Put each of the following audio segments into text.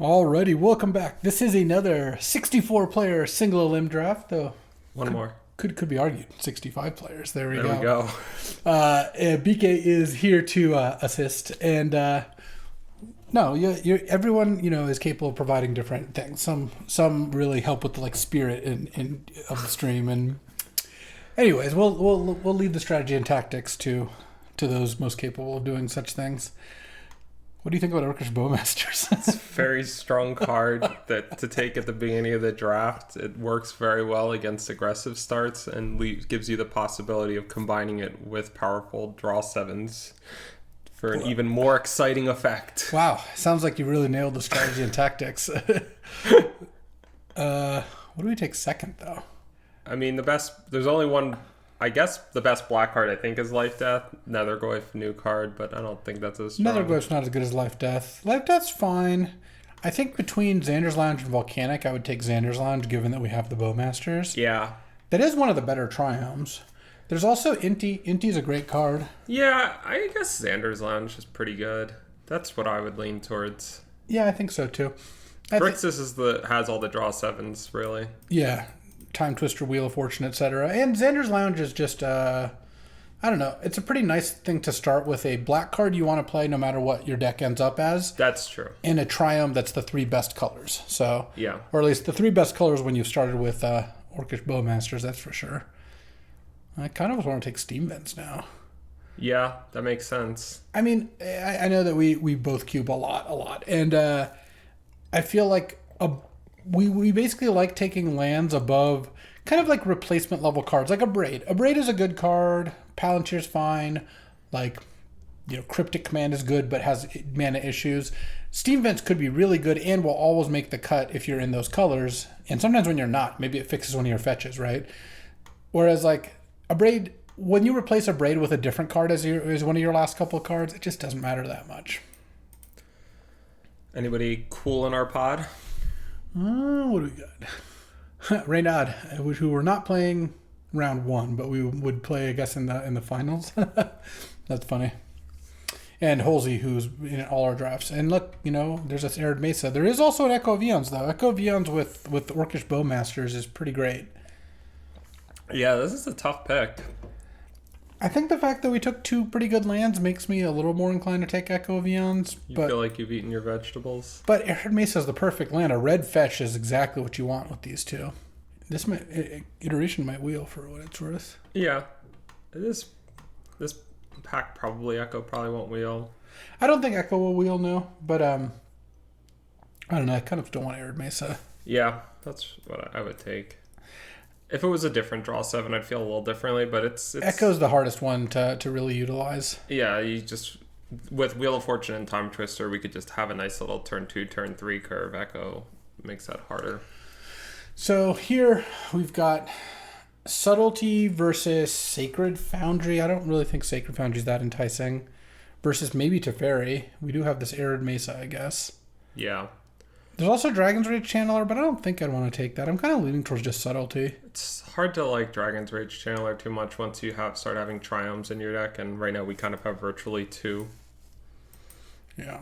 Alrighty, welcome back. This is another 64-player single limb draft, though. One more. Could be argued 65 players. There we There we go. BK is here to assist, and no, everyone is capable of providing different things. Some really help with the spirit of the stream, and anyways, we'll leave the strategy and tactics to those most capable of doing such things. What do you think about Orcish Bowmasters? It's a very strong card that to take at the beginning of the draft. It works very well against aggressive starts and gives you the possibility of combining it with powerful draw sevens for an even more exciting effect. Wow, sounds like you really nailed the strategy and tactics. What do we take second, though? I mean, there's only one. I guess the best black card, I think, is Life Death. Nethergoyf, new card, but I don't think that's as strong. Nethergoyf's not as good as Life Death. Life Death's fine. I think between Xander's Lounge and Volcanic, I would take Xander's Lounge, given that we have the Bowmasters. Yeah. That is one of the better Triomes. There's also Inti. Inti's a great card. Yeah, I guess Xander's Lounge is pretty good. That's what I would lean towards. Yeah, I think so, too. Grixis has all the draw sevens, really. Yeah. Time Twister, Wheel of Fortune, etc. And Xander's Lounge is just, I don't know. It's a pretty nice thing to start with a black card you want to play no matter what your deck ends up as. That's true. And a Triumph that's the three best colors. So, yeah. Or at least the three best colors when you started with Orcish Bowmasters, that's for sure. I kind of want to take Steam Vents now. Yeah, that makes sense. I mean, I know that we both cube a lot. And I feel like we basically like taking lands above kind of like replacement level cards, like a Braid. A Braid is a good card. Palantir's fine. Cryptic Command is good but has mana issues. Steam Vents could be really good and will always make the cut if you're in those colors. And sometimes when you're not, maybe it fixes one of your fetches, right? Whereas like a Braid, when you replace a Braid with a different card as one of your last couple of cards, it just doesn't matter that much. Anybody cool in our pod? What do we got? Reynad, who we're not playing round one, but we would play, I guess, in the finals. That's funny. And Halsey, who's in all our drafts. And look, there's this Arid Mesa. There is also an Echo of Eons, though. Echo of Eons with Orcish Bowmasters is pretty great. Yeah, this is a tough pick. I think the fact that we took two pretty good lands makes me a little more inclined to take Echo of Eons. You feel like you've eaten your vegetables? But Arid Mesa is the perfect land. A red fetch is exactly what you want with these two. This iteration might wheel for what it's worth. Yeah. It is. This pack Echo probably won't wheel. I don't think Echo will wheel, no. But, I don't know. I kind of don't want Arid Mesa. Yeah, that's what I would take. If it was a different draw 7, I'd feel a little differently, but it's Echo's the hardest one to really utilize. Yeah, you just with Wheel of Fortune and Time Twister, we could just have a nice little turn 2, turn 3 curve. Echo makes that harder. So here we've got Subtlety versus Sacred Foundry. I don't really think Sacred Foundry is that enticing. Versus maybe Teferi. We do have this Arid Mesa, I guess. Yeah. There's also Dragon's Rage Channeler, but I don't think I'd want to take that. I'm kind of leaning towards just Subtlety. It's hard to like Dragon's Rage Channeler too much once you start having Triumphs in your deck, and right now we kind of have virtually 2. Yeah.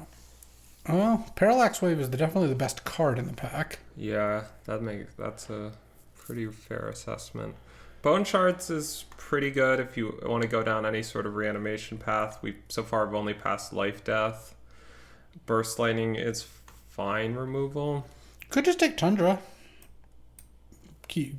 Well, Parallax Wave is definitely the best card in the pack. Yeah, that's a pretty fair assessment. Bone Shards is pretty good if you want to go down any sort of reanimation path. We so far have only passed Life Death. Burst Lightning is fine removal. Could just take Tundra.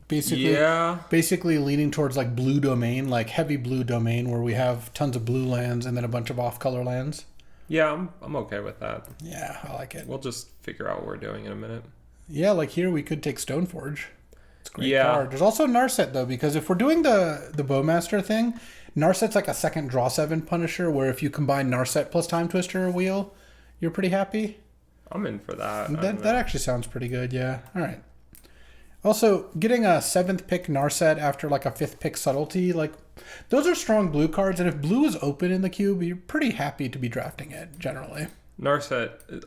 Basically leaning towards like blue domain, like heavy blue domain, where we have tons of blue lands and then a bunch of off-color lands. Yeah, I'm okay with that. Yeah, I like it. We'll just figure out what we're doing in a minute. Yeah, like here we could take Stoneforge. It's a great card. There's also Narset, though, because if we're doing the Bowmaster thing, Narset's like a second draw 7 Punisher, where if you combine Narset plus Time Twister or Wheel, you're pretty happy. I'm in for that. That actually sounds pretty good, yeah. All right. Also, getting a 7th pick Narset after like a 5th pick Subtlety, like those are strong blue cards, and if blue is open in the cube, you're pretty happy to be drafting it, generally. Narset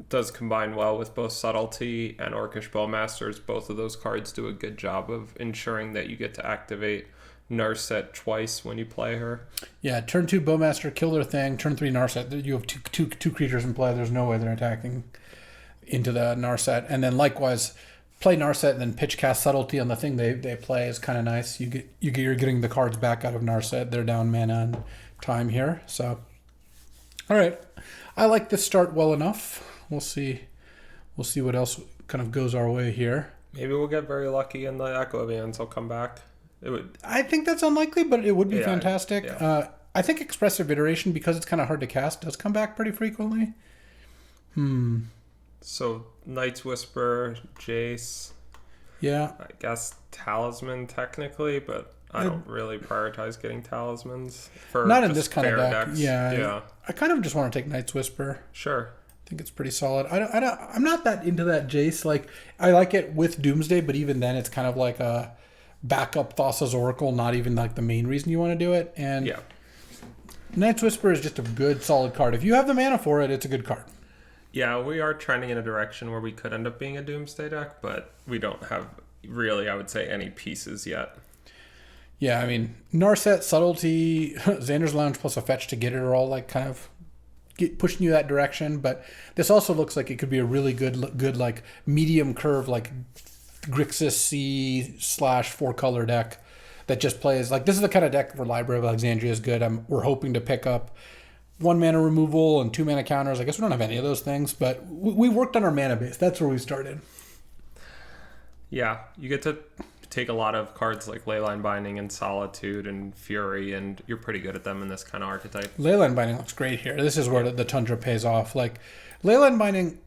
does combine well with both Subtlety and Orcish Bowmasters. Both of those cards do a good job of ensuring that you get to activate Narset twice when you play her. Yeah, turn 2 Bowmaster, kill their thing. Turn 3 Narset. You have two creatures in play. There's no way they're attacking. into the Narset, and then likewise play Narset and then pitch cast Subtlety on the thing they play is kind of nice. You're getting the cards back out of Narset. They're down mana and time here. So, all right, I like this start well enough. We'll see what else kind of goes our way here. Maybe we'll get very lucky and the Echo Vans will come back. I think that's unlikely, but it would be fantastic. Yeah. I think Expressive Iteration, because it's kind of hard to cast, does come back pretty frequently. So Night's Whisper, Jace. Yeah. I guess Talisman technically, but I don't really prioritize getting talismans for not in this kind of deck. decks. Yeah. I kind of just want to take Night's Whisper. Sure. I think it's pretty solid. I'm not that into that Jace. Like, I like it with Doomsday, but even then it's kind of like a backup Thassa's Oracle, not even like the main reason you want to do it. And yeah. Night's Whisper is just a good, solid card. If you have the mana for it, it's a good card. Yeah, we are trending in a direction where we could end up being a Doomsday deck, but we don't have really, I would say, any pieces yet. Yeah, I mean, Narset, Subtlety, Xander's Lounge plus a fetch to get it are all like kind of pushing you that direction. But this also looks like it could be a really good like medium curve like Grixis C / 4-color deck that just plays like this is the kind of deck where Library of Alexandria is good. We're hoping to pick up 1 mana removal and 2 mana counters. I guess we don't have any of those things, but we worked on our mana base. That's where we started. Yeah, you get to take a lot of cards like Leyline Binding and Solitude and Fury, and you're pretty good at them in this kind of archetype. Leyline Binding looks great here. This is where the Tundra pays off. Like, Leyline Binding,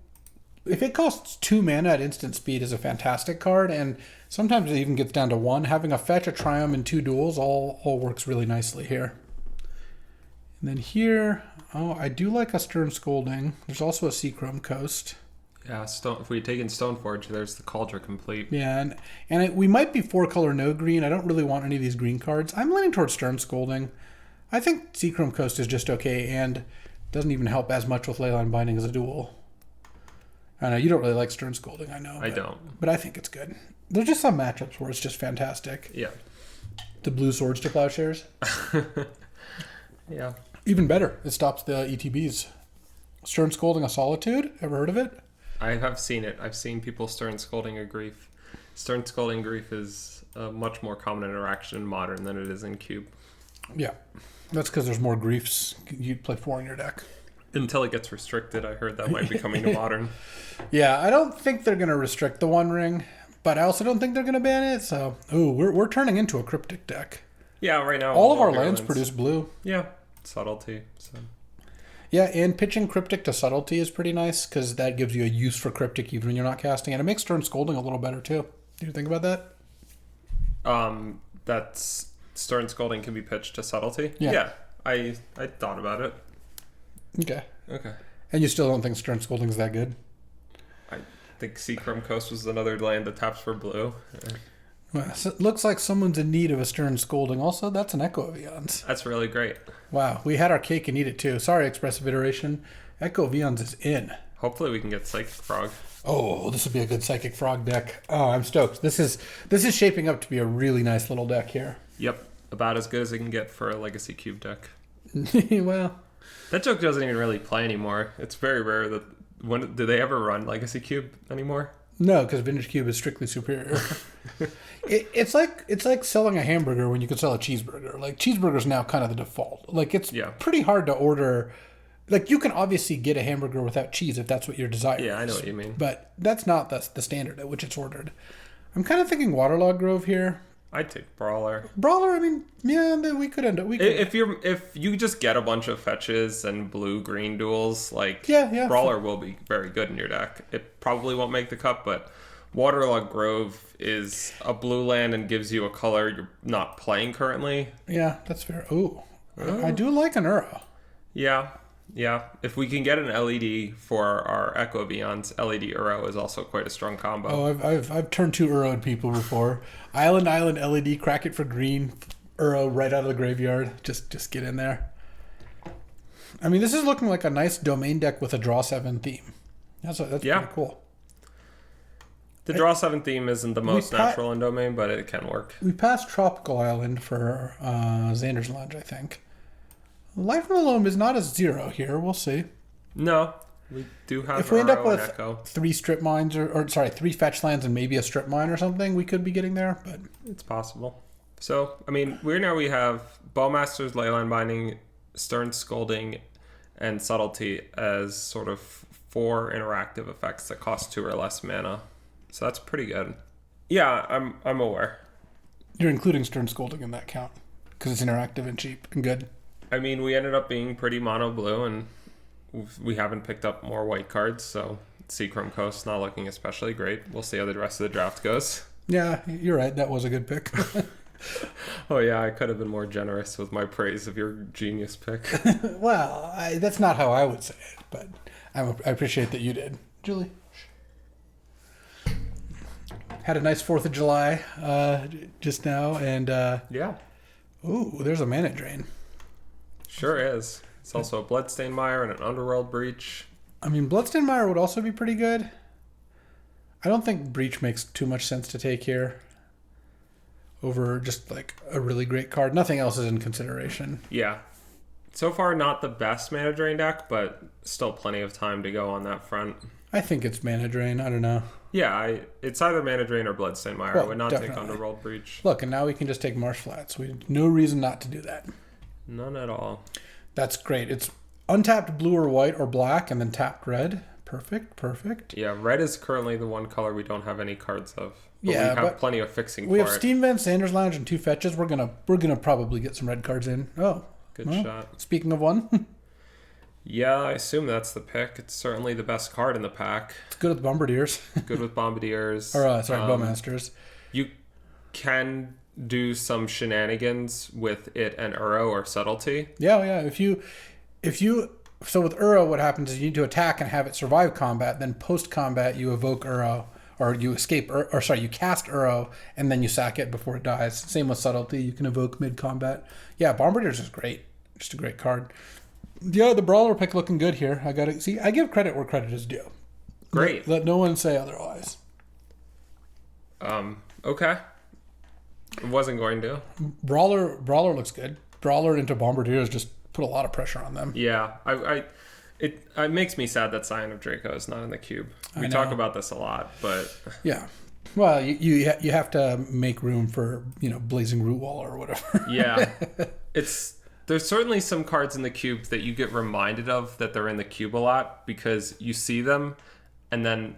if it costs 2 mana at instant speed, is a fantastic card, and sometimes it even gets down to 1. Having a fetch, a Triumph, and 2 duels all works really nicely here. And then here, I do like a Stern Scolding. There's also a Seachrome Coast. Yeah, if we take in Stoneforge, there's the Cauldron Complete. Yeah, and we might be 4-color no green. I don't really want any of these green cards. I'm leaning towards Stern Scolding. I think Seachrome Coast is just okay and doesn't even help as much with Leyline Binding as a duel. I know you don't really like Stern Scolding, I know. I don't. But I think it's good. There's just some matchups where it's just fantastic. Yeah. The blue Swords to Plowshares. Yeah. Even better, it stops the ETBs. Stern Scolding a Solitude? Ever heard of it? I have seen it. I've seen people Stern Scolding a Grief. Stern Scolding Grief is a much more common interaction in Modern than it is in Cube. Yeah. That's because there's more Griefs. You play 4 in your deck. Until it gets restricted, I heard that might be coming to Modern. Yeah, I don't think they're going to restrict the One Ring, but I also don't think they're going to ban it. So, we're turning into a Cryptic deck. Yeah, right now. All of our lands produce blue. Yeah, Subtlety. So. Yeah, and pitching Cryptic to Subtlety is pretty nice because that gives you a use for Cryptic even when you're not casting. And it makes Stern Scolding a little better too. Do you think about that? That's Stern Scolding can be pitched to Subtlety? Yeah. I thought about it. Okay. Okay. And you still don't think Stern Scolding is that good? I think Seachrome Coast was another land that taps for blue. Well, so it looks like someone's in need of a Stern Scolding. Also, that's an Echo of Eons. That's really great. Wow, we had our cake and eat it too. Sorry, Expressive Iteration. Echo of Eons is in. Hopefully we can get Psychic Frog. Oh, this would be a good Psychic Frog deck. Oh, I'm stoked. This is shaping up to be a really nice little deck here. Yep, about as good as it can get for a Legacy Cube deck. Well, that joke doesn't even really play anymore. It's very rare that do they ever run Legacy Cube anymore? No, because Vintage Cube is strictly superior. It's like selling a hamburger when you could sell a cheeseburger. Like, cheeseburger's now kind of the default. Like, it's pretty hard to order. Like, you can obviously get a hamburger without cheese if that's what your desire is. Yeah, I know what you mean. But that's not the standard at which it's ordered. I'm kind of thinking Waterlog Grove here. I'd take Brawler. Brawler, I mean, yeah, we could end up. If you just get a bunch of fetches and blue-green duels, like Brawler will be very good in your deck. It probably won't make the cut, but Waterlog Grove is a blue land and gives you a color you're not playing currently. Yeah, that's fair. Ooh, I do like an Uro. Yeah. If we can get an LED for our Echo of Eons, LED Uro is also quite a strong combo. Oh, I've turned 2 Uro'd people before. Island LED, crack it for green, Uro right out of the graveyard. Just get in there. I mean, this is looking like a nice domain deck with a draw 7 theme. That's pretty cool. The draw 7 theme isn't the most natural in domain, but it can work. We passed Tropical Island for Xander's Lounge, I think. Life from the Loam is not a 0 here. We'll see. No. We do have If we end up Uro and with Echo. 3 strip mines, or sorry, 3 fetch lands and maybe a strip mine or something, we could be getting there. But It's possible. So, I mean, we have Bowmasters, Leyline Binding, Stern Scolding, and Subtlety as sort of 4 interactive effects that cost 2 or less mana. So that's pretty good. Yeah, I'm aware. you're including Stern Scolding in that count because it's interactive and cheap and good. I mean, we ended up being pretty mono blue, and we haven't picked up more white cards, so Seachrome Coast not looking especially great. We'll see how the rest of the draft goes. Yeah, you're right. That was a good pick. Oh yeah, I could have been more generous with my praise of your genius pick. Well, that's not how I would say it, but I appreciate that you did. Julie. Had a nice 4th of July just now, and Yeah, ooh, there's a mana drain. sure is. It's also a Bloodstained Mire and an Underworld Breach. I mean, Bloodstained Mire would also be pretty good. I don't think Breach makes too much sense to take here over just like a really great card. Nothing else is in consideration. Yeah. So far, not the best mana drain deck, but still plenty of time to go on that front. I think it's mana drain. I don't know. Yeah, it's either mana drain or Bloodstained Mire. Well, I would not definitely. take Underworld Breach. Look, and now we can just take Marsh Flats. We have no reason not to do that. None at all. That's great. It's untapped blue or white or black, and then tapped red. Perfect. Yeah, red is currently the one color we don't have any cards of. But Yeah, we have but plenty of fixing We for have it. Steam Vent, Sanders Lounge, and 2 fetches. We're gonna probably get some red cards in. Oh, Good well, shot. Speaking of one, Yeah, I assume that's the pick. It's certainly the best card in the pack. it's good with Bombardiers. Good with Bombardiers. or Bowmasters. You can do some shenanigans with it and Uro or Subtlety. Yeah. So with Uro, what happens is you need to attack and have it survive combat. Then post combat, you evoke Uro, or you you cast Uro, and then you sack it before it dies. Same with Subtlety, you can evoke mid combat. Yeah, Bombardiers is great, just a great card. Yeah, the Brawler pick looking good here. I give credit where credit is due. Great. Let no one say otherwise. Okay. I wasn't going to. Brawler looks good. Brawler into Bombardiers just put a lot of pressure on them. Yeah, it makes me sad that Scion of Draco is not in the cube. We talk about this a lot, but Yeah. Well, you have to make room for Blazing Root Wall or whatever. yeah, there's certainly some cards in the cube that you get reminded of that they're in the cube a lot because you see them, and then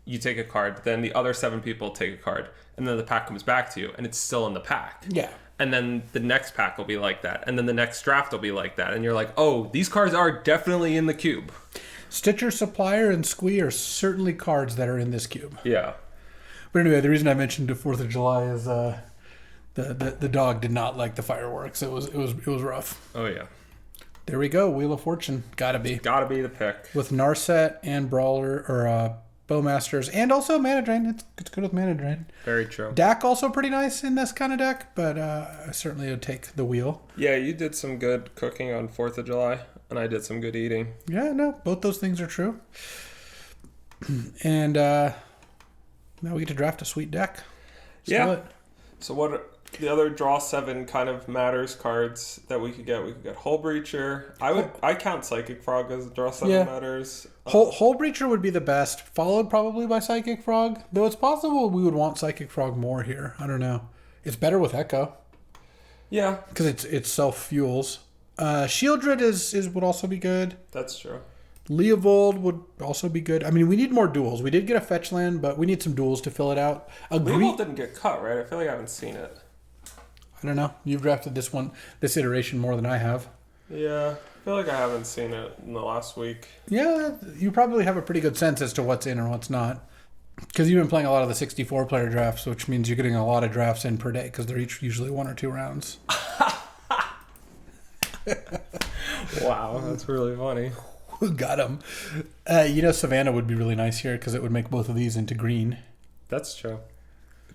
you take a card, then the other 7 people take a card, and then the pack comes back to you, and it's still in the pack. Yeah. And then the next pack will be like that, and then the next draft will be like that, and you're like, oh, these cards are definitely in the cube. Stitcher, Supplier, and Squee are certainly cards that are in this cube. Yeah. But anyway, the reason I mentioned the 4th of July is the dog did not like the fireworks. It was rough. Oh yeah. There we go. Wheel of Fortune. Gotta be. Gotta be the pick. With Narset and Brawler or Bowmasters and also Mana Drain. It's good with Mana Drain. Very true. Dak also pretty nice in this kind of deck, but I certainly would take the wheel. Yeah, you did some good cooking on 4th of July, and I did some good eating. Yeah, no, both those things are true. And now we get to draft a sweet deck. Yeah. So what are the other draw 7 kind of matters cards that we could get? We could get Hull Breacher. I count Psychic Frog as draw 7 matters. Hull Breacher would be the best, followed probably by Psychic Frog. Though it's possible we would want Psychic Frog more here. I don't know. It's better with Echo Yeah, because it self fuels. Shieldred would also be good. that's true. Leovold would also be good. I mean, we need more duels. We did get a fetch land, but we need some duels to fill it out. Leovold didn't get cut, right? I feel like I haven't seen it. I don't know. You've drafted this iteration more than I have. Yeah, I feel like I haven't seen it in the last week. Yeah, you probably have a pretty good sense as to what's in or what's not. Because you've been playing a lot of the 64-player drafts, which means you're getting a lot of drafts in per day because they're each usually 1 or 2 rounds. Wow, that's really funny. Got him. Savannah would be really nice here because it would make both of these into green. That's true.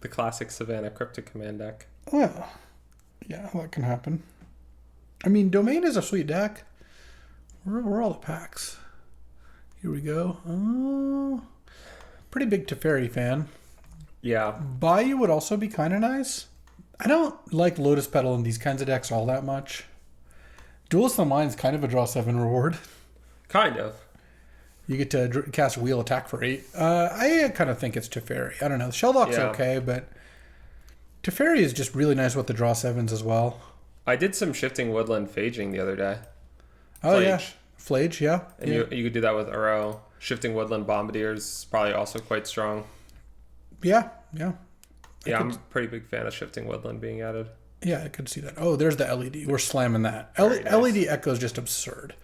The classic Savannah Cryptic Command deck. Well, yeah, that can happen. I mean, Domain is a sweet deck. Where are all the packs? Here we go. Oh, pretty big Teferi fan. Yeah. Bayou would also be kind of nice. I don't like Lotus Petal in these kinds of decks all that much. Duelist of the Mind's kind of a draw 7 reward. Kind of. You get to cast Wheel Attack for 8. I kind of think it's Teferi. I don't know. Shelldock's okay, but Teferi is just really nice with the draw 7s as well. I did some Shifting Woodland Phaging the other day. Oh, yeah. Flage, yeah. And you could do that with Uro. Shifting Woodland Bombardiers is probably also quite strong. Yeah. I'm a pretty big fan of Shifting Woodland being added. Yeah, I could see that. Oh, there's the LED. We're slamming that. Nice. LED Echo is just absurd.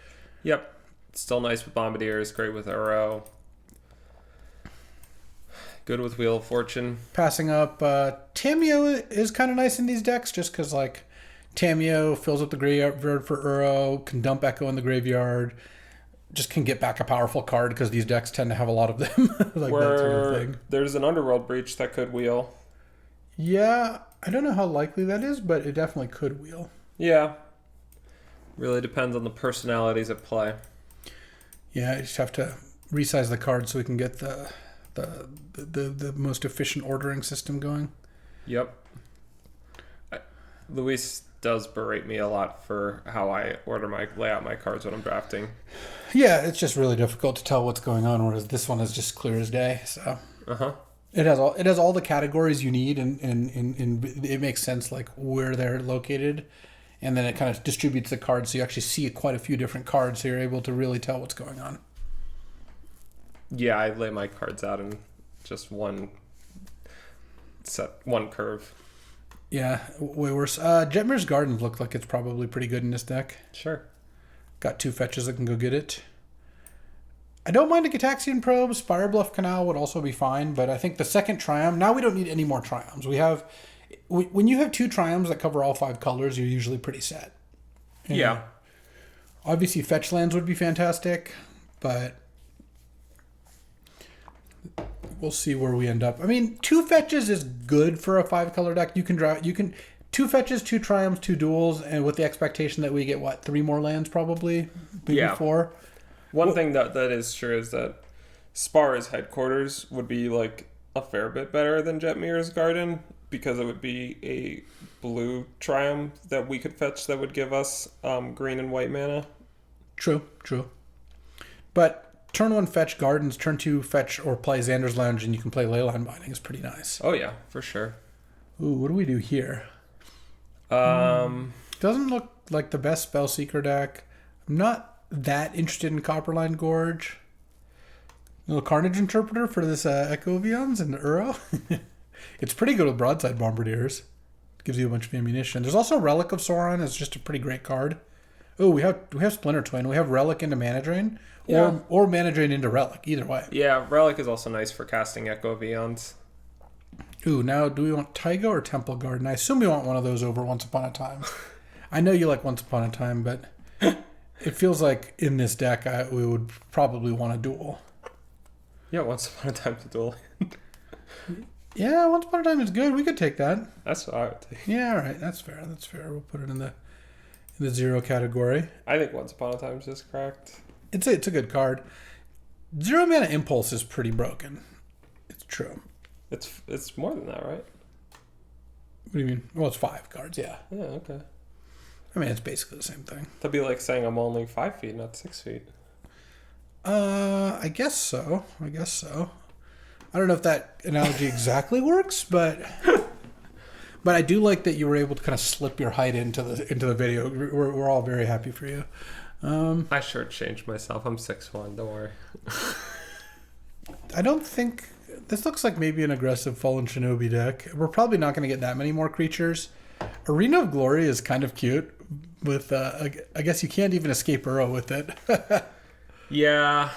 Yep. It's still nice with Bombardiers, great with Uro. Good with Wheel of Fortune. Passing up, Tameo is kind of nice in these decks just because, like, Tameo fills up the graveyard for Uro, can dump Echo in the graveyard, just can get back a powerful card because these decks tend to have a lot of them. Like that sort of thing. There's an Underworld Breach that could wheel. Yeah, I don't know how likely that is, but it definitely could wheel. Yeah. Really depends on the personalities at play. Yeah, I just have to resize the card so we can get the most efficient ordering system going. Yep. Luis does berate me a lot for how I lay out my cards when I'm drafting. Yeah, it's just really difficult to tell what's going on, whereas this one is just clear as day. So it has all the categories you need, and it makes sense like where they're located, and then it kind of distributes the cards so you actually see quite a few different cards, so you're able to really tell what's going on. Yeah, I lay my cards out in just one curve. Yeah, way worse. Jetmir's Garden looked like it's probably pretty good in this deck. Sure. Got 2 fetches that can go get it. I don't mind a Gitaxian Probe. Spire Bluff Canal would also be fine, but I think the second Triumph... Now we don't need any more Triumphs. When you have 2 Triumphs that cover all 5 colors, you're usually pretty set. And yeah. Obviously, fetch lands would be fantastic, but... We'll see where we end up. I mean, 2 fetches is good for a 5-color deck. You can 2 fetches, 2 Triumphs, 2 duels, and with the expectation that we get 3 more lands probably, maybe 4. One thing that is true is that Spar's headquarters would be like a fair bit better than Jetmir's Garden because it would be a blue Triumph that we could fetch that would give us green and white mana. True. But turn 1 fetch Gardens, turn 2 fetch or play Xander's Lounge, and you can play Leyline Binding is pretty nice. Oh yeah, for sure. Ooh, what do we do here? Doesn't look like the best Spellseeker deck. I'm not that interested in Copperline Gorge. A little Carnage Interpreter for this Echo Vions and the Uro. It's pretty good with Broadside Bombardiers. Gives you a bunch of ammunition. There's also Relic of Sauron. It's just a pretty great card. Oh, we have Splinter Twin. We have Relic into Mana Drain. Or Mana Drain into Relic. Either way. Yeah, Relic is also nice for casting Echo Vions. Ooh, now do we want Taiga or Temple Garden? I assume we want one of those over Once Upon a Time. I know you like Once Upon a Time, but it feels like in this deck we would probably want a duel. Yeah, Once Upon a Time to duel. Yeah, Once Upon a Time is good. We could take that. That's what I would take. Yeah, all right. That's fair. We'll put it in the 0 category. I think Once Upon a Time is just correct. It's a good card. 0 Mana Impulse is pretty broken. It's true. It's more than that, right? What do you mean? Well, it's 5 cards, yeah. Yeah, okay. I mean, it's basically the same thing. That'd be like saying I'm only 5 feet, not 6 feet. I guess so. I don't know if that analogy exactly works, but I do like that you were able to kind of slip your height into the video. We're all very happy for you. I shortchanged myself. I'm 6'1", don't worry. I don't think... This looks like maybe an aggressive Fallen Shinobi deck. We're probably not going to get that many more creatures. Arena of Glory is kind of cute. With I guess you can't even escape Uro with it. Yeah.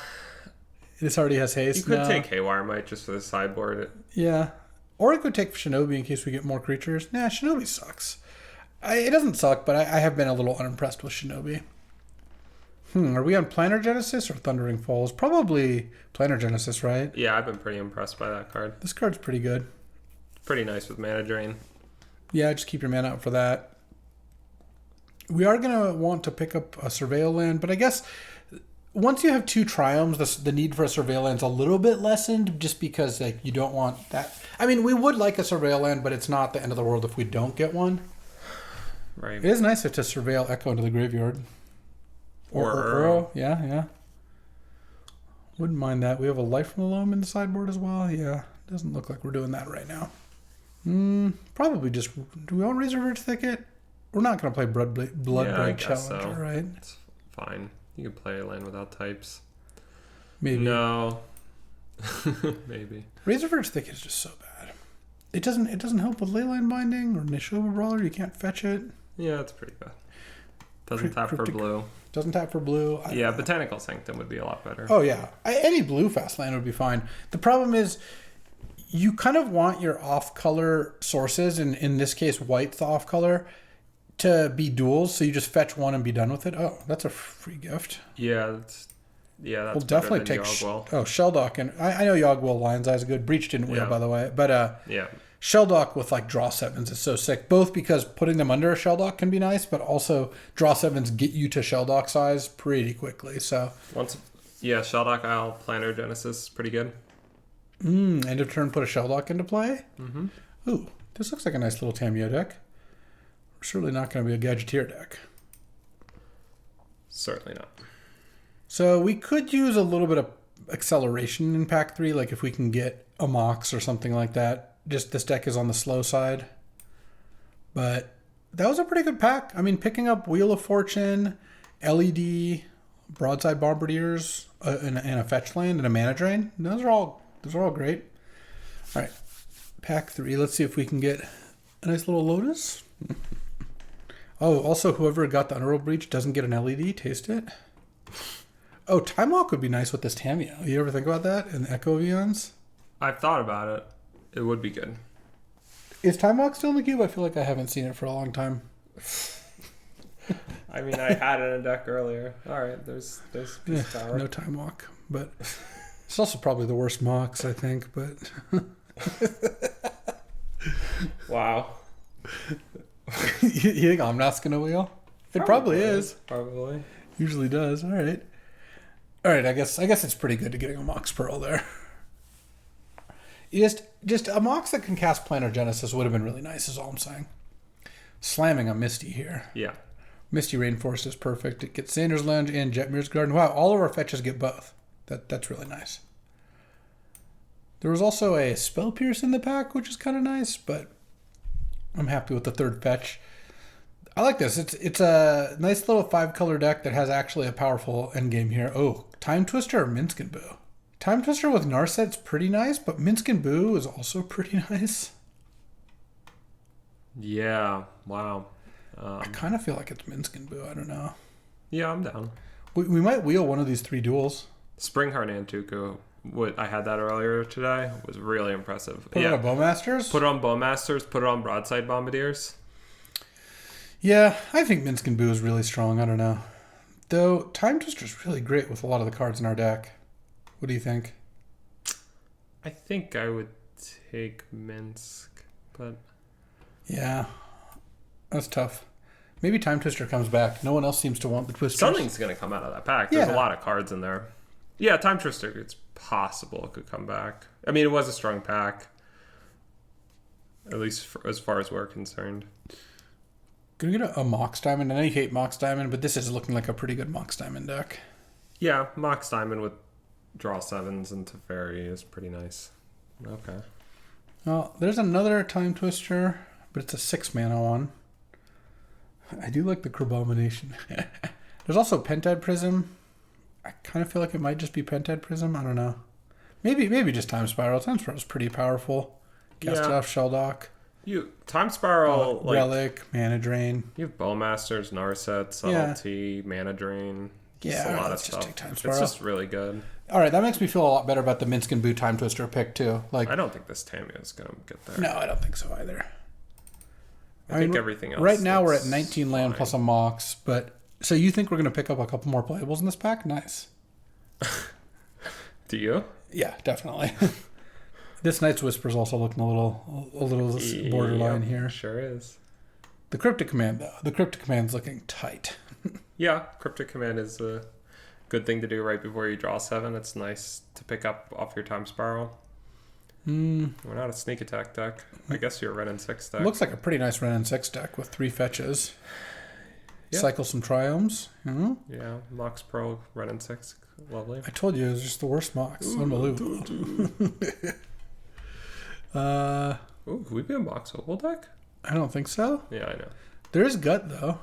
This already has haste. You could take Haywire Might just for the sideboard. Yeah. Or I could take Shinobi in case we get more creatures. Nah, Shinobi sucks. It doesn't suck, but I have been a little unimpressed with Shinobi. Are we on Planar Genesis or Thundering Falls? Probably Planar Genesis, right? Yeah, I've been pretty impressed by that card. This card's pretty good. Pretty nice with Mana Drain. Yeah, just keep your mana out for that. We are going to want to pick up a Surveil land, but I guess once you have 2 Triumphs, the need for a Surveil land's a little bit lessened just because like you don't want that. I mean, we would like a Surveil land, but it's not the end of the world if we don't get one. Right. It is nicer to Surveil Echo into the graveyard. Or Uro. Yeah. Wouldn't mind that. We have a Life from the Loam in the sideboard as well. Yeah, doesn't look like we're doing that right now. Probably just. Do we want Razorverge Thicket? We're not going to play Bloodbraid Challenger, so. right? It's fine. You can play a land without types. Maybe. No. Maybe. Razorverge Thicket is just so bad. It doesn't help with Leyline Binding or Nishova Brawler. You can't fetch it. Yeah, it's pretty bad. Doesn't tap for blue. Doesn't tap for blue. Yeah, Botanical Sanctum would be a lot better. Oh yeah, any blue fast land would be fine. The problem is, you kind of want your off-color sources, and in this case, white's the off-color, to be duals. So you just fetch one and be done with it. Oh, that's a free gift. Yeah, that's we'll definitely take Yogg-Will. Shelldock, and I know Yogg-Will Lion's Eye is good. Breach didn't wheel, by the way, but yeah. Shelldock with like draw sevens is so sick. Both because putting them under a Shelldock can be nice, but also draw sevens get you to Shelldock size pretty quickly. So Shelldock Isle Planner Genesis is pretty good. End of turn, put a Shelldock into play. Mm-hmm. Ooh, this looks like a nice little Tameo deck. We're certainly not going to be a Gadgeteer deck. Certainly not. So we could use a little bit of acceleration in pack 3, like if we can get a Mox or something like that. Just this deck is on the slow side. But that was a pretty good pack. I mean, picking up Wheel of Fortune, LED, Broadside Bombardiers, and a fetch land and a mana drain. Those are all great. All right, pack 3. Let's see if we can get a nice little Lotus. Oh, also whoever got the Underworld Breach doesn't get an LED. Taste it. Oh, Time Walk would be nice with this Tameo. You ever think about that? And Echo Vions? I've thought about it. It would be good. Is Time Walk still in the cube? I feel like I haven't seen it for a long time. I mean, I had it in a deck earlier. All right, there's power. No Time Walk, but it's also probably the worst Mox, I think. But wow, you think Omnath's gonna wheel? It probably is. Probably. Usually does. All right. I guess it's pretty good to getting a Mox Pearl there. Just a Mox that can cast Planner Genesis would have been really nice, is all I'm saying. Slamming a Misty here. Yeah. Misty Rainforest is perfect. It gets Sanders Lounge and Jetmir's Garden. Wow, all of our fetches get both. That's really nice. There was also a Spell Pierce in the pack, which is kind of nice, but I'm happy with the third fetch. I like this. It's a nice little 5-color deck that has actually a powerful endgame here. Oh, Time Twister or Minsk and Boo? Time Twister with Narset's pretty nice, but Minsk and Boo is also pretty nice. Yeah, wow. I kind of feel like it's Minsk and Boo. I don't know. Yeah, I'm down. We might wheel one of these 3 duels. Springheart Nantuko. I had that earlier today. Was really impressive. Put it on Bowmasters? Put it on Bowmasters. Put it on Broadside Bombardiers. Yeah, I think Minsk and Boo is really strong. I don't know. Though, Time Twister's really great with a lot of the cards in our deck. What do you think? I think I would take Minsk, but... Yeah, that's tough. Maybe Time Twister comes back. No one else seems to want the Twisters. Something's going to come out of that pack. There's a lot of cards in there. Yeah, Time Twister, it's possible it could come back. I mean, it was a strong pack. At least as far as we're concerned. Gonna get a Mox Diamond. I know you hate Mox Diamond, but this is looking like a pretty good Mox Diamond deck. Yeah, Mox Diamond with draw 7s and Teferi is pretty nice. Okay. Well, there's another Time Twister, but it's a 6-mana one. I do like the Crabomination. There's also Pentad Prism. I kind of feel like it might just be Pentad Prism. I don't know. Maybe just Time Spiral. Time Spiral is pretty powerful. Cast it off Shelldock. Time Spiral, Relic, Mana Drain. You have Bowmasters, Narset, Subtlety, Mana Drain. Just a lot of stuff. Just take Time Spiral. It's just really good. All right, that makes me feel a lot better about the Minsk and Boo Time Twister pick too. Like, I don't think this Tameo is going to get there. No, I don't think so either. I think everything else. Right now we're at 19 land plus a Mox, but so you think we're going to pick up a couple more playables in this pack? Nice. Do you? Yeah, definitely. This Night's Whisper is also looking a little borderline here. Sure is. The Cryptic Command though, the Cryptic Command's looking tight. Yeah, Cryptic Command is a good thing to do right before you draw 7. It's nice to pick up off your Time Spiral. We're not a sneak attack deck. I guess you're a Ren and 6 deck. Looks like a pretty nice Ren and 6 deck with 3 fetches. Yeah. Cycle some Triomes. Yeah, Mox Pro, Renin 6. Lovely. I told you it was just the worst Mox. Unbelievable. Ooh, could we be a Mox Opal deck? I don't think so. Yeah, I know. There is Gut, though.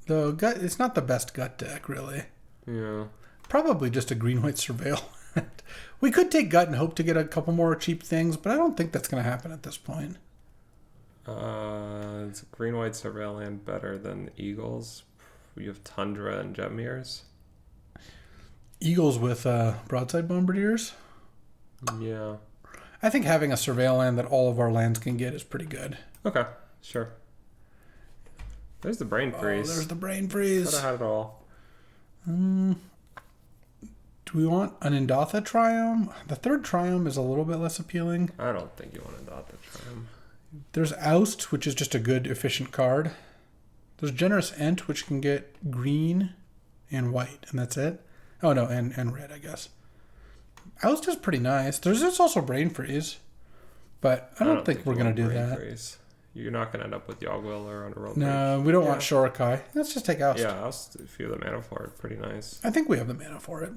The Gut, it's not the best Gut deck, really. Yeah. Probably just a green-white Surveil. We could take Gut and hope to get a couple more cheap things, but I don't think that's going to happen at this point. Is green-white Surveil land better than Eagles? You have Tundra and Jetmirs. Eagles with broadside bombardiers. Yeah. I think having a Surveil land that all of our lands can get is pretty good. Okay, sure. There's the Brain Freeze. Oh, there's the Brain Freeze. Could have had it all. Do we want an Indatha Triome? The third Triome is a little bit less appealing. I don't think you want to dot the Triumph. There's Oust, which is just a good, efficient card. There's Generous Ent, which can get green and white, and that's it. Oh, no, and red, I guess. Oust is pretty nice. There's also Brain Freeze, but I don't think we're going to do that. Freeze. You're not going to end up with Yogg-Will or Underworld. No, we don't want Shorikai. Let's just take Oust. Yeah, Oust, if you have the mana for it, pretty nice. I think we have the mana for it.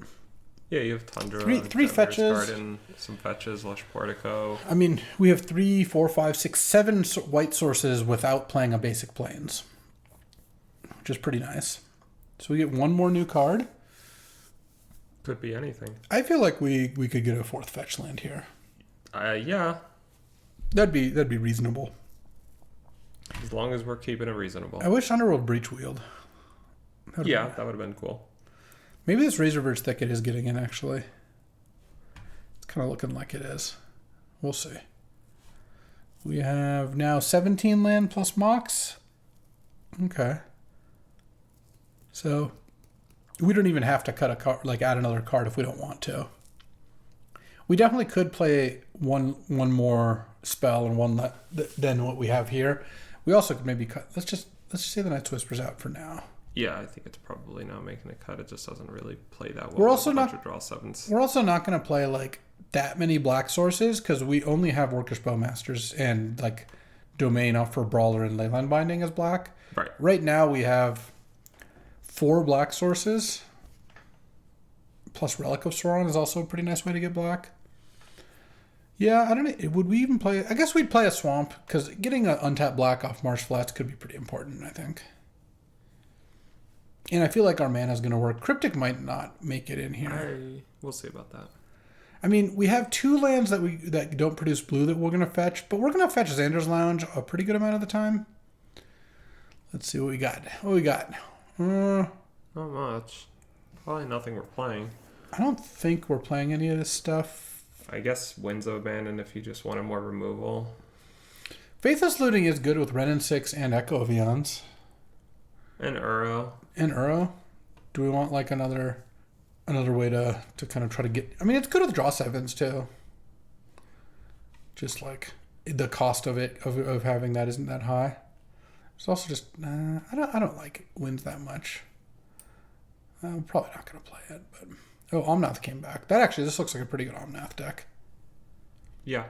Yeah, you have Tundra. Three fetches. Garden, some fetches, Lush Portico. I mean, we have 3, 4, 5, 6, 7 white sources without playing a basic Plains, which is pretty nice. So we get one more new card. Could be anything. I feel like we could get a 4th fetch land here. Yeah. That'd be reasonable. As long as we're keeping it reasonable. I wish Underworld Breach wheeled. That would have been cool. Maybe this Razorverge Thicket is getting in, actually. It's kind of looking like it is. We'll see. We have now 17 land plus Mox. Okay. So we don't even have to cut a card, like add another card if we don't want to. We definitely could play one more spell and one than what we have here. We also could maybe cut. Let's just say the Night's Whisper's out for now. Yeah, I think it's probably not making a cut. It just doesn't really play that well. We're also not draw 7s. We're also not going to play like that many black sources because we only have Orcish Bowmasters and like Domain up for Brawler and Leyline Binding as black. Right. Right now we have 4 black sources. Plus Relic of Sauron is also a pretty nice way to get black. Yeah, I don't know. Would we even play? I guess we'd play a Swamp because getting an untapped black off Marsh Flats could be pretty important, I think. And I feel like our mana is going to work. Cryptic might not make it in here. We'll see about that. I mean, we have 2 lands that don't produce blue that we're going to fetch, but we're going to fetch Xander's Lounge a pretty good amount of the time. Let's see what we got. Not much. Probably nothing we're playing. I don't think we're playing any of this stuff. I guess Winds of Abandon if you just wanted more removal. Faithless Looting is good with Renin 6 and Echo of Eons. And Uro. And Uro. Do we want like another way to kind of try to get... I mean, it's good with draw 7s too. Just like the cost of it, of having that isn't that high. It's also just... I don't like Winds that much. I'm probably not going to play it, but... Oh, Omnath came back. This looks like a pretty good Omnath deck. Yeah.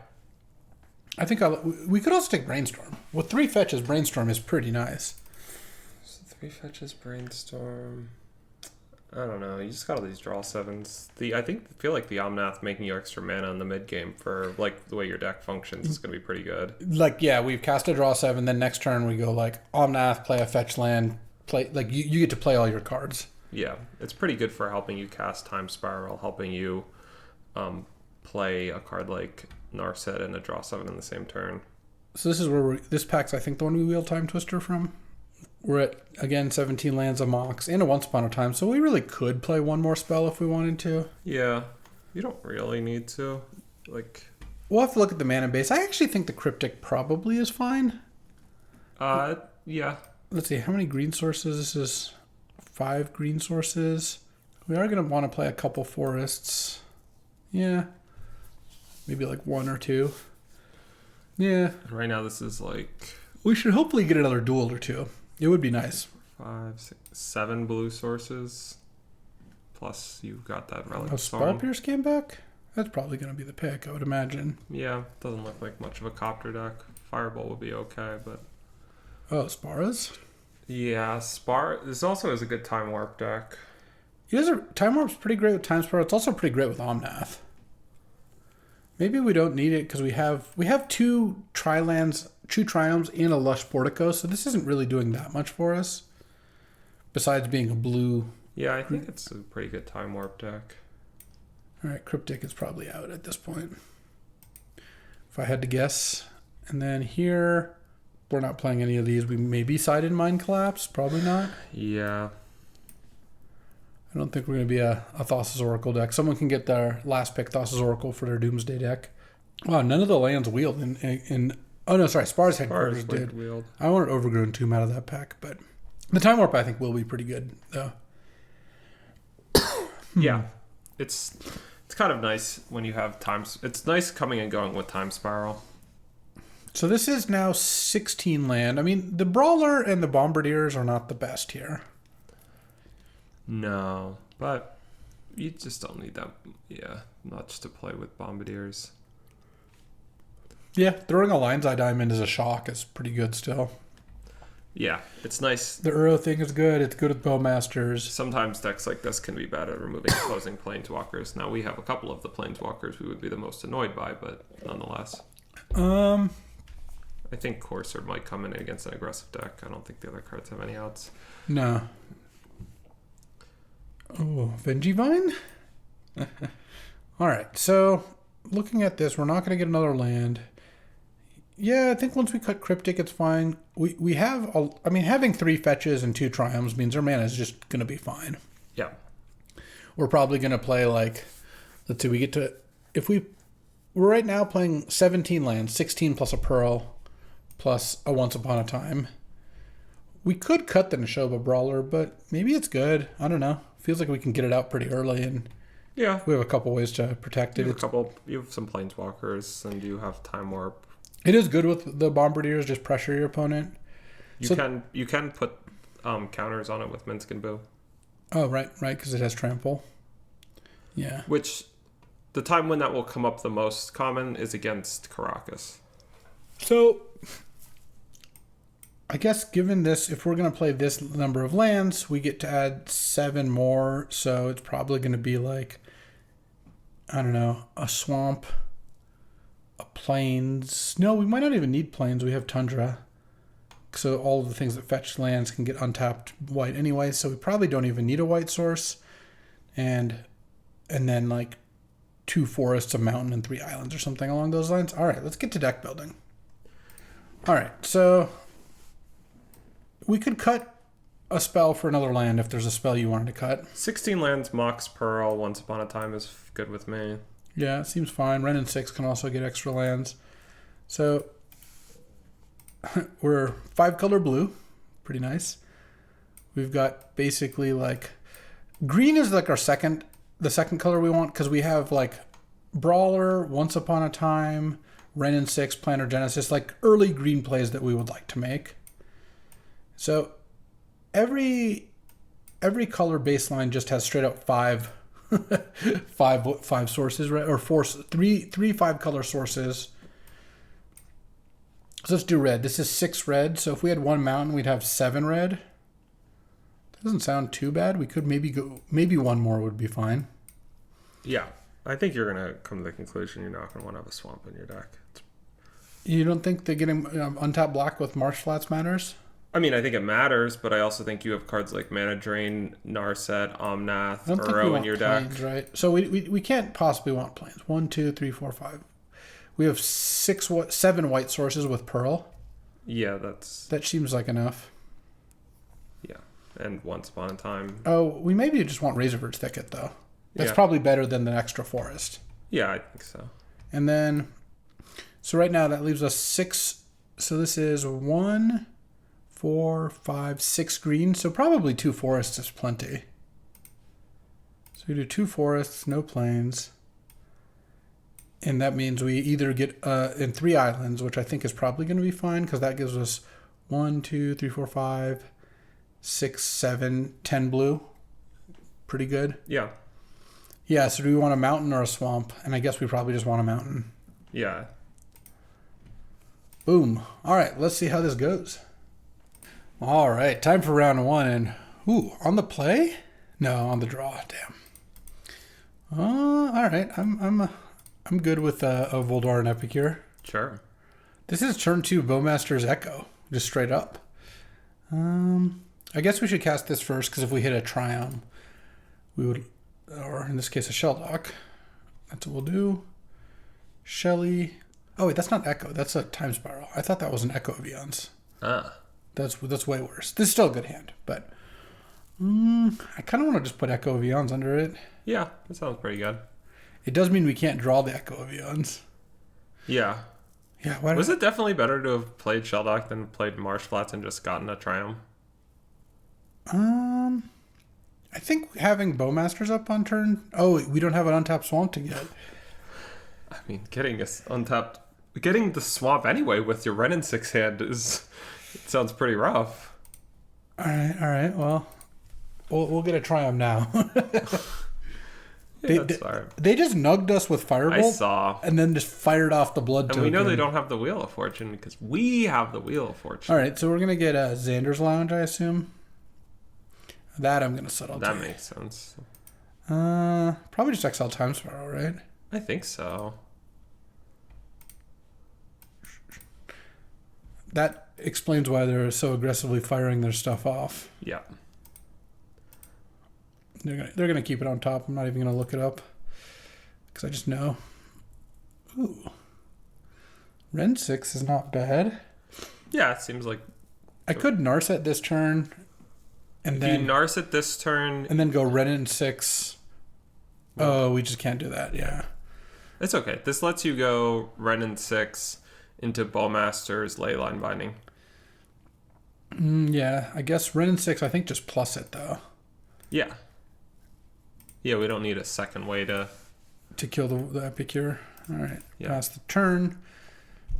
I think we could also take Brainstorm. With 3 fetches, Brainstorm is pretty nice. So 3 fetches, Brainstorm. I don't know. You just got all these draw 7s. I feel like the Omnath making you extra mana in the mid game for like the way your deck functions is going to be pretty good. Like, yeah, we've cast a draw 7, then next turn we go like Omnath, play a fetch land, play like you get to play all your cards. Yeah, it's pretty good for helping you cast Time Spiral, helping you play a card like Narset and a draw 7 in the same turn. So this is where this pack's, I think, the one we wheel Time Twister from. We're at, again, 17 lands of Mox and a Once Upon a Time, so we really could play one more spell if we wanted to. Yeah, you don't really need to. We'll have to look at the mana base. I actually think the Cryptic probably is fine. Yeah. Let's see, how many green sources? This is 5 green sources. We are going to want to play a couple forests. Yeah. Maybe like 1 or 2. Yeah. Right now this is like... We should hopefully get another duel or 2. It would be nice. 5, 6, 7 blue sources. Plus you've got that Relic of Spell Sauron. Pierce came back? That's probably going to be the pick, I would imagine. Yeah, doesn't look like much of a copter deck. Fireball would be okay, but... Oh, Sparas? Yeah, Spar. This also is a good time warp deck. Time Warp's pretty great with Time Spiral. It's also pretty great with Omnath. Maybe we don't need it because we have two Tri-lands, two Triomes, and a Lush Portico, so this isn't really doing that much for us. Besides being a blue. Yeah, I think it's a pretty good time warp deck. Alright, Cryptic is probably out at this point. If I had to guess. And then here, we're not playing any of these. We maybe sided Mind Collapse. Probably not. Yeah. I don't think we're going to be a Thassa's Oracle deck. Someone can get their last pick Thassa's Oracle for their Doomsday deck. Wow, none of the lands wheeled in oh no, sorry, Spar's Headquarters did. Wheeled. I wanted Overgrown Tomb out of that pack, but the Time Warp I think will be pretty good though. Yeah. It's kind of nice when you have times. It's nice coming and going with Time Spiral. So this is now 16 land. I mean, the Brawler and the Bombardiers are not the best here. No, but you just don't need that, much to play with Bombardiers. Yeah, throwing a Lion's Eye Diamond as a shock is pretty good still. Yeah, it's nice. The Uro thing is good. It's good with Bowmasters. Sometimes decks like this can be bad at removing opposing Planeswalkers. Now we have a couple of the Planeswalkers we would be the most annoyed by, but nonetheless. I think Courser might come in against an aggressive deck. I don't think the other cards have any outs. No. Oh, Vengevine? All right, so looking at this, we're not going to get another land. Yeah, I think once we cut Cryptic, it's fine. We have, having 3 fetches and 2 Triomes means our mana is just going to be fine. Yeah. We're probably going to play let's see, we're right now playing 17 lands, 16 plus a Pearl, plus a Once Upon a Time. We could cut the Neshoba Brawler, but maybe it's good. I don't know. Feels like we can get it out pretty early, and yeah, we have a couple ways to protect it. You have some Planeswalkers, and you have Time Warp. It is good with the Bombardiers, just pressure your opponent. You can put counters on it with Minsk and Boo. Oh, right, because it has Trample. Yeah. Which, the time when that will come up the most common is against Caracas. So, I guess given this, if we're going to play this number of lands, we get to add 7 more. So it's probably going to be a swamp, a plains. No, we might not even need plains. We have tundra. So all of the things that fetch lands can get untapped white anyway. So we probably don't even need a white source. And then 2 forests, a mountain, and 3 islands or something along those lines. All right, let's get to deck building. All right, so we could cut a spell for another land if there's a spell you wanted to cut. 16 lands, Mox Pearl, Once Upon a Time is good with me. Yeah, it seems fine. Ren and 6 can also get extra lands. So we're 5-color blue. Pretty nice. We've got basically green is the second color we want because we have Brawler, Once Upon a Time, Ren and 6, Planner Genesis, early green plays that we would like to make. So every color baseline just has straight up 5 sources, right? Or 3 5-color sources. So let's do red. This is 6 red. So if we had 1 mountain, we'd have 7 red. Doesn't sound too bad. We could maybe 1 more would be fine. Yeah. I think you're going to come to the conclusion you're not going to want to have a swamp in your deck. You don't think that getting untapped black with Marsh Flats matters? I mean, I think it matters, but I also think you have cards like Mana Drain, Narset, Omnath, Uro in your deck. Plains, right? So we can't possibly want plains. 1, 2, 3, 4, 5. We have 7 white sources with Pearl. Yeah, that seems like enough. Yeah, and Once Upon a Time. Oh, we maybe just want Razorbird's Thicket though. That's probably better than the extra forest. Yeah, I think so. And then, so right now that leaves us 6. So this is 1, 4, 5, 6 green. So probably 2 forests is plenty. So we do 2 forests, no plains. And that means we either get in 3 islands, which I think is probably going to be fine because that gives us 1, 2, 3, 4, 5, 6, 7, 10 blue. Pretty good. Yeah. Yeah, so do we want a mountain or a swamp? And I guess we probably just want a mountain. Yeah. Boom. All right, let's see how this goes. All right, time for round one. And ooh, on the play? No, on the draw. Damn. All right. I'm good with a Voldar and Epicure. Sure. This is turn 2 Bowmaster's Echo, just straight up. I guess we should cast this first because if we hit a Triumph, we would, or in this case, a Shelldock. That's what we'll do. Shelly. Oh wait, that's not Echo. That's a Time Spiral. I thought that was an Echo of Eons. Ah. That's way worse. This is still a good hand, but I kind of want to just put Echo of Eons under it. Yeah, that sounds pretty good. It does mean we can't draw the Echo of Eons. Yeah. Yeah. Why Was it definitely better to have played Shelldock than played Marsh Flats and just gotten a Triumph? I think having Bowmasters up on turn. Oh, we don't have an untapped Swamp to get. I mean, getting the swamp anyway with your Ren and 6 hand it sounds pretty rough. All right. Well, we'll get a Triumph now. They just nugged us with Firebolt. I saw. And then just fired off the blood token. And we know they don't have the Wheel of Fortune because we have the Wheel of Fortune. All right, so we're going to get a Xander's Lounge, I assume. That I'm going to settle That makes sense. Probably just XL Time Spiral, right? I think so. That explains why they're so aggressively firing their stuff off. Yeah. They're gonna keep it on top. I'm not even gonna look it up because I just know. Ooh, Ren 6 is not bad. Yeah, it seems like I could Narset this turn, and then you Narset this turn, and then go Ren in 6. Oh, we just can't do that. Yeah, it's okay. This lets you go Ren in 6 into Bowmaster's Leyline Binding. Yeah, I guess Ren in 6. I think just plus it though. Yeah. Yeah, we don't need a second way to kill the Epicure. All right, yeah. Pass the turn.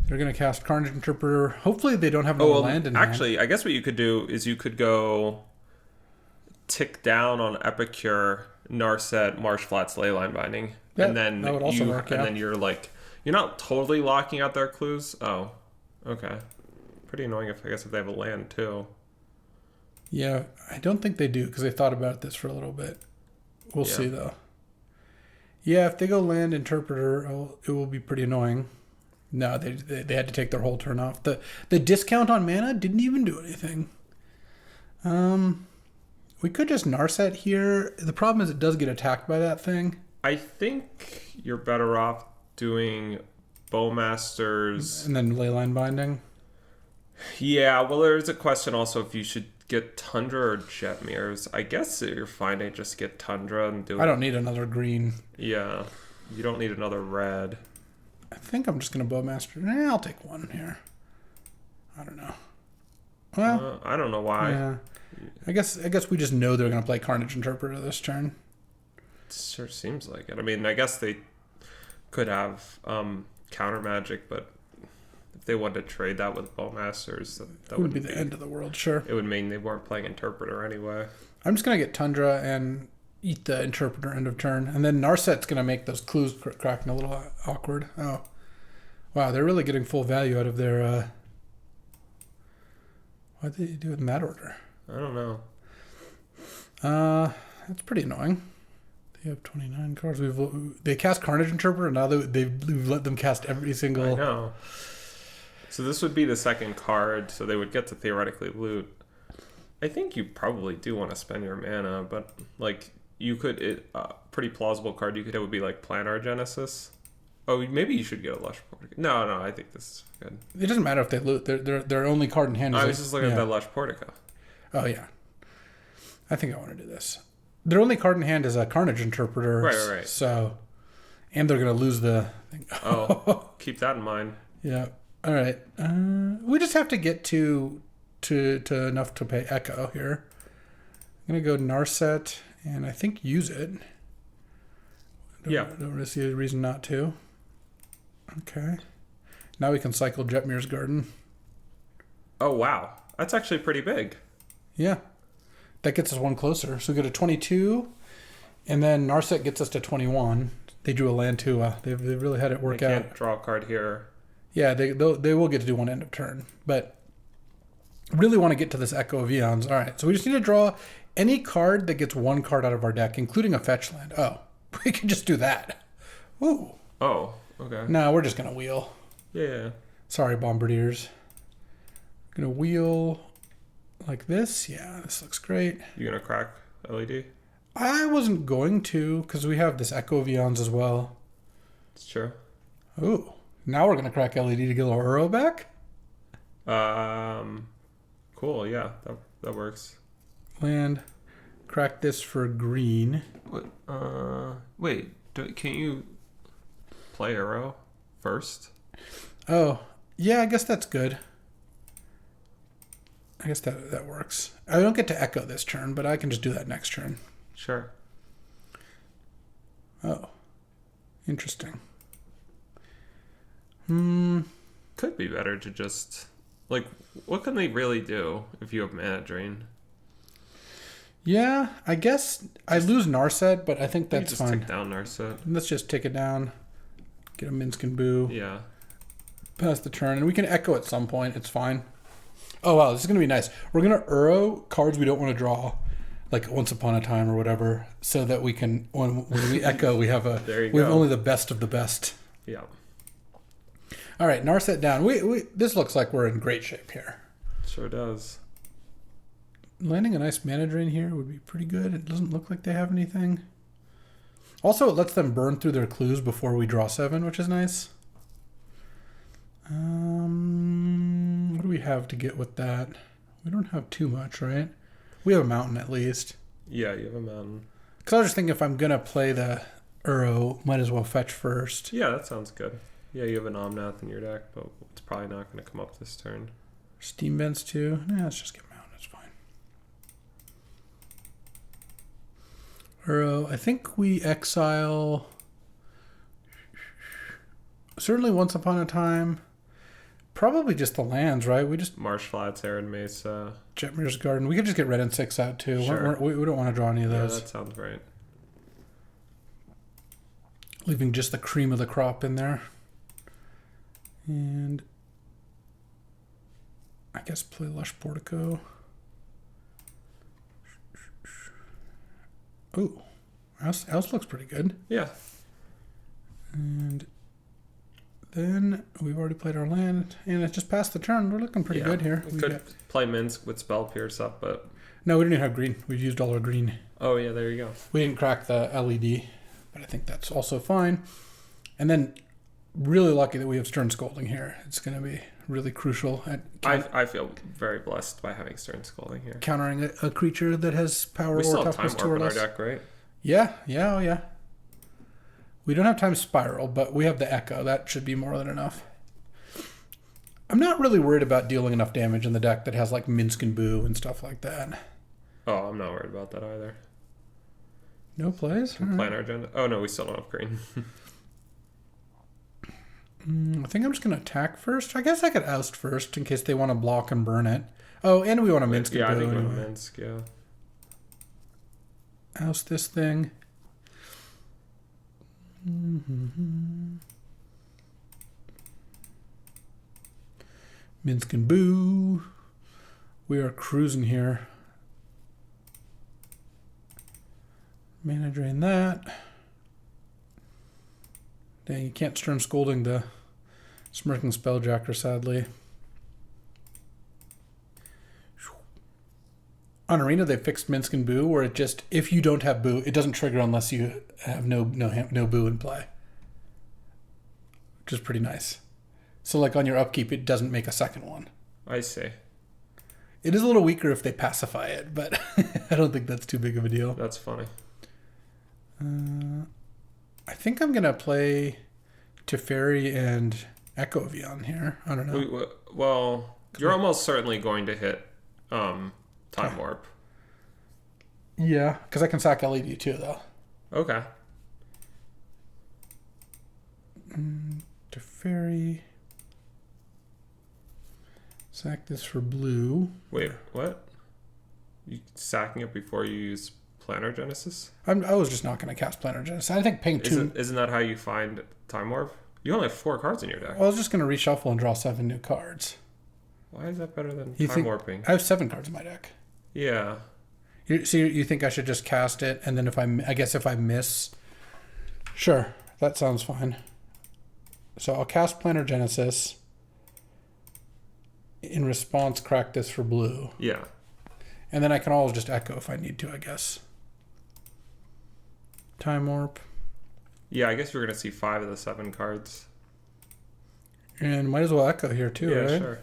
They're going to cast Carnage Interpreter. Hopefully they don't have another land in hand. Actually, I guess what you could do is you could go tick down on Epicure, Narset, Marsh Flats, Leyline Binding. Yeah, and then that would also work, and then you're not totally locking out their clues. Oh, okay. Pretty annoying if they have a land too. Yeah, I don't think they do because they thought about this for a little bit. We'll see, though. Yeah, if they go land Interpreter, it will be pretty annoying. No, they had to take their whole turn off. The discount on mana didn't even do anything. We could just Narset here. The problem is it does get attacked by that thing. I think you're better off doing Bowmasters. And then Leyline Binding. Yeah, well, there's a question also if you should get Tundra or Jet Mirrors. I guess you're fine to just get Tundra and do it. I don't need another green. Yeah, you don't need another red. I think I'm just going to Bowmaster. I'll take one here. I don't know. Well, I don't know why. Yeah. I guess we just know they're going to play Carnage Interpreter this turn. It sure seems like it. I mean, I guess they could have counter magic, but if they wanted to trade that with Bowmasters, that would be the end of the world, sure. It would mean they weren't playing Interpreter anyway. I'm just going to get Tundra and eat the Interpreter end of turn. And then Narset's going to make those clues cracking a little awkward. Oh. Wow, they're really getting full value out of their... Why'd they do it in that order? I don't know. That's pretty annoying. They have 29 cards. They cast Carnage Interpreter, and now we've let them cast every single... I know. So this would be the second card, so they would get to theoretically loot. I think you probably do want to spend your mana, but you could... pretty plausible card you could have would be Planar Genesis. Oh, maybe you should get a Lush Portico. No, I think this is good. It doesn't matter if they loot. Their only card in hand is... I was just looking at that Lush Portico. Oh, yeah. I think I want to do this. Their only card in hand is a Carnage Interpreter. Right. So, and they're going to lose the thing. Oh, keep that in mind. Yeah. All right. We just have to get to enough to pay Echo here. I'm going to go Narset and I think use it. Don't really see a reason not to. Okay. Now we can cycle Jetmir's Garden. Oh, wow. That's actually pretty big. Yeah. That gets us one closer. So we go to 22, and then Narset gets us to 21. They drew a land too. They really had it work out. They can't draw a card here. Yeah, they will get to do one end of turn. But really want to get to this Echo of Eons. All right, so we just need to draw any card that gets one card out of our deck, including a fetch land. Oh, we can just do that. Ooh. Oh, okay. No, we're just going to wheel. Yeah. Sorry, Bombardiers. Going to wheel like this. Yeah, this looks great. You going to crack LED? I wasn't going to because we have this Echo of Eons as well. It's true. Ooh. Now we're going to crack LED to get our Uro back? Cool, yeah. That works. Land. Crack this for green. What? Wait. Can't you play Arrow first? Oh, yeah, I guess that's good. I guess that works. I don't get to echo this turn, but I can just do that next turn. Sure. Oh, interesting. Could be better to just... Like, what can they really do if you have mana drain? Yeah, I guess I lose Narset, but I think that's just fine. Take down Narset. Let's just take it down. Get a Minsk and Boo. Yeah. Pass the turn, and we can echo at some point. It's fine. Oh wow, this is gonna be nice. We're gonna Uro cards we don't want to draw, like Once Upon a Time or whatever, so that we can when we echo we have have only the best of the best. Yeah. All right, Narset down. We this looks like we're in great shape here. Sure does. Landing a nice mana drain here would be pretty good. It doesn't look like they have anything. Also, it lets them burn through their clues before we draw 7, which is nice. What do we have to get with that? We don't have too much, right? We have a mountain at least. Yeah, you have a mountain. Because I was just thinking if I'm going to play the Uro, might as well fetch first. Yeah, that sounds good. Yeah, you have an Omnath in your deck, but it's probably not going to come up this turn. Steam Vents too. Yeah, let's just get mountain. It's fine. Uro, I think we exile... Certainly Once Upon a Time. Probably just the lands, right? We just... Marsh Flats, Arid Mesa. Jetmir's Garden. We could just get red and 6 out too. Sure. We don't want to draw any of those. Yeah, that sounds right. Leaving just the cream of the crop in there. And... I guess play Lush Portico. Ooh. House looks pretty good. Yeah. And... Then we've already played our land, and it just passed the turn. We're looking pretty good here. We could play Minsk with Spell Pierce up, but... No, we didn't have green. We've used all our green. Oh, yeah, there you go. We didn't crack the LED, but I think that's also fine. And then really lucky that we have Stern Scolding here. It's going to be really crucial at I feel very blessed by having Stern Scolding here. Countering a creature that has power or toughness 2 or less. We still have Time Warp in our deck, right? Yeah, oh yeah. We don't have Time Spiral, but we have the Echo. That should be more than enough. I'm not really worried about dealing enough damage in the deck that has like Minsk and Boo and stuff like that. Oh, I'm not worried about that either. No plays? Plan our agenda. Oh, no, we still don't have green. I think I'm just going to attack first. I guess I could oust first in case they want to block and burn it. Oh, and we want to Minsk and Boo. Yeah, I think anyway. we want Minsk, yeah. Oust this thing. Minsk and Boo. We are cruising here. Mana drain that. Dang, you can't Stern Scolding the Smirking Spelljacker, sadly. On Arena, they fixed Minsk and Boo, where it just, if you don't have Boo, it doesn't trigger unless you have no Boo in play. Which is pretty nice. So, like, on your upkeep, it doesn't make a second one. I see. It is a little weaker if they pacify it, but I don't think that's too big of a deal. That's funny. I think I'm going to play Teferi and Echo of Eon here. I don't know. Well, you're almost certainly going to hit Time Warp. Yeah, because I can sack LED too, though. Okay. Teferi. Sack this for blue. Wait, what? You sacking it before you use Planar Genesis? I was just not going to cast Planar Genesis. I think paying 2... Isn't that how you find Time Warp? You only have 4 cards in your deck. I was just going to reshuffle and draw 7 new cards. Why is that better than You Time think Warping? I have 7 cards in my deck? Yeah. So you think I should just cast it, and then if I miss, sure, that sounds fine. So I'll cast Planar Genesis. In response, crack this for blue. Yeah. And then I can always just echo if I need to, I guess. Time Warp. Yeah, I guess we're gonna see 5 of the 7 cards. And might as well echo here too, Yeah, right? sure.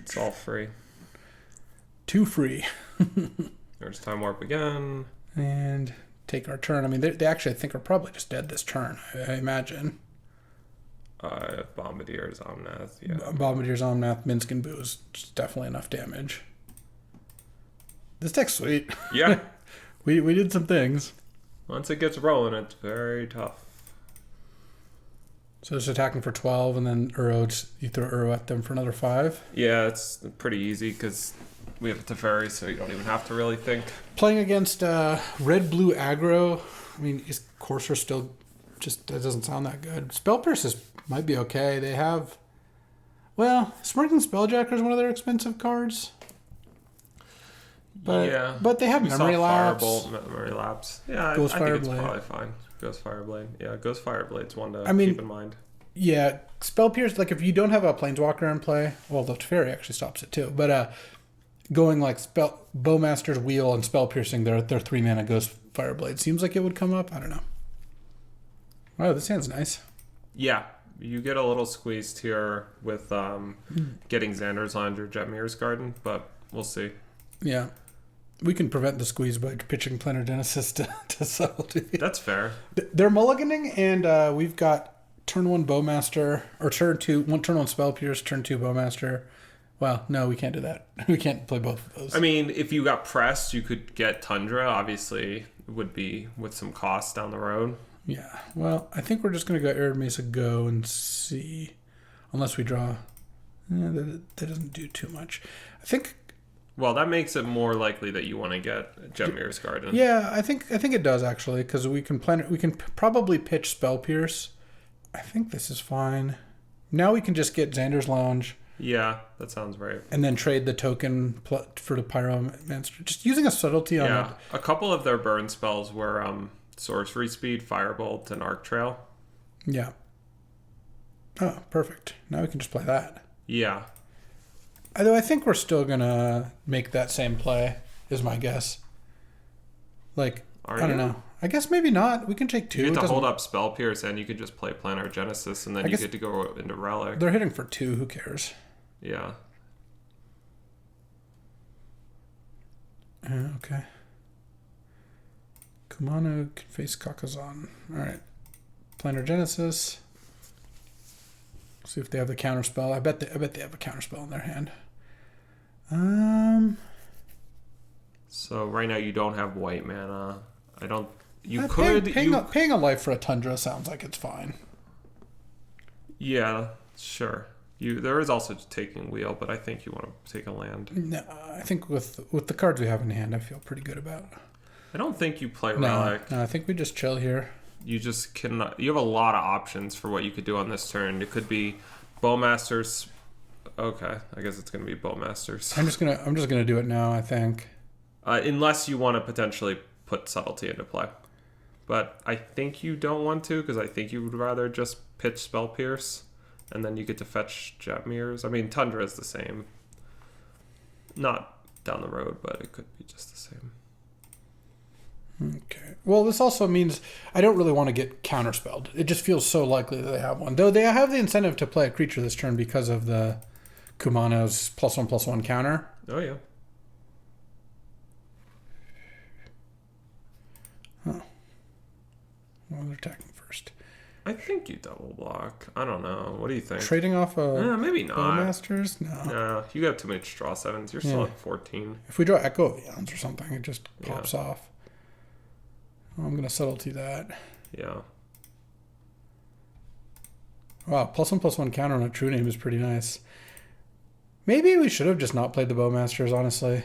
It's all free. 2 free. There's Time Warp again. And take our turn. I mean, they actually, I think, are probably just dead this turn, I imagine. Bombardier's Omnath, yeah. Bombardier's Omnath, Minsk and Boo is definitely enough damage. This deck's sweet. Yeah. we did some things. Once it gets rolling, it's very tough. So it's attacking for 12, and then you throw Uro at them for another 5. Yeah, it's pretty easy because we have a Teferi, so you don't even have to really think. Playing against red-blue aggro, I mean, is Courser still just, that doesn't sound that good. Spell Pierce might be okay. They have, well, Smirking Spelljacker is one of their expensive cards. But, yeah. But they have Memory Lapse. Firebolt, Memory Lapse. Yeah, Ghost I think it's Fireblade. probably fine. Ghost Fireblade. Yeah, Ghost Fireblade's one to mean, keep in mind. Yeah, Spell Pierce, like if you don't have a Planeswalker in play, well, the Teferi actually stops it too. But going like Bowmaster's Wheel and Spell Piercing, their 3-mana Ghost Fireblade seems like it would come up. I don't know. Oh, this hand's nice. Yeah, you get a little squeezed here with getting Xander's on your Jetmir's Garden, but we'll see. Yeah. We can prevent the squeeze by pitching Planar Genesis to Subtlety. That's fair. They're mulliganing, and we've got turn 1 Bowmaster, or turn 1 Spell Pierce, turn 2 Bowmaster. Well, no, we can't do that. We can't play both of those. I mean, if you got pressed, you could get Tundra. Obviously, it would be with some cost down the road. Yeah. Well, I think we're just going to go Arid Mesa Go and see. Unless we draw. That doesn't do too much. I think. Well, that makes it more likely that you want to get Jetmir's Garden. Yeah, I think it does actually, because we can probably pitch Spell Pierce. I think this is fine. Now we can just get Xander's Lounge. Yeah, that sounds right. And then trade the token for the Pyromancer. Just using a subtlety on it. A couple of their burn spells were Sorcery Speed, Firebolt, and Arc Trail. Yeah. Oh, perfect. Now we can just play that. Yeah. Although I think we're still going to make that same play, is my guess. Like, I don't know. I guess maybe not. We can take 2. You get to hold up Spell Pierce, and you could just play Planar Genesis, and then you get to go into Relic. They're hitting for 2. Who cares? Yeah. Okay. Kumano can face Kakazan. All right. Planar Genesis. See if they have the counterspell. I bet they have a counterspell in their hand. So right now you don't have white mana. I don't. You paying a life for a Tundra sounds like it's fine. Yeah, sure. There is also taking wheel, but I think you want to take a land. No, I think with the cards we have in hand, I feel pretty good about. I don't think you play Relic. No, I think we just chill here. You just cannot. You have a lot of options for what you could do on this turn. It could be Bowmasters. Okay, I guess it's gonna be Bowmasters. I'm just gonna do it now. I think. Unless you want to potentially put Subtlety into play, but I think you don't want to, because I think you would rather just pitch Spell Pierce, and then you get to fetch Jetmir's. I mean, Tundra is the same. Not down the road, but it could be just the same. Okay. Well, this also means I don't really want to get counterspelled. It just feels so likely that they have one. Though they have the incentive to play a creature this turn because of the Kumano's +1/+1 counter. Oh, yeah. Oh. Well, they're attacking first. I think you double block. I don't know. What do you think? Trading off maybe not. Bowmasters? No. No, you got too many draw 7s. You're still at 14. If we draw Echo of Eons or something, it just pops off. I'm going to subtlety that. Yeah. Wow, +1/+1 counter on a true name is pretty nice. Maybe we should have just not played the Bowmasters, honestly.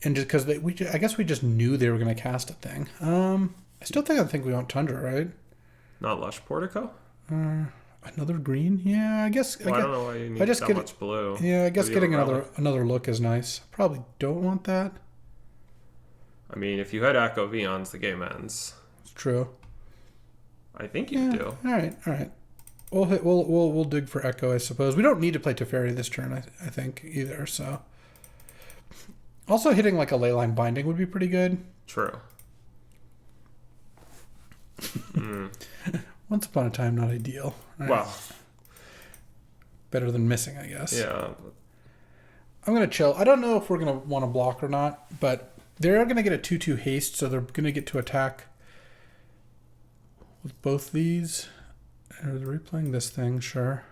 And just because I guess we just knew they were going to cast a thing. I think we want Tundra, right? Not Lush Portico? Another green? Yeah, I guess. Well, I don't know why you need that much blue. Yeah, I guess Maybe getting another look is nice. Probably don't want that. I mean, if you had Echo Vions, the game ends. It's true. I think you do. All right. We'll dig for Echo, I suppose. We don't need to play Teferi this turn, I think, either. So, also hitting like a Leyline Binding would be pretty good. True. Once upon a time, not ideal. Right. Well, better than missing, I guess. Yeah. I'm gonna chill. I don't know if we're gonna want to block or not, but they're gonna get a 2/2 haste, so they're gonna get to attack with both these. Are they replaying this thing? Sure.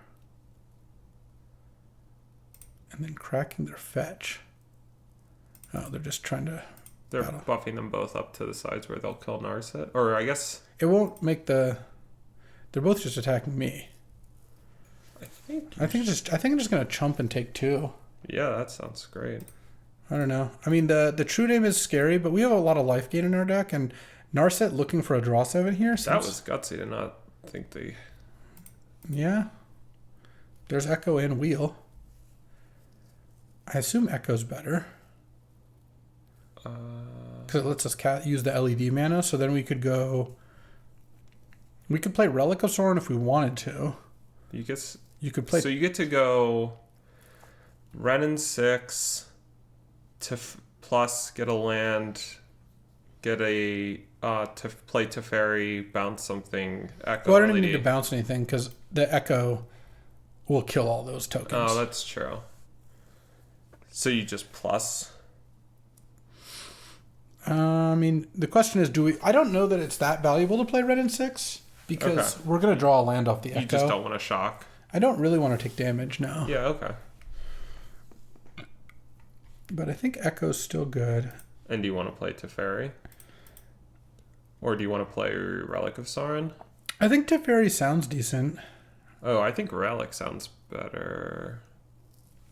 And then cracking their fetch. Oh, they're just trying to... They're buffing them both up to the sides where they'll kill Narset. Or I guess... It won't make the... They're both just attacking me. I think I'm just going to chump and take 2. Yeah, that sounds great. I don't know. I mean, the true name is scary, but we have a lot of life gain in our deck, and Narset looking for a draw 7 here. That was gutsy to not think the... Yeah. There's Echo and Wheel. I assume Echo's better. Because it lets us use the LED mana, so then we could go... We could play Relic of Sorin if we wanted to. You could play... So you get to go Renin 6 plus get a land, get a... to play Teferi, bounce something, Echo. Well, I don't even need to bounce anything because the Echo will kill all those tokens. Oh, that's true. So you just plus? I mean, the question is, do we... I don't know that it's that valuable to play Red and 6 because we're going to draw a land off the Echo. You just don't want to shock? I don't really want to take damage, no. Yeah, okay. But I think Echo's still good. And do you want to play Teferi? Or do you want to play Relic of Sorin? I think Teferi sounds decent. Oh, I think Relic sounds better.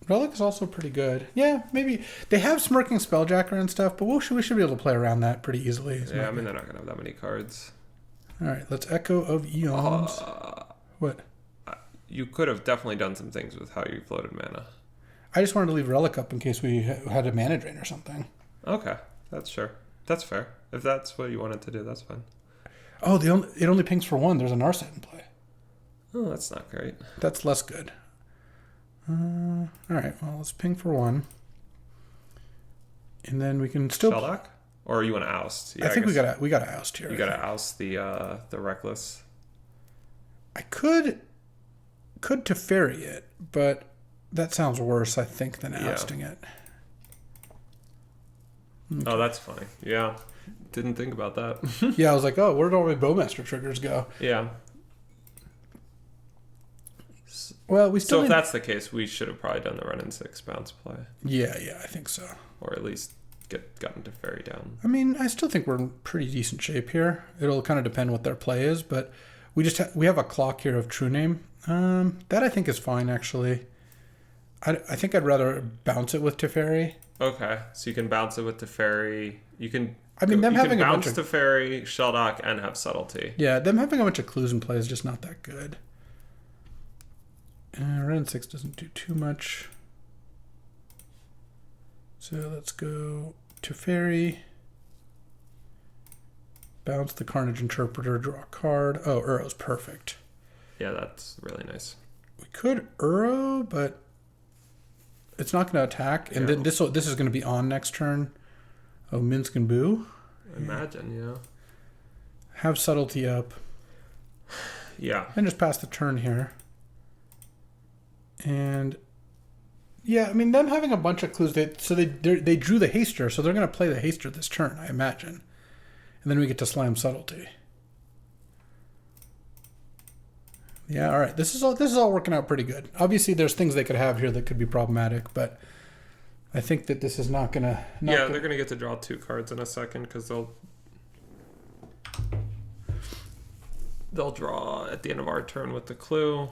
Relic is also pretty good. Yeah, maybe. They have Smirking Spelljacker and stuff, but we should be able to play around that pretty easily. Yeah, I mean, they're not going to have that many cards. All right, let's Echo of Eons. What? You could have definitely done some things with how you floated mana. I just wanted to leave Relic up in case we had a mana drain or something. Okay, that's sure. That's fair. If that's what you wanted to do, that's fine. Oh, it only pings for 1. There's a Narset in play. Oh, that's not great. That's less good. All right, well, let's ping for 1. And then we can still... Shelldock? Or you want to oust? Yeah, I think we got to oust here. You got to oust the Reckless. I could Teferi it, but that sounds worse, I think, than ousting it. Okay. Oh, that's funny. Yeah. Didn't think about that. Yeah, I was like, oh, where did all my Bowmaster triggers go? Yeah. Well, we still... So if that's the case, we should have probably done the Renin 6 bounce play. Yeah, I think so. Or at least gotten Teferi down. I mean, I still think we're in pretty decent shape here. It'll kind of depend what their play is, but we just we have a clock here of True Name. That I think is fine, actually. I think I'd rather bounce it with Teferi. Okay, so you can bounce it with Teferi. You can... I mean, them having bounce Teferi, Shelldock, and have Subtlety. Yeah, them having a bunch of clues in play is just not that good. Ren 6 doesn't do too much. So let's go Teferi. Bounce the Carnage Interpreter, draw a card. Oh, Uro's perfect. Yeah, that's really nice. We could Uro, but it's not going to attack. And then this is going to be on next turn. Oh, Minsk and Boo. Imagine, yeah. Have Subtlety up. Yeah. And just pass the turn here. And yeah, I mean, them having a bunch of clues. They drew the Haster, so they're going to play the Haster this turn, I imagine. And then we get to slam Subtlety. Yeah, all right. This is all working out pretty good. Obviously, there's things they could have here that could be problematic, but I think that this is not gonna. They're gonna get to draw 2 cards in a second because they'll draw at the end of our turn with the clue.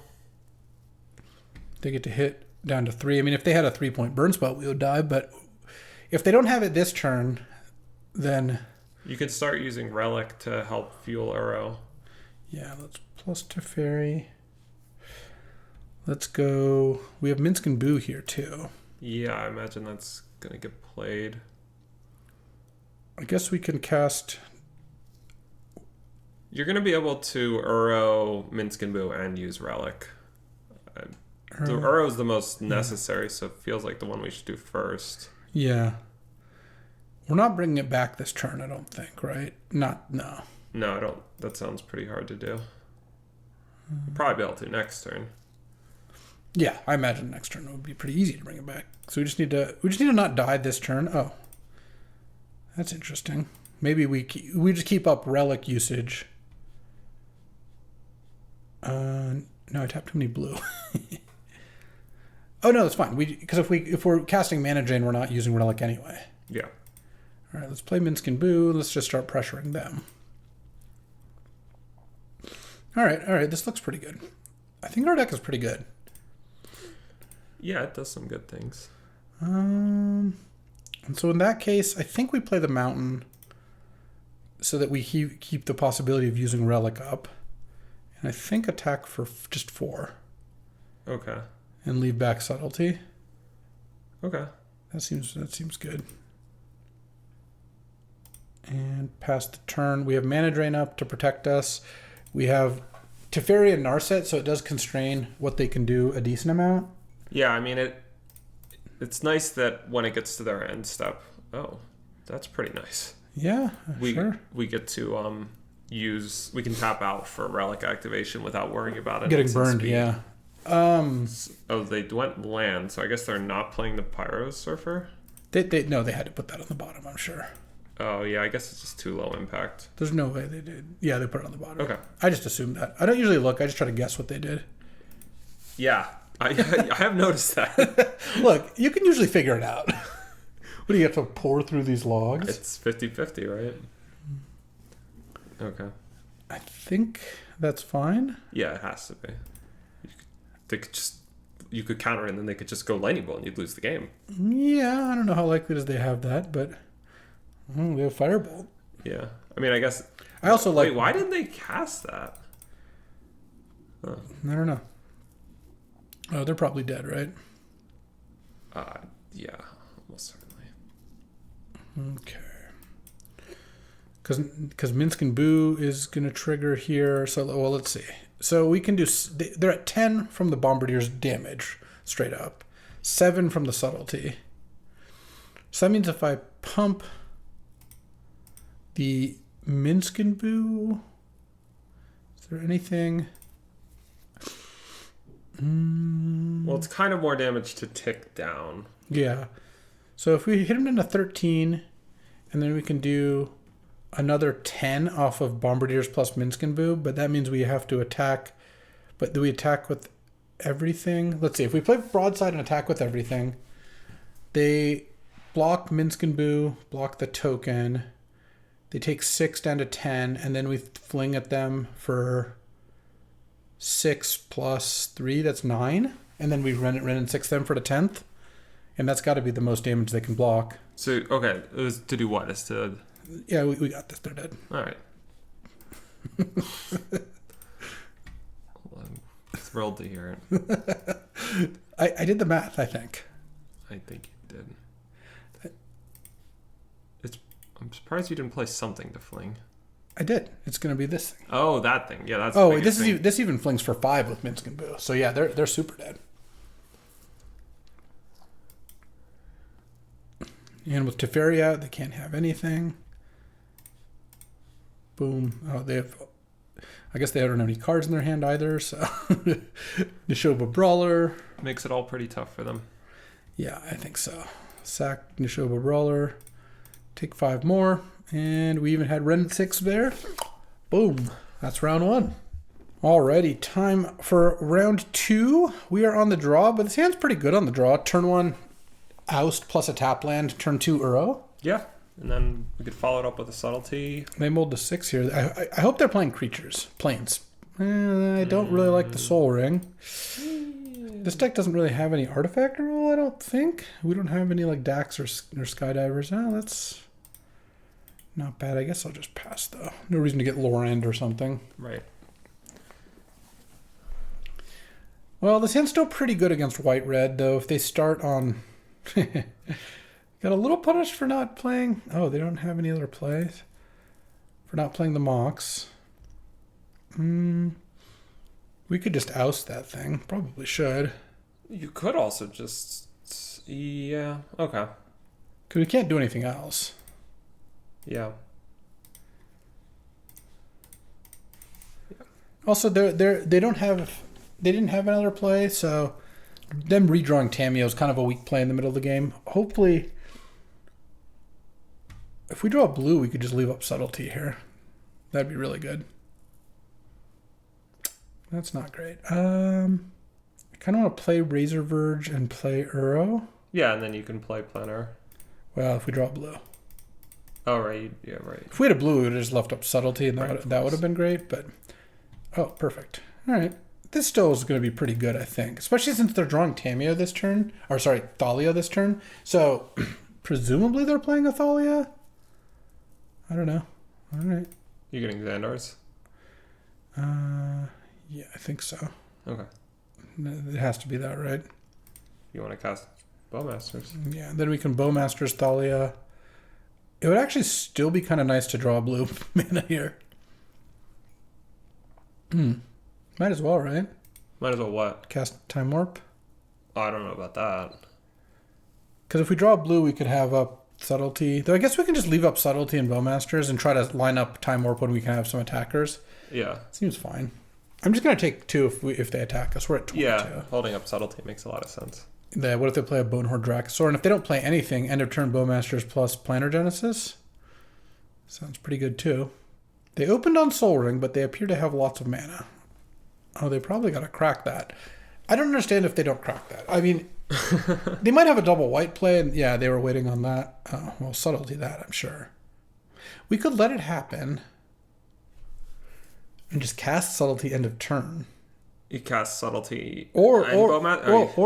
They get to hit down to 3. I mean, if they had a 3-point burn spell, we would die. But if they don't have it this turn, then you can start using Relic to help fuel Uro. Yeah, let's plus Teferi. Let's go. We have Minsk and Boo here too. Yeah, I imagine that's gonna get played. I guess we can cast. You're gonna be able to Uro, Minsk and Boo, and use Relic. The Uro is the most necessary, so it feels like the one we should do first. Yeah. We're not bringing it back this turn, I don't think, right? No. No, I don't. That sounds pretty hard to do. We'll probably be able to next turn. Yeah, I imagine next turn it would be pretty easy to bring it back. So we just need to not die this turn. Oh, that's interesting. Maybe we just keep up relic usage. No, I tapped too many blue. Oh no, that's fine. Because if we're casting Mana Drain, we're not using relic anyway. Yeah. All right, let's play Minsk and Boo. Let's just start pressuring them. All right. This looks pretty good. I think our deck is pretty good. Yeah, it does some good things. And so in that case, I think we play the Mountain so that we keep the possibility of using Relic up. And I think attack for just 4. Okay. And leave back Subtlety. Okay. That seems good. And pass the turn. We have Mana Drain up to protect us. We have Teferi and Narset, so it does constrain what they can do a decent amount. Yeah, I mean it's nice that when it gets to their end step. Oh, that's pretty nice. Yeah, sure. We get to we can tap out for relic activation without worrying about it. Getting burned, yeah. They went land, so I guess they're not playing the Pyro Surfer? They had to put that on the bottom, I'm sure. Oh, yeah, I guess it's just too low impact. There's no way they did. Yeah, they put it on the bottom. Okay. I just assumed that. I don't usually look. I just try to guess what they did. Yeah, I have noticed that. Look, you can usually figure it out. What do you have to pour through these logs? It's 50-50, right? Okay. I think that's fine. Yeah, it has to be. You could counter it and then they could just go lightning bolt and you'd lose the game. Yeah, I don't know how likely it is they have that, but they have Firebolt. Yeah. I mean, I guess... I also like... Wait, why didn't they cast that? I don't know. Oh, they're probably dead, right? Yeah, almost certainly. Okay. Because Minsk and Boo is going to trigger here. So, well, let's see. So we can do... They're at 10 from the Bombardier's damage, straight up. 7 from the Subtlety. So that means if I pump the Minsk and Boo... Is there anything... Well, it's kind of more damage to tick down. Yeah. So if we hit him in a 13, and then we can do another 10 off of Bombardiers plus Minsk and Boo, but that means we have to attack. But do we attack with everything? Let's see. If we play Broadside and attack with everything, they block Minsk and Boo, block the token. They take 6 down to 10, and then we fling at them for 6 plus 3, that's 9. And then we run and 6 them for the 10th. And that's got to be the most damage they can block. So, okay, it was to do what? It's to... Yeah, we got this. They're dead. All right. Well, I'm thrilled to hear it. I did the math, I think. I think you did. I'm surprised you didn't play something to fling. I did. It's going to be this thing. Oh, that thing. Yeah, that's. Oh, this even flings for 5 with Minsk and Boo. So yeah, they're super dead. And with Teferi out, they can't have anything. Boom. Oh, they have... I guess they don't have any cards in their hand either, so... Nishoba Brawler. Makes it all pretty tough for them. Yeah, I think so. Sack Nishoba Brawler. Take 5 more. And we even had Ren 6 there. Boom. That's round 1. Alrighty, time for round 2. We are on the draw, but this hand's pretty good on the draw. Turn 1, Oust plus a tap land. Turn 2, Uro. Yeah, and then we could follow it up with a Subtlety. They mold to 6 here. I hope they're playing creatures. Planes. I don't really like the Soul Ring. This deck doesn't really have any artifact rule, I don't think. We don't have any like Dax or Skydivers. Oh, that's not bad. I guess I'll just pass, though. No reason to get Lorand or something. Right. Well, this hand's still pretty good against white-red, though. If they start on... Got a little punished for not playing... Oh, they don't have any other plays? For not playing the Mox. We could just oust that thing. Probably should. You could also just... Yeah, okay. Because we can't do anything else. Yeah. Also, they don't have... They didn't have another play, so... Them redrawing Tameo is kind of a weak play in the middle of the game. Hopefully... If we draw a blue, we could just leave up Subtlety here. That'd be really good. That's not great. I kind of want to play Razor Verge and play Uro. Yeah, and then you can play Planner. Well, if we draw blue. Oh, right. Yeah, right. If we had a blue, we would have just left up Subtlety, and that would have been great, but... Oh, perfect. All right. This still is going to be pretty good, I think. Especially since they're drawing Tameo this turn. Or, sorry, Thalia this turn. So, presumably they're playing a Thalia? I don't know. All right. You getting Xandars? Yeah, I think so. Okay. It has to be that, right? You want to cast Bowmasters? Yeah, then we can Bowmasters Thalia. It would actually still be kind of nice to draw blue mana here. Might as well, right? Might as well what? Cast Time Warp. Oh, I don't know about that. Because if we draw blue, we could have up Subtlety. Though I guess we can just leave up Subtlety and Bowmasters and try to line up Time Warp when we can have some attackers. Yeah. Seems fine. I'm just going to take 2 if they attack us. We're at 22. Yeah, holding up Subtlety makes a lot of sense. What if they play a Bonehorde Dracosaur? And if they don't play anything, end of turn Bowmasters plus Planar Genesis? Sounds pretty good too. They opened on Soul Ring, but they appear to have lots of mana. Oh, they probably got to crack that. I don't understand if they don't crack that. I mean, they might have a double white play, and yeah, they were waiting on that. Oh, well, Subtlety that, I'm sure. We could let it happen and just cast Subtlety end of turn. You cast Subtlety Or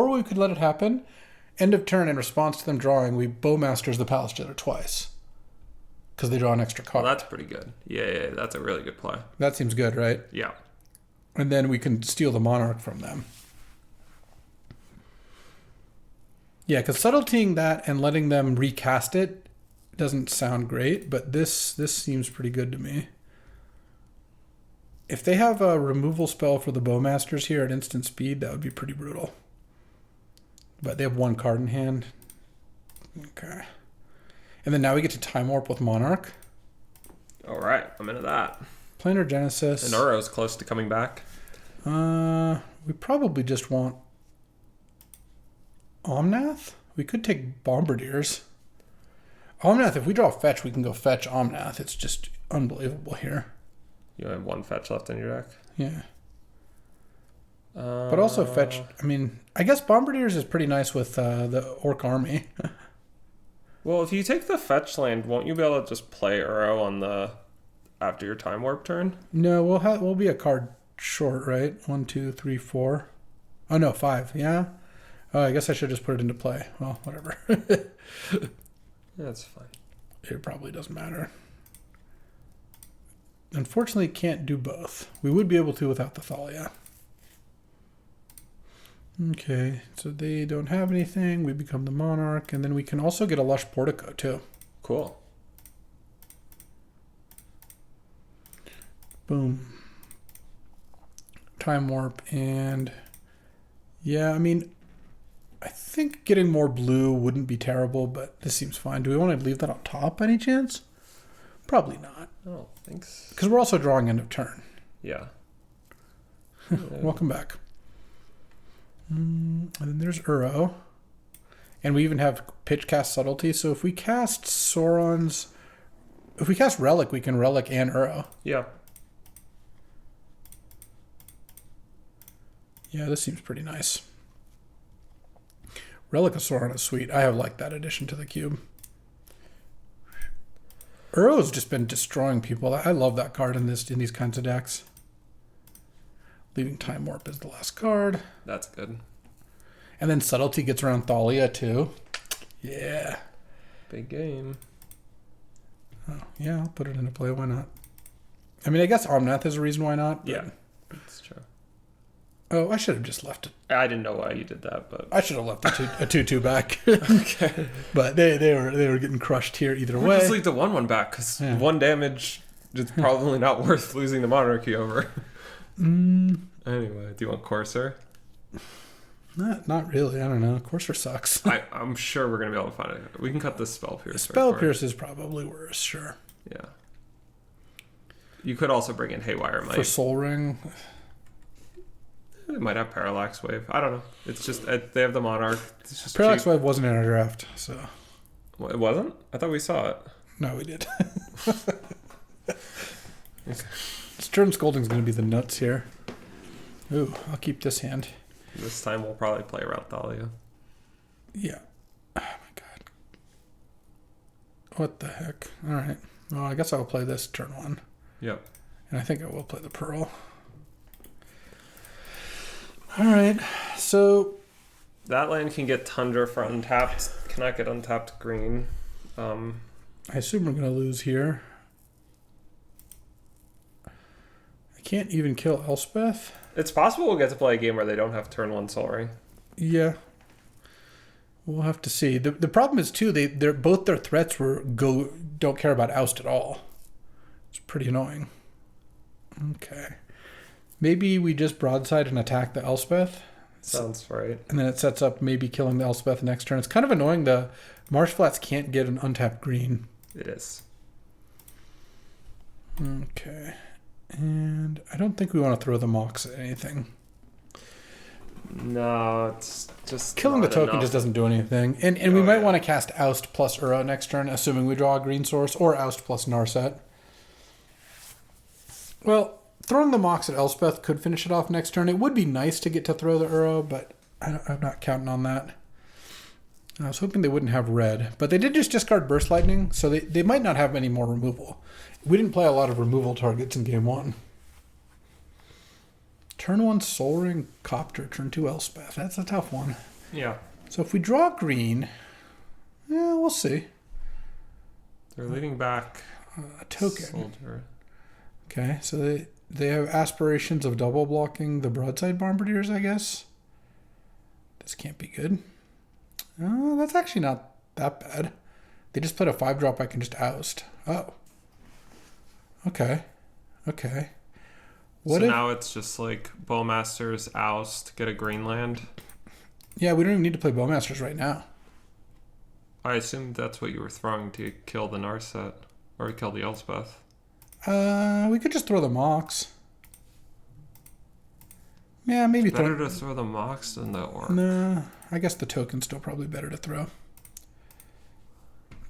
we could let it happen, end of turn, in response to them drawing, we Bowmasters the Palace Jitter twice. Because they draw an extra card. Well, that's pretty good. Yeah, that's a really good play. That seems good, right? Yeah. And then we can steal the Monarch from them. Yeah, because subtletying that and letting them recast it doesn't sound great, but this seems pretty good to me. If they have a removal spell for the Bowmasters here at instant speed, that would be pretty brutal. But they have 1 card in hand. Okay. And then now we get to Time Warp with Monarch. All right, I'm into that. Planar Genesis. And Uro's close to coming back. We probably just want Omnath? We could take Bombardiers. Omnath, if we draw a fetch, we can go fetch Omnath. It's just unbelievable here. You have 1 fetch left in your deck? Yeah. But also fetch, I mean, I guess Bombardiers is pretty nice with the Orc army. Well, if you take the fetch land, won't you be able to just play Uro on the after your Time Warp turn? No, we'll be a card short, right? 1, 2, 3, 4. Oh no, 5. Yeah. Oh, I guess I should just put it into play. Well, whatever. That's fine. It probably doesn't matter. Unfortunately, can't do both. We would be able to without the Thalia. Okay, so they don't have anything. We become the Monarch, and then we can also get a Lush Portico too. Cool. Boom. Time Warp, and yeah, I mean, I think getting more blue wouldn't be terrible, but this seems fine. Do we want to leave that on top any chance? Probably not. I don't think so. Because we're also drawing end of turn. Yeah. Welcome back. And then there's Uro. And we even have pitch cast Subtlety. So if we cast Sauron's... If we cast Relic, we can Relic and Uro. Yeah. Yeah, this seems pretty nice. Relic of Sauron is sweet. I have liked that addition to the cube. Uro's just been destroying people. I love that card in these kinds of decks. Leaving Time Warp as the last card. That's good. And then Subtlety gets around Thalia too. Yeah. Big game. Oh, yeah, I'll put it into play. Why not? I mean, I guess Omnath is a reason why not. Yeah, that's true. Oh, I should have just left it. I didn't know why you did that, but I should have left a 2/2 back. okay. But they were getting crushed here either We'll way. just leave the 1/1 back because 1 damage is probably not worth losing the monarchy over. Anyway, do you want Courser? Not really. I don't know. Courser sucks. I'm sure we're gonna be able to find it. We can cut this Spell Pierce. Spell Pierce is probably worse. Sure. Yeah. You could also bring in Haywire Might. For Soul Ring. They might have Parallax Wave. I don't know. It's just they have the Monarch. It's just Parallax cheap. Wave wasn't in our draft, so Well, it wasn't? I thought we saw it. no, we did. Okay. Stern Scolding's going to be the nuts here. Ooh, I'll keep this hand. This time we'll probably play around Thalia. Yeah. Oh my god. What the heck? All right. Well, I guess I'll play this turn 1. Yep. And I think I will play the Pearl. All right. So That land can get Tundra for untapped. Cannot get untapped green. I assume we're going to lose here. I can't even kill Elspeth. It's possible we'll get to play a game where they don't have turn 1 Soul Ring. Yeah. We'll have to see. The problem is too, they're both their threats don't care about oust at all. It's pretty annoying. Okay. Maybe we just broadside and attack the Elspeth. Sounds right. And then it sets up maybe killing the Elspeth next turn. It's kind of annoying. The Marsh Flats can't get an untapped green. It is. Okay. And I don't think we want to throw the Mox at anything. No, it's just Killing the not token enough. just doesn't do anything. And we might want to cast Oust plus Ura next turn, assuming we draw a green source, or Oust plus Narset. Well, throwing the Mox at Elspeth could finish it off next turn. It would be nice to get to throw the Uro, but I'm not counting on that. I was hoping they wouldn't have red, but they did just discard Burst Lightning, so they might not have any more removal. We didn't play a lot of removal targets in game 1. Turn 1 Soul Ring Copter, turn 2 Elspeth. That's a tough one. Yeah. So if we draw green, yeah, we'll see. They're leading back A token. Soldier. Okay, so they have aspirations of double blocking the Broadside Bombardiers, I guess. This can't be good. Oh, that's actually not that bad. They just played a 5-drop I can just oust. Oh. Okay. Okay. So now it's just like Bowmasters, Oust, get a green land. Yeah, we don't even need to play Bowmasters right now. I assumed that's what you were throwing to kill the Narset. Or kill the Elspeth. We could just throw the Mox. Yeah, maybe Better to throw the Mox than the Orc. No, I guess the token's still probably better to throw.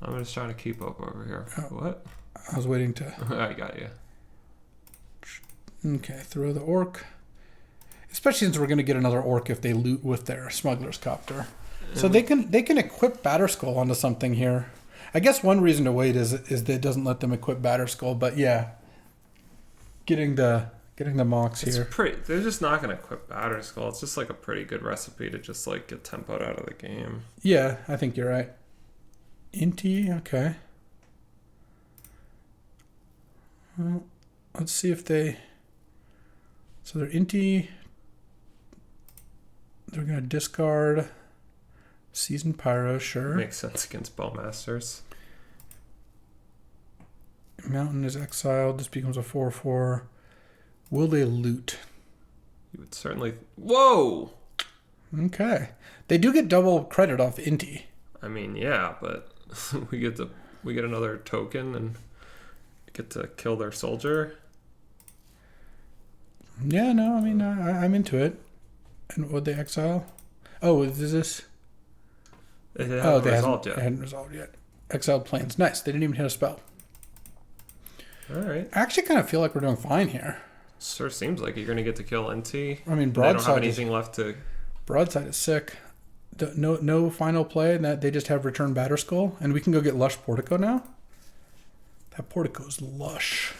I'm just trying to keep up over here. Oh. What? I was waiting to... I got you. Okay, throw the Orc. Especially since we're going to get another Orc if they loot with their Smuggler's Copter. So they can equip Batterskull onto something here. I guess one reason to wait is that it doesn't let them equip Batterskull, but yeah. Getting the Mox here. They're just not going to equip Batterskull. It's just like a pretty good recipe to just like get tempoed out of the game. Yeah, I think you're right. Inti, okay. Well, let's see if they... So they're Inti. They're going to discard Seasoned Pyro, sure. Makes sense against Bowmasters. Mountain is exiled. This becomes a 4/4. Will they loot? You would certainly... Whoa! Okay. They do get double credit off Inti. I mean, yeah, but we get another token and get to kill their soldier. Yeah, no, I mean, I'm into it. And would they exile? Oh, is this... It hasn't resolved yet. It hadn't resolved yet. Exiled Plains. Nice. They didn't even hit a spell. All right. I actually kind of feel like we're doing fine here. Sure seems like you're going to get to kill NT. I mean, They don't have Broadside anything left to... Broadside is sick. No final play, and that they just have return Batterskull, and we can go get Lush Portico now. That Portico's lush.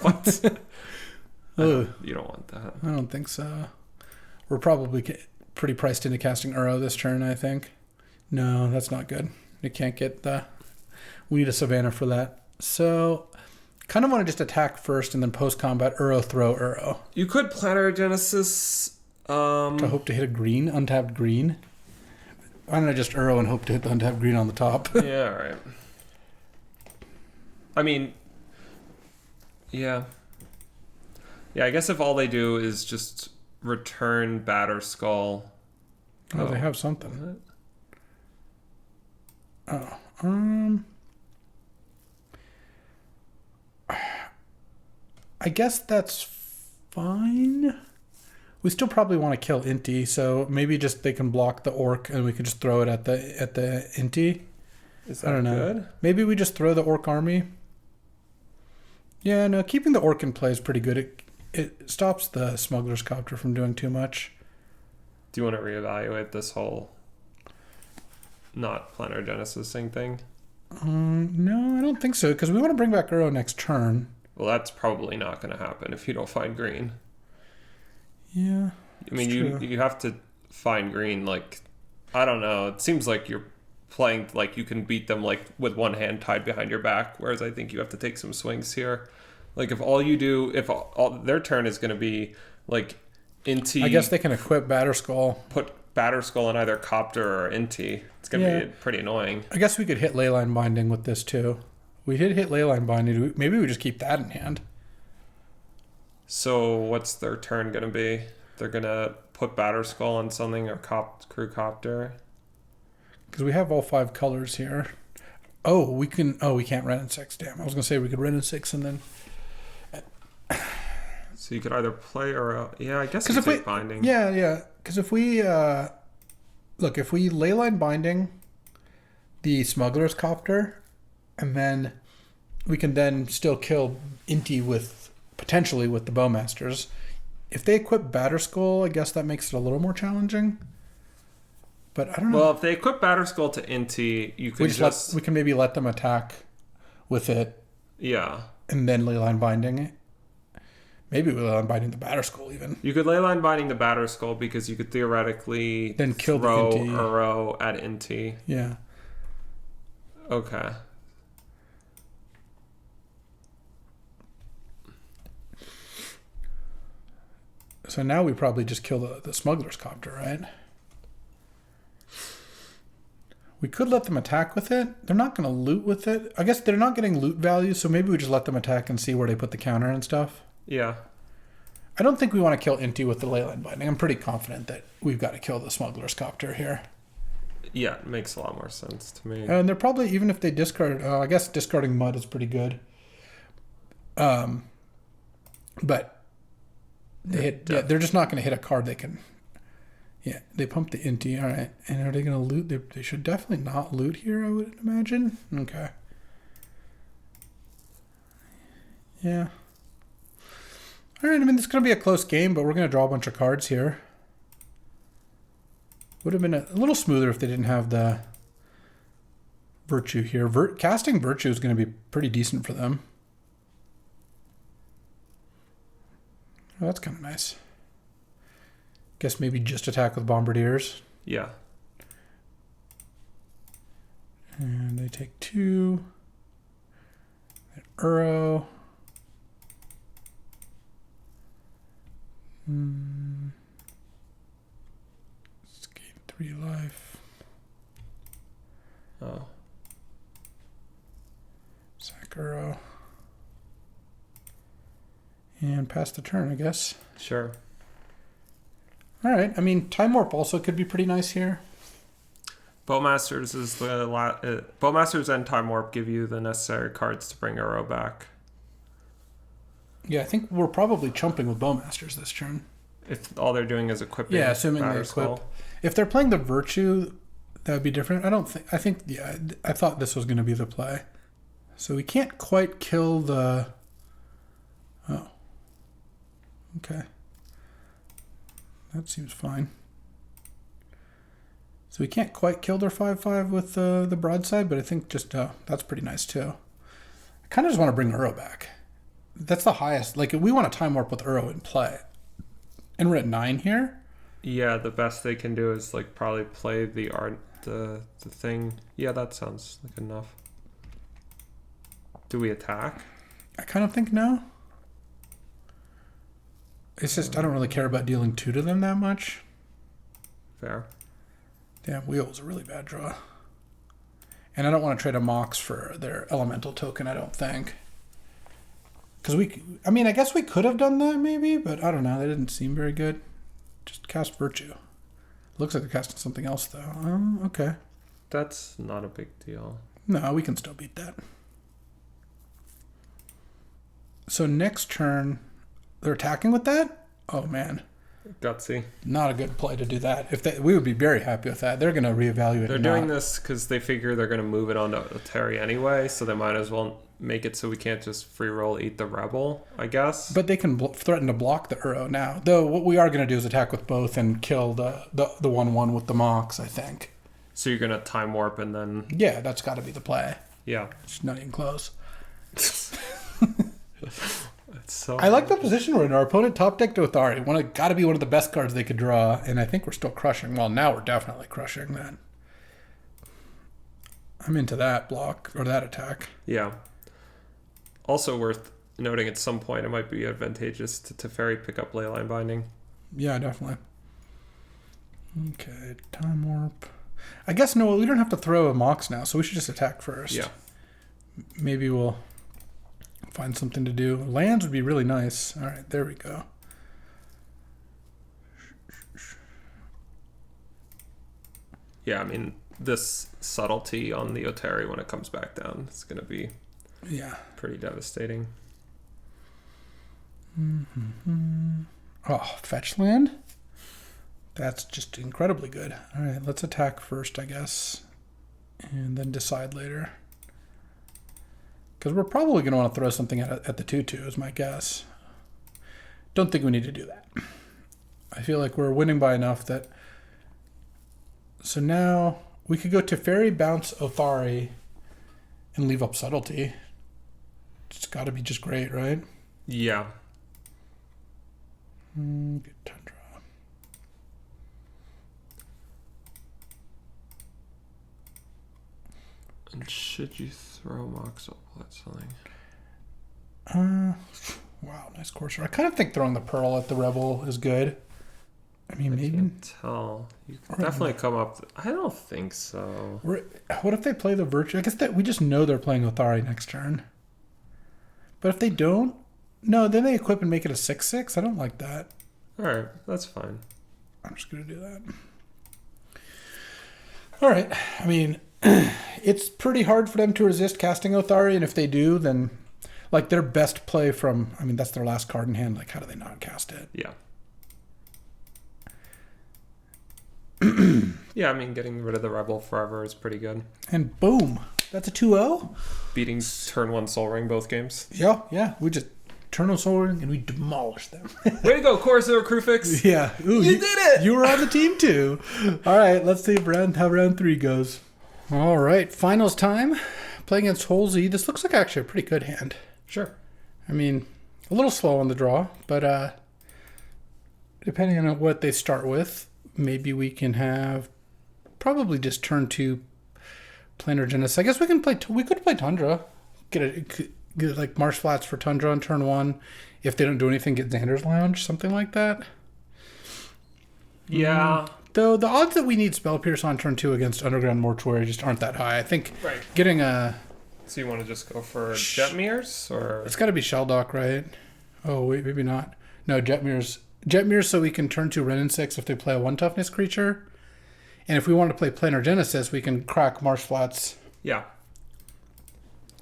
What? Ugh. You don't want that. I don't think so. We're probably pretty priced into casting Uro this turn, I think. No, that's not good. We can't get the... We need a Savannah for that. So, Kind of want to just attack first and then post-combat Uro, throw Uro. You could Planetary Genesis. To hope to hit a green, untapped green. Why don't I just Uro and hope to hit the untapped green on the top? Yeah, all right. I mean, yeah. Yeah, I guess if all they do is just return Batter Skull. Oh, they have something. What? Oh, I guess that's fine. We still probably want to kill Inti, so maybe just they can block the Orc and we can just throw it at the Inti. Is that I don't know. good? Maybe we just throw the Orc army. Yeah, no, keeping the Orc in play is pretty good. It stops the Smuggler's Copter from doing too much. Do you want to reevaluate this whole not Planetary Genesising thing? No, I don't think so, because we want to bring back Uro next turn. Well, that's probably not going to happen if you don't find green. Yeah. I mean, you have to find green. Like, I don't know. It seems like you're playing like you can beat them like with one hand tied behind your back, whereas I think you have to take some swings here. Like, if all you do, if all their turn is going to be like Inti. I guess they can equip Batterskull. Put Batterskull on either Copter or Inti. It's going to be pretty annoying. I guess we could hit Leyline Binding with this too. We did hit Leyline Binding. Maybe we just keep that in hand. So what's their turn going to be? They're going to put Batterskull on something or Crew Copter. Because we have all 5 colors here. Oh, we can. Oh, we can't run in 6. Damn, I was gonna say we could run in 6 and then. So you could either play or yeah, I guess you take Binding. Yeah. Because if we if we Leyline Binding the Smuggler's Copter, and then we can then still kill Inti potentially with the Bowmasters. If they equip Batterskull, I guess that makes it a little more challenging. But I don't know. Well, if they equip Batterskull to Inti, you could we can maybe let them attack with it. Yeah. And then Leyline Binding it. Maybe we're Leyline Binding the Batterskull even. You could Leyline Binding the Batterskull because you could theoretically then kill throw the Inti. Uro at Inti. Yeah. Okay. So now we probably just kill the Smuggler's Copter, right? We could let them attack with it. They're not going to loot with it. I guess they're not getting loot value, so maybe we just let them attack and see where they put the counter and stuff. Yeah. I don't think we want to kill Inti with the Leyline Binding. I'm pretty confident that we've got to kill the Smuggler's Copter here. Yeah, it makes a lot more sense to me. And they're probably, even if they discard, I guess discarding Mud is pretty good. But they're just not going to hit a card they can. Yeah, they pump the Inti. All right. And are they going to loot? They should definitely not loot here, I would imagine. Okay. Yeah. All right. I mean, it's going to be a close game, but we're going to draw a bunch of cards here. Would have been a little smoother if they didn't have the Virtue here. Casting Virtue is going to be pretty decent for them. Oh, that's kind of nice. Guess maybe just attack with Bombardiers. Yeah. And they take 2. And Uro. Let's gain 3 life. Oh. Sack Uro. And pass the turn, I guess. Sure. All right. I mean, Time Warp also could be pretty nice here. Bowmasters is Bowmasters and Time Warp give you the necessary cards to bring Uro back. Yeah, I think we're probably chumping with Bowmasters this turn. If all they're doing is equipping. Yeah, assuming they equip. If they're playing the Virtue, that would be different. I thought this was going to be the play. So we can't quite kill the... Oh. Okay. That seems fine. So we can't quite kill their 5/5 with the broadside, but I think just that's pretty nice too. I kind of just want to bring Uro back. That's the highest. Like, we want to Time Warp with Uro in play. And we're at 9 here. Yeah, the best they can do is like probably play the thing. Yeah, that sounds like enough. Do we attack? I kind of think no. It's just I don't really care about dealing 2 to them that much. Fair. Damn, Wheel's a really bad draw. And I don't want to trade a Mox for their elemental token, I don't think. Because I guess we could have done that maybe, but I don't know. That didn't seem very good. Just cast Virtue. Looks like they're casting something else, though. Okay. That's not a big deal. No, we can still beat that. So next turn, they're attacking with that? Oh, man. Gutsy. Not a good play to do that. We would be very happy with that. They're going to reevaluate. They're doing this because they figure they're going to move it onto Oteri anyway, so they might as well make it so we can't just free roll eat the rebel, I guess. But they can threaten to block the Uro now. Though what we are going to do is attack with both and kill the 1/1 with the Mox, I think. So you're going to time warp and then... Yeah, that's got to be the play. Yeah. It's not even close. So I like the position we're in. Our opponent top decked Othari. Got to be one of the best cards they could draw, and I think we're still crushing. Well, now we're definitely crushing that. I'm into that block, or that attack. Yeah. Also worth noting at some point it might be advantageous to Teferi pick up Leyline Binding. Yeah, definitely. Okay, time warp. I guess, no, we don't have to throw a Mox now, so we should just attack first. Yeah. Maybe we'll find something to do. Lands would be really nice. All right, there we go. Yeah, I mean, this subtlety on the Oteri when it comes back down is going to be pretty devastating. Mm-hmm. Oh, fetch land? That's just incredibly good. All right, let's attack first, I guess, and then decide later. Because we're probably going to want to throw something at the 2/2 is my guess. Don't think we need to do that. I feel like we're winning by enough that... So now we could go Teferi, bounce Othari, and leave up subtlety. It's got to be just great, right? Yeah. Good Tundra. And should you throw Mox Opal at something? Wow, nice Courser. I kind of think throwing the Pearl at the Rebel is good. I mean, maybe... Can't tell. You can definitely come up... I don't think so. What if they play the Virtue? I guess that we just know they're playing Othari next turn. But if they don't... No, then they equip and make it a 6/6. I don't like that. Alright, that's fine. I'm just going to do that. Alright, I mean... It's pretty hard for them to resist casting Othari, and if they do, then like their best play from, I mean, that's their last card in hand. Like, how do they not cast it? Yeah. Yeah, I mean, getting rid of the Rebel forever is pretty good. And boom, that's a 2-0. Beating turn 1 Soul Ring both games. Yeah. We just turn on Soul Ring and we demolish them. Way to go, Corsair Crewfix. Yeah. Ooh, you did it. You were on the team how right, let's see how round 3 goes. All right, finals time. Playing against Holsey. This looks like actually a pretty good hand. Sure. I mean, a little slow on the draw, but depending on what they start with, maybe we can have probably just turn 2 Planar Genesis. I guess we could play Tundra. Get like Marsh Flats for Tundra on turn 1. If they don't do anything, get Xander's Lounge, something like that. Yeah. Though the odds that we need Spell Pierce on turn 2 against Underground Mortuary just aren't that high. I think getting a... So you want to just go for Jetmir's? Or It's got to be Shelldock, right? Oh, wait, maybe not. No, Jetmir's. Jetmir's so we can turn 2 Ren and 6 if they play a 1 toughness creature. And if we want to play Planar Genesis, we can crack Marsh Flats. Yeah.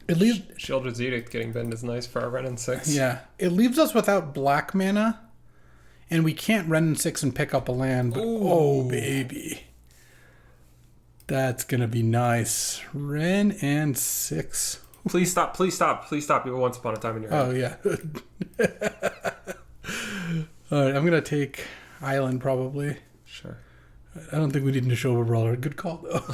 It leaves... Shieldred's Edict getting bend is nice for our Ren and 6. Yeah. It leaves us without black mana. And we can't Ren and 6 and pick up a land. But, oh, baby. That's going to be nice. Ren and 6. Please stop. You have Once Upon a Time in your head. Oh, yeah. All right, I'm going to take Island probably. Sure. I don't think we need Nishoba Brawler. Good call, though.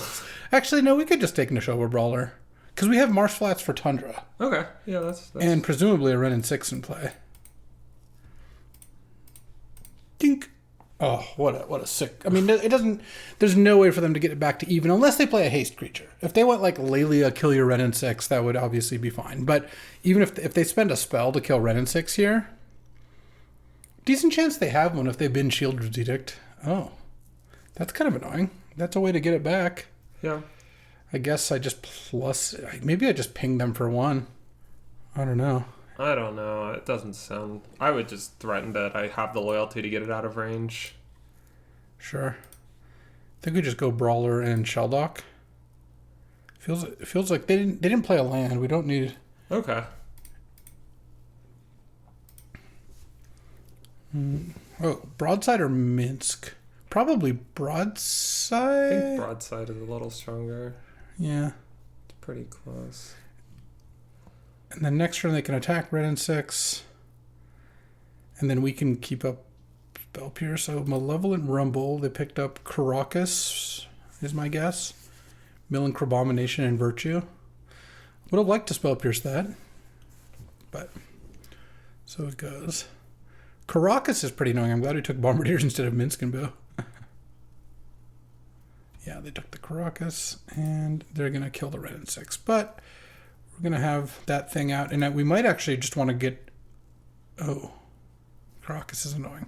Actually, no, we could just take Nishoba Brawler. Because we have Marsh Flats for Tundra. Okay. Yeah, that's... And presumably a Ren and 6 in play. Dink. Oh, what a sick. I mean, it doesn't. There's no way for them to get it back to even unless they play a haste creature. If they went like Lelia, kill your Ren and 6, that would obviously be fine. But even if they spend a spell to kill Ren and 6 here, decent chance they have one if they've been Shieldred's Edict. Oh, that's kind of annoying. That's a way to get it back. Yeah. I guess maybe I just pinged them for 1. I don't know. I don't know. It doesn't sound... I would just threaten that I have the loyalty to get it out of range. Sure. I think we just go Brawler and Shelldock. It feels like they didn't play a land. We don't need... Okay. Oh, Broadside or Minsk? Probably Broadside? I think Broadside is a little stronger. Yeah. It's pretty close. And then next turn they can attack Red and 6. And then we can keep up Spell Pierce. So Malevolent Rumble. They picked up Caracas, is my guess. Millennium Abomination and Virtue. Would have liked to Spell Pierce that. But so it goes. Caracas is pretty annoying. I'm glad we took Bombardiers instead of Minsk and Bow. Yeah, they took the Caracas. And they're going to kill the Red and 6. But... we're going to have that thing out. And we might actually just want to get... oh. Caracas is annoying.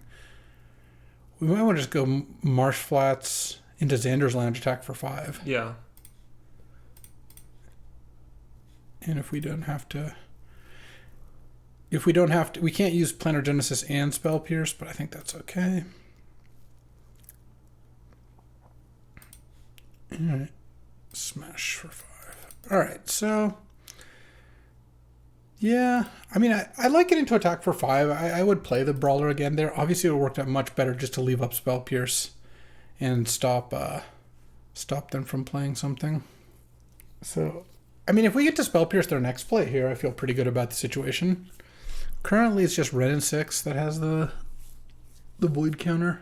We might want to just go Marsh Flats into Xander's Lounge, attack for 5. Yeah. And if we don't have to... we can't use Planar Genesis and Spell Pierce, but I think that's okay. Alright. Smash for 5. Alright, so... yeah, I mean, I like getting to attack for 5. I would play the Brawler again there. Obviously, it would work out much better just to leave up Spell Pierce and stop them from playing something. So, I mean, if we get to Spell Pierce their next play here, I feel pretty good about the situation. Currently, it's just Ren and 6 that has the Void counter.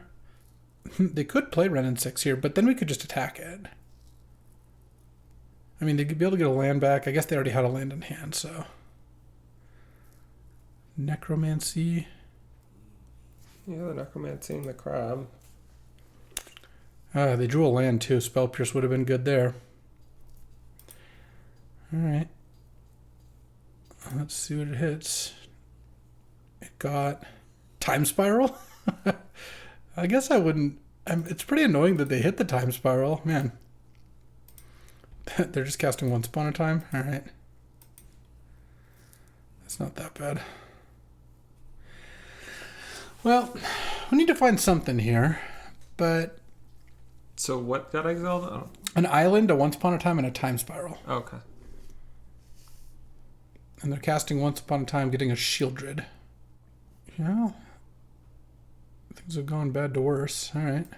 They could play Ren and 6 here, but then we could just attack it. I mean, they'd be able to get a land back. I guess they already had a land in hand, so... Necromancy. Yeah, the Necromancy and the Crab. They drew a land too. Spell Pierce would have been good there. Alright. Let's see what it hits. It got Time Spiral? I guess I wouldn't... it's pretty annoying that they hit the Time Spiral. Man. They're just casting once upon a time? Alright. That's not that bad. Well, we need to find something here, but... so what got exiled? Oh. An island, a Once Upon a Time, and a Time Spiral. Okay. And they're casting Once Upon a Time, getting a Shieldred. Yeah. Things have gone bad to worse. Alright.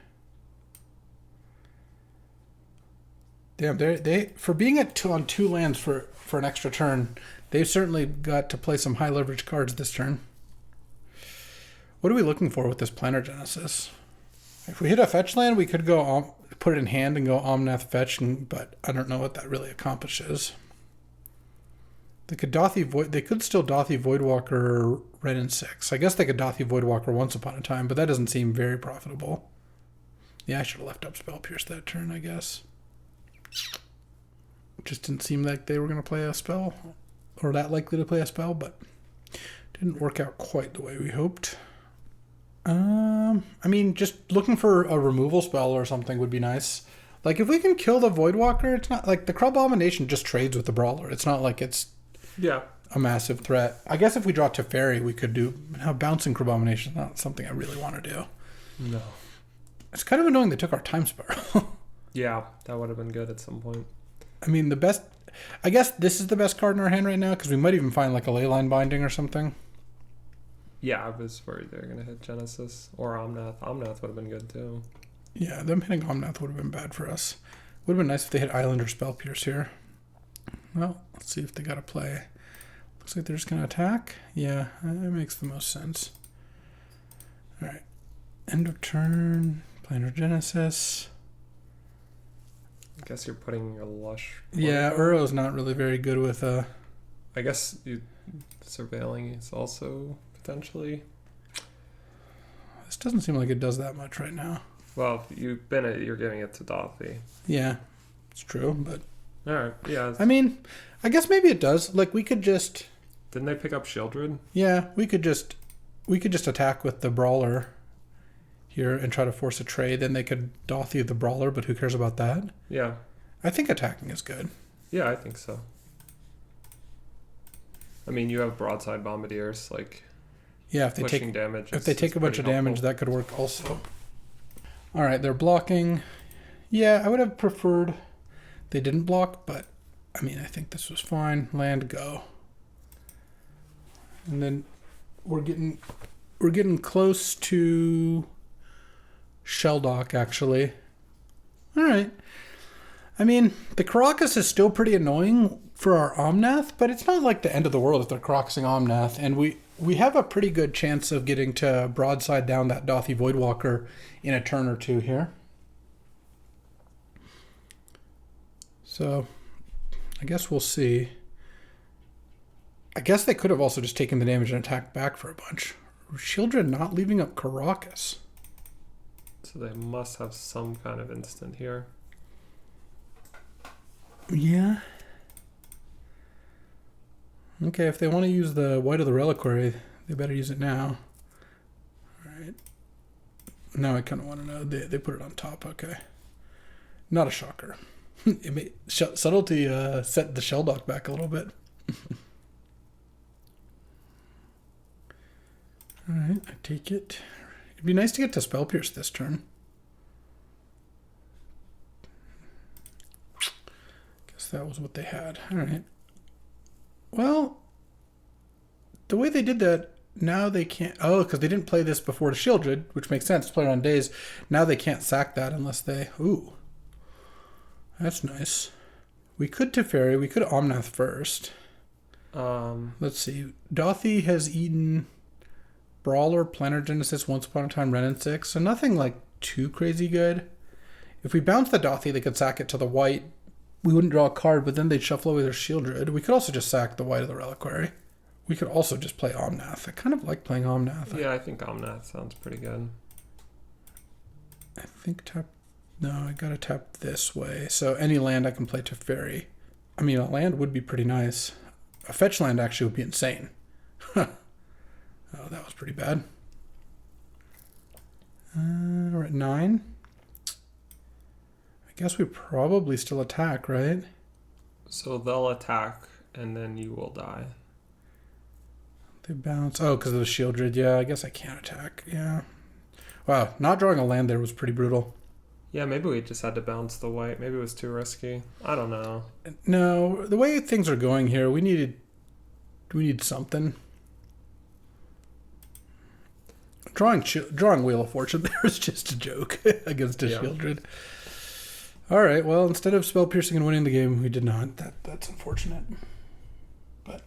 Damn, they for being on 2 lands for an extra turn, they've certainly got to play some high leverage cards this turn. What are we looking for with this Planar Genesis? If we hit a fetch land, we could go put it in hand and go Omnath fetch, but I don't know what that really accomplishes. They could still Dothi Voidwalker Red and 6. I guess they could Dothi Voidwalker Once Upon a Time, but that doesn't seem very profitable. Yeah, I should have left up Spell Pierce that turn, I guess. It just didn't seem like they were going to play a spell, or that likely to play a spell, but didn't work out quite the way we hoped. I mean, just looking for a removal spell or something would be nice. Like, if we can kill the Voidwalker, it's not like the Abomination just trades with the Brawler. It's not like it's a massive threat. I guess if we draw Teferi, we could do... Now, bouncing Abomination is not something I really want to do. No. It's kind of annoying they took our Time Spiral. Yeah, that would have been good at some point. I mean, the best... I guess this is the best card in our hand right now, because we might even find, like, a Leyline Binding or something. Yeah, I was worried they were going to hit Genesis or Omnath. Omnath would have been good, too. Yeah, them hitting Omnath would have been bad for us. Would have been nice if they hit Island or Spell Pierce here. Well, let's see if they got to play. Looks like they're just going to attack. Yeah, that makes the most sense. Alright. End of turn. Planar Genesis. I guess you're putting your Lush... Yeah, Uro's not really very good with... I guess surveilling is also... potentially. This doesn't seem like it does that much right now. Well, you're giving it to Dothy. Yeah, it's true, but... Alright, yeah. I mean, I guess maybe it does. Like, we could just... Didn't they pick up Shieldred? Yeah, we could just attack with the Brawler here and try to force a trade. Then they could Dothy the Brawler, but who cares about that? Yeah. I think attacking is good. Yeah, I think so. I mean, you have broadside bombardiers, like... Yeah, if they take damage. If they take a bunch of damage, helpful. that could work also. All right, they're blocking. Yeah, I would have preferred they didn't block, but I mean, I think this was fine. Land, go. And then we're getting close to Shelldock, actually. All right. I mean, the Caracas is still pretty annoying for our Omnath, but it's not like the end of the world if they're Caracasing Omnath, and we have a pretty good chance of getting to broadside down that Dothy Voidwalker in a turn or two here. So, I guess we'll see. I guess they could have also just taken the damage and attacked back for a bunch. Shieldred not leaving up Caracas. So they must have some kind of instant here. Yeah. Okay, if they want to use the White of the Reliquary, they better use it now. Alright. Now I kind of want to know. They put it on top, okay. Not a shocker. Subtlety set the Shelldock back a little bit. Alright, I take it. It'd be nice to get to Spell Pierce this turn. Guess that was what they had. Alright. Well, the way they did that, now they can't... Oh, because they didn't play this before to Shieldred, which makes sense. Play it on days. Now they can't sack that unless they... Ooh. That's nice. We could Teferi. We could Omnath first. Let's see. Dothy has eaten Brawler, Planar Genesis, Once Upon a Time, Ren and 6. So nothing like too crazy good. If we bounce the Dothy, they could sack it to the white. We wouldn't draw a card, but then they'd shuffle away their Shieldred. We could also just sack the White of the Reliquary. We could also just play Omnath. I kind of like playing Omnath. Yeah, I think Omnath sounds pretty good. I think tap... No, I gotta tap this way. So any land I can play Teferi. I mean, a land would be pretty nice. A fetch land actually would be insane. Oh, that was pretty bad. We're at 9. I guess we probably still attack, right? So they'll attack, and then you will die. They bounce. Oh, because of the Shieldred. Yeah, I guess I can't attack. Yeah. Wow, not drawing a land there was pretty brutal. Yeah, maybe we just had to bounce the white. Maybe it was too risky. I don't know. No, the way things are going here, we need something. Drawing Wheel of Fortune there is just a joke against a Shieldred. All right, well, instead of spell piercing and winning the game, we did not. That's unfortunate. But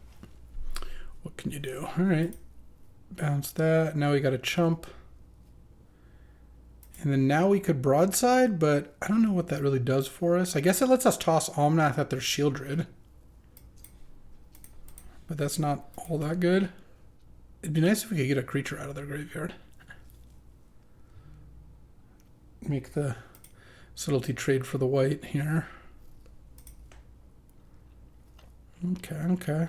what can you do? All right, bounce that. Now we got a chump. And then now we could broadside, but I don't know what that really does for us. I guess it lets us toss Omnath at their Shieldred. But that's not all that good. It'd be nice if we could get a creature out of their graveyard. Make the subtlety trade for the white here. Okay.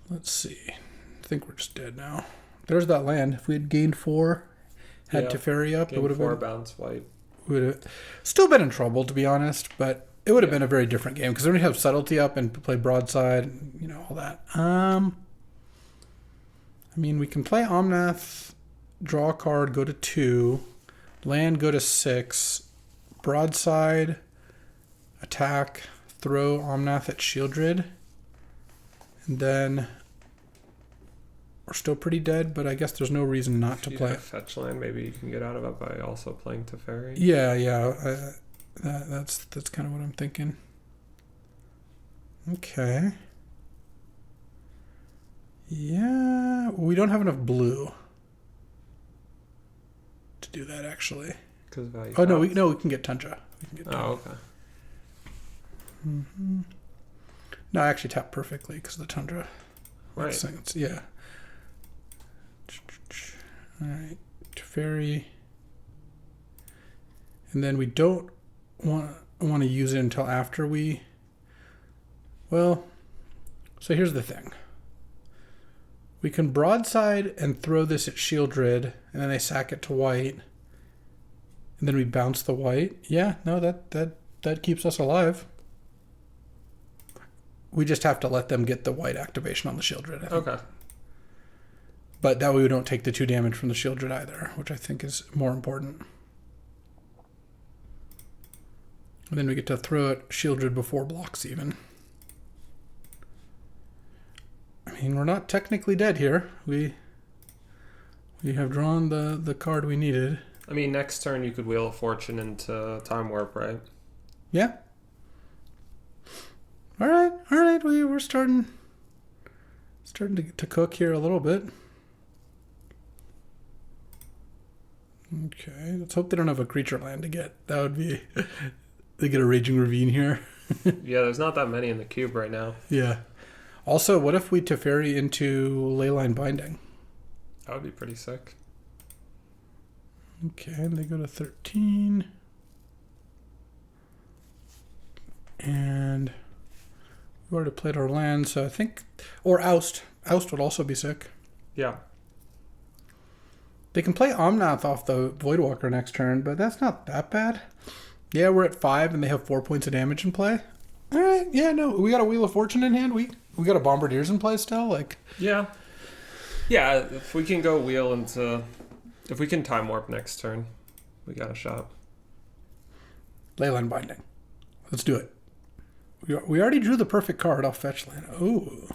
Let's see. I think we're just dead now. There's that land. If we had gained 4... Had Teferi up, it would have been... bounce white. Would have still been in trouble, to be honest, but it would have been a very different game, because then we have subtlety up and play broadside, and, you know, all that. I mean, we can play Omnath, draw a card, go to 2, land, go to 6, broadside, attack, throw Omnath at Shieldred, and then... We're still pretty dead, but I guess there's no reason not to play it. Fetch land, maybe you can get out of it by also playing Teferi. Yeah. That's kind of what I'm thinking. Okay. Yeah, we don't have enough blue to do that actually. Oh no, we can get Tundra. Okay. Mm-hmm. No, I actually tap perfectly because of the Tundra. Right. Yeah. All right. Teferi. And then we don't want to use it until after we... Well, so here's the thing. We can broadside and throw this at Shieldred, and then they sack it to white. And then we bounce the white. Yeah, no, that keeps us alive. We just have to let them get the white activation on the Shieldred, I think. Okay. But that way we don't take the 2 damage from the Shieldred either, which I think is more important. And then we get to throw it Shieldred before blocks even. I mean, we're not technically dead here. We have drawn the card we needed. I mean, next turn you could Wheel of Fortune into Time Warp, right? Yeah. All right. We're starting to cook here a little bit. Okay, let's hope they don't have a creature land to get. That would be... They get a Raging Ravine here. Yeah, there's not that many in the cube right now. Yeah. Also, what if we Teferi into Leyline Binding? That would be pretty sick. Okay, and they go to 13. And we already played our land, so I think... Or Oust. Oust would also be sick. Yeah. They can play Omnath off the Voidwalker next turn, but that's not that bad. Yeah, we're at 5, and they have 4 points of damage in play. All right, yeah, no, we got a Wheel of Fortune in hand. We got a Bombardiers in play still. Like, yeah. If we can go wheel into... If we can Time Warp next turn, we got a shot. Leyline Binding. Let's do it. We already drew the perfect card off fetch land. Ooh.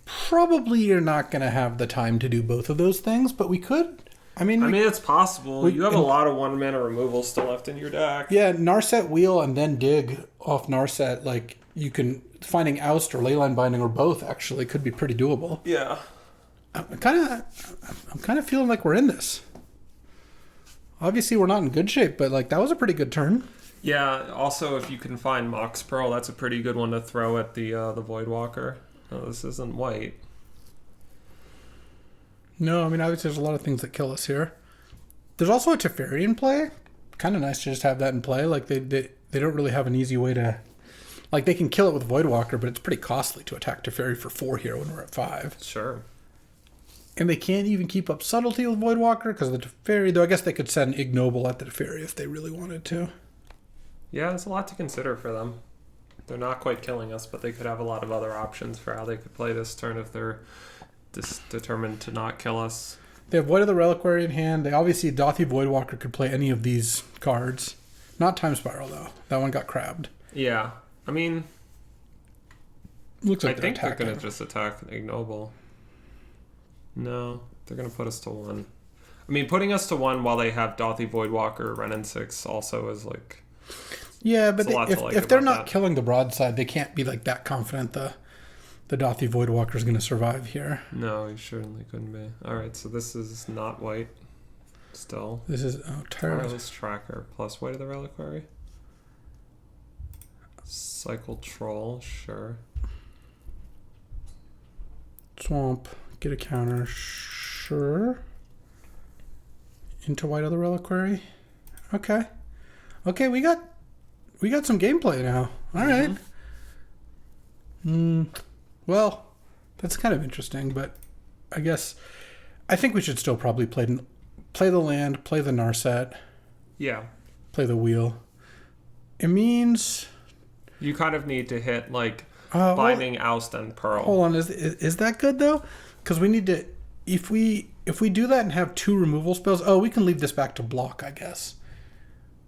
Probably you're not going to have the time to do both of those things, but we could. I mean, it's possible. You have a lot of 1-mana removal still left in your deck. Yeah, Narset Wheel and then dig off Narset. Like, you can... Finding Oust or Leyline Binding or both actually could be pretty doable. Yeah. I'm kind of feeling like we're in this. Obviously, we're not in good shape, but like that was a pretty good turn. Yeah. Also, if you can find Mox Pearl, that's a pretty good one to throw at the Voidwalker. Oh, this isn't white. No, I mean obviously there's a lot of things that kill us here. There's also a Teferi in play. Kind of nice to just have that in play. Like they don't really have an easy way to. Like, they can kill it with Voidwalker, but it's pretty costly to attack Teferi for 4 here when we're at 5. Sure. And they can't even keep up Subtlety with Voidwalker because of the Teferi, though I guess they could send Ignoble at the Teferi if they really wanted to. Yeah, there's a lot to consider for them. They're not quite killing us, but they could have a lot of other options for how they could play this turn if they're determined to not kill us. They have Void of the Reliquary in hand. They obviously, Dothy Voidwalker could play any of these cards. Not Time Spiral, though. That one got crabbed. Yeah. I mean, looks like I think they're going to just attack Ignoble. No, they're going to put us to 1. I mean, putting us to 1 while they have Dothy Voidwalker, Renin 6 also is like... Yeah, but if they're not killing the broadside, they can't be like that confident the Dothy Voidwalker is going to survive here. No, he certainly couldn't be. All right, so this is not white still. This is Tireless Tracker plus White of the Reliquary. Cycle Troll, sure. Swamp, get a counter, sure. Into White of the Reliquary. Okay, we got some gameplay now. All right. Well, that's kind of interesting, but I think we should still probably play the land, play the Narset. Yeah. Play the wheel. It means you kind of need to hit like Binding, Oust, and Pearl. Hold on, is that good though? Because we need to. If we do that and have 2 removal spells, we can leave this back to block. I guess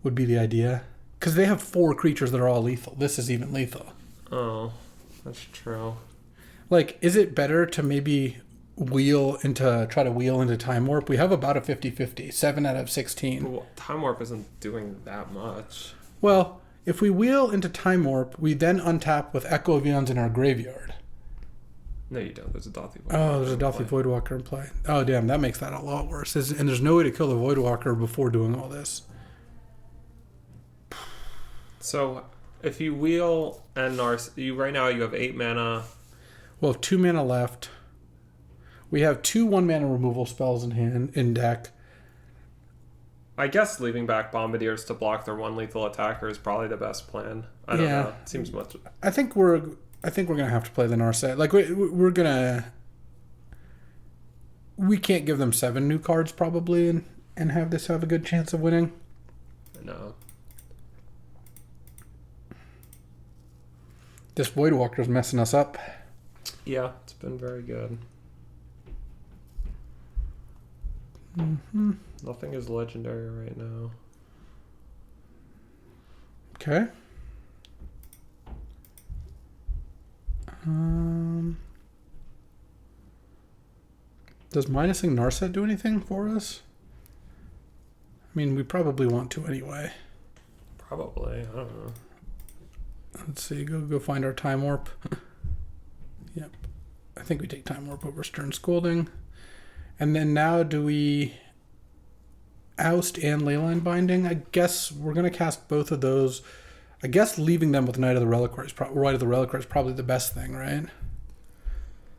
would be the idea. Because they have 4 creatures that are all lethal. This is even lethal. Oh, that's true. Like, is it better to maybe try to wheel into Time Warp? We have about a 50-50, 7 out of 16. Well, Time Warp isn't doing that much. Well, if we wheel into Time Warp, we then untap with Echo of Eons in our graveyard. No, you don't. There's a Dothy Voidwalker. Oh, there's a Dothy Voidwalker in play. Oh, damn, that makes that a lot worse. And there's no way to kill the Voidwalker before doing all this. So, if you wheel and right now you have 8 mana. We'll have 2 mana left. We have 2 1-mana removal spells in hand in deck. I guess leaving back Bombardiers to block their 1 lethal attacker is probably the best plan. I don't know. It seems much. I think we're gonna have to play the Narset. Like we're gonna. We can't give them 7 new cards probably and have this have a good chance of winning. No. This Voidwalker's messing us up. Yeah, it's been very good. Mm-hmm. Nothing is legendary right now. Okay. Does minusing Narset do anything for us? I mean, we probably want to anyway. Probably. I don't know. Let's see. Go find our Time Warp. Yep. I think we take Time Warp over Stern Scolding. And then now do we oust and Leyline Binding? I guess we're going to cast both of those. I guess leaving them with Rite of the Reliquary is probably the best thing, right?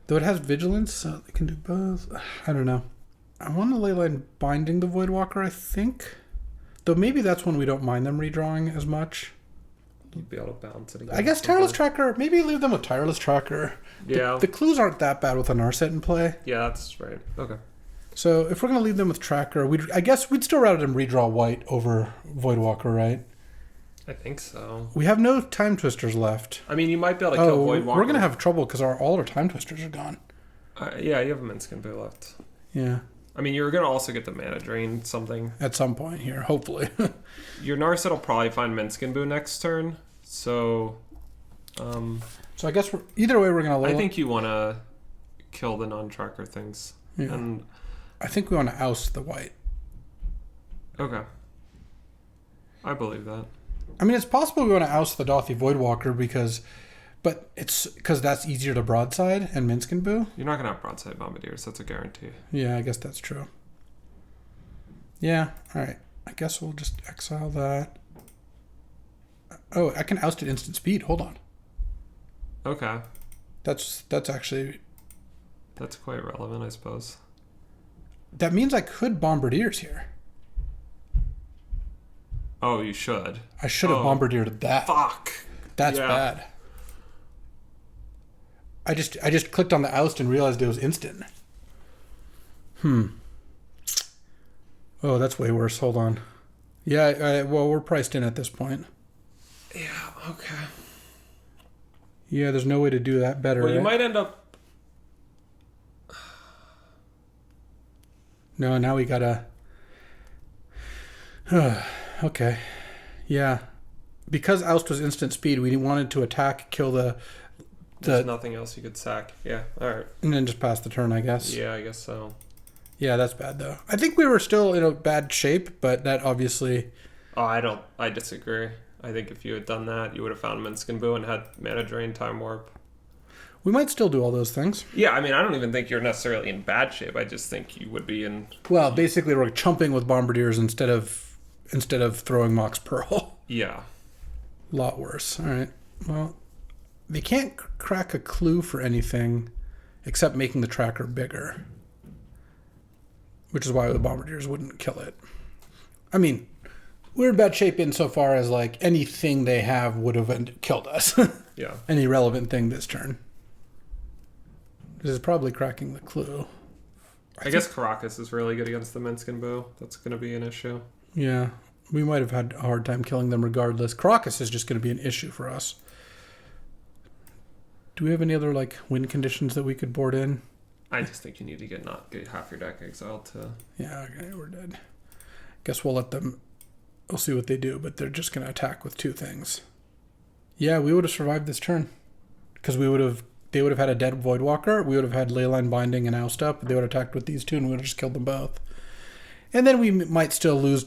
Though it has Vigilance, so they can do both. I don't know. I want to Leyline Binding the Voidwalker, I think. Though maybe that's when we don't mind them redrawing as much. You'd be able to balance it again. I guess Tireless Tracker, maybe leave them with Tireless Tracker. Yeah. The clues aren't that bad with a Narset in play. Yeah, that's right. Okay. So if we're going to leave them with Tracker, I guess we'd still rather them redraw white over Voidwalker, right? I think so. We have no Time Twisters left. I mean, you might be able to kill Voidwalker. We're going to have trouble because all our Time Twisters are gone. Yeah, you have a Minskin Boo left. Yeah. I mean, you're going to also get the Mana Drain something. At some point here, hopefully. Your Narset will probably find Minskin Boo next turn. So I guess either way we're going to... I think you want to kill the non-tracker things. Yeah. And I think we want to oust the white. Okay. I believe that. I mean, it's possible we want to oust the Dothy Voidwalker but it's because that's easier to broadside and Minskin Boo. You're not going to have broadside Bombardiers. That's a guarantee. Yeah, I guess that's true. Yeah, all right. I guess we'll just exile that. Oh, I can oust at instant speed. Hold on. Okay. That's actually... That's quite relevant, I suppose. That means I could Bombardiers here. Oh, you should. I should have Bombardiered that. Fuck. That's bad. I just clicked on the oust and realized it was instant. Oh, that's way worse. Hold on. Yeah, well, we're priced in at this point. Yeah, okay. Yeah, there's no way to do that better. Well, you might end up... No, now we gotta... Okay. Yeah. Because oust was instant speed, we wanted to attack, kill There's nothing else you could sack. Yeah, alright. And then just pass the turn, I guess. Yeah, I guess so. Yeah, that's bad, though. I think we were still in a bad shape, but that obviously... Oh, I disagree. I think if you had done that, you would have found Minskin Boo and had Mana Drain, Time Warp. We might still do all those things. Yeah, I mean, I don't even think you're necessarily in bad shape. I just think you would be in... Well, basically, we're chumping with Bombardiers instead of throwing Mox Pearl. Yeah. A lot worse. All right. Well, they can't crack a clue for anything except making the tracker bigger, which is why the Bombardiers wouldn't kill it. I mean, we're in bad shape insofar as like anything they have would have killed us. Yeah. Any relevant thing this turn. This is probably cracking the clue. I guess Caracas is really good against the Minskin Boo. That's going to be an issue. Yeah. We might have had a hard time killing them regardless. Caracas is just going to be an issue for us. Do we have any other like win conditions that we could board in? I just think you need to get half your deck exiled to... Yeah, okay, we're dead. Guess we'll let them... We'll see what they do, but they're just going to attack with 2 things. Yeah, we would have survived this turn. Because they would have had a dead Voidwalker, we would have had Leyline Binding and Oust up, they would have attacked with these 2, and we would have just killed them both. And then we might still lose...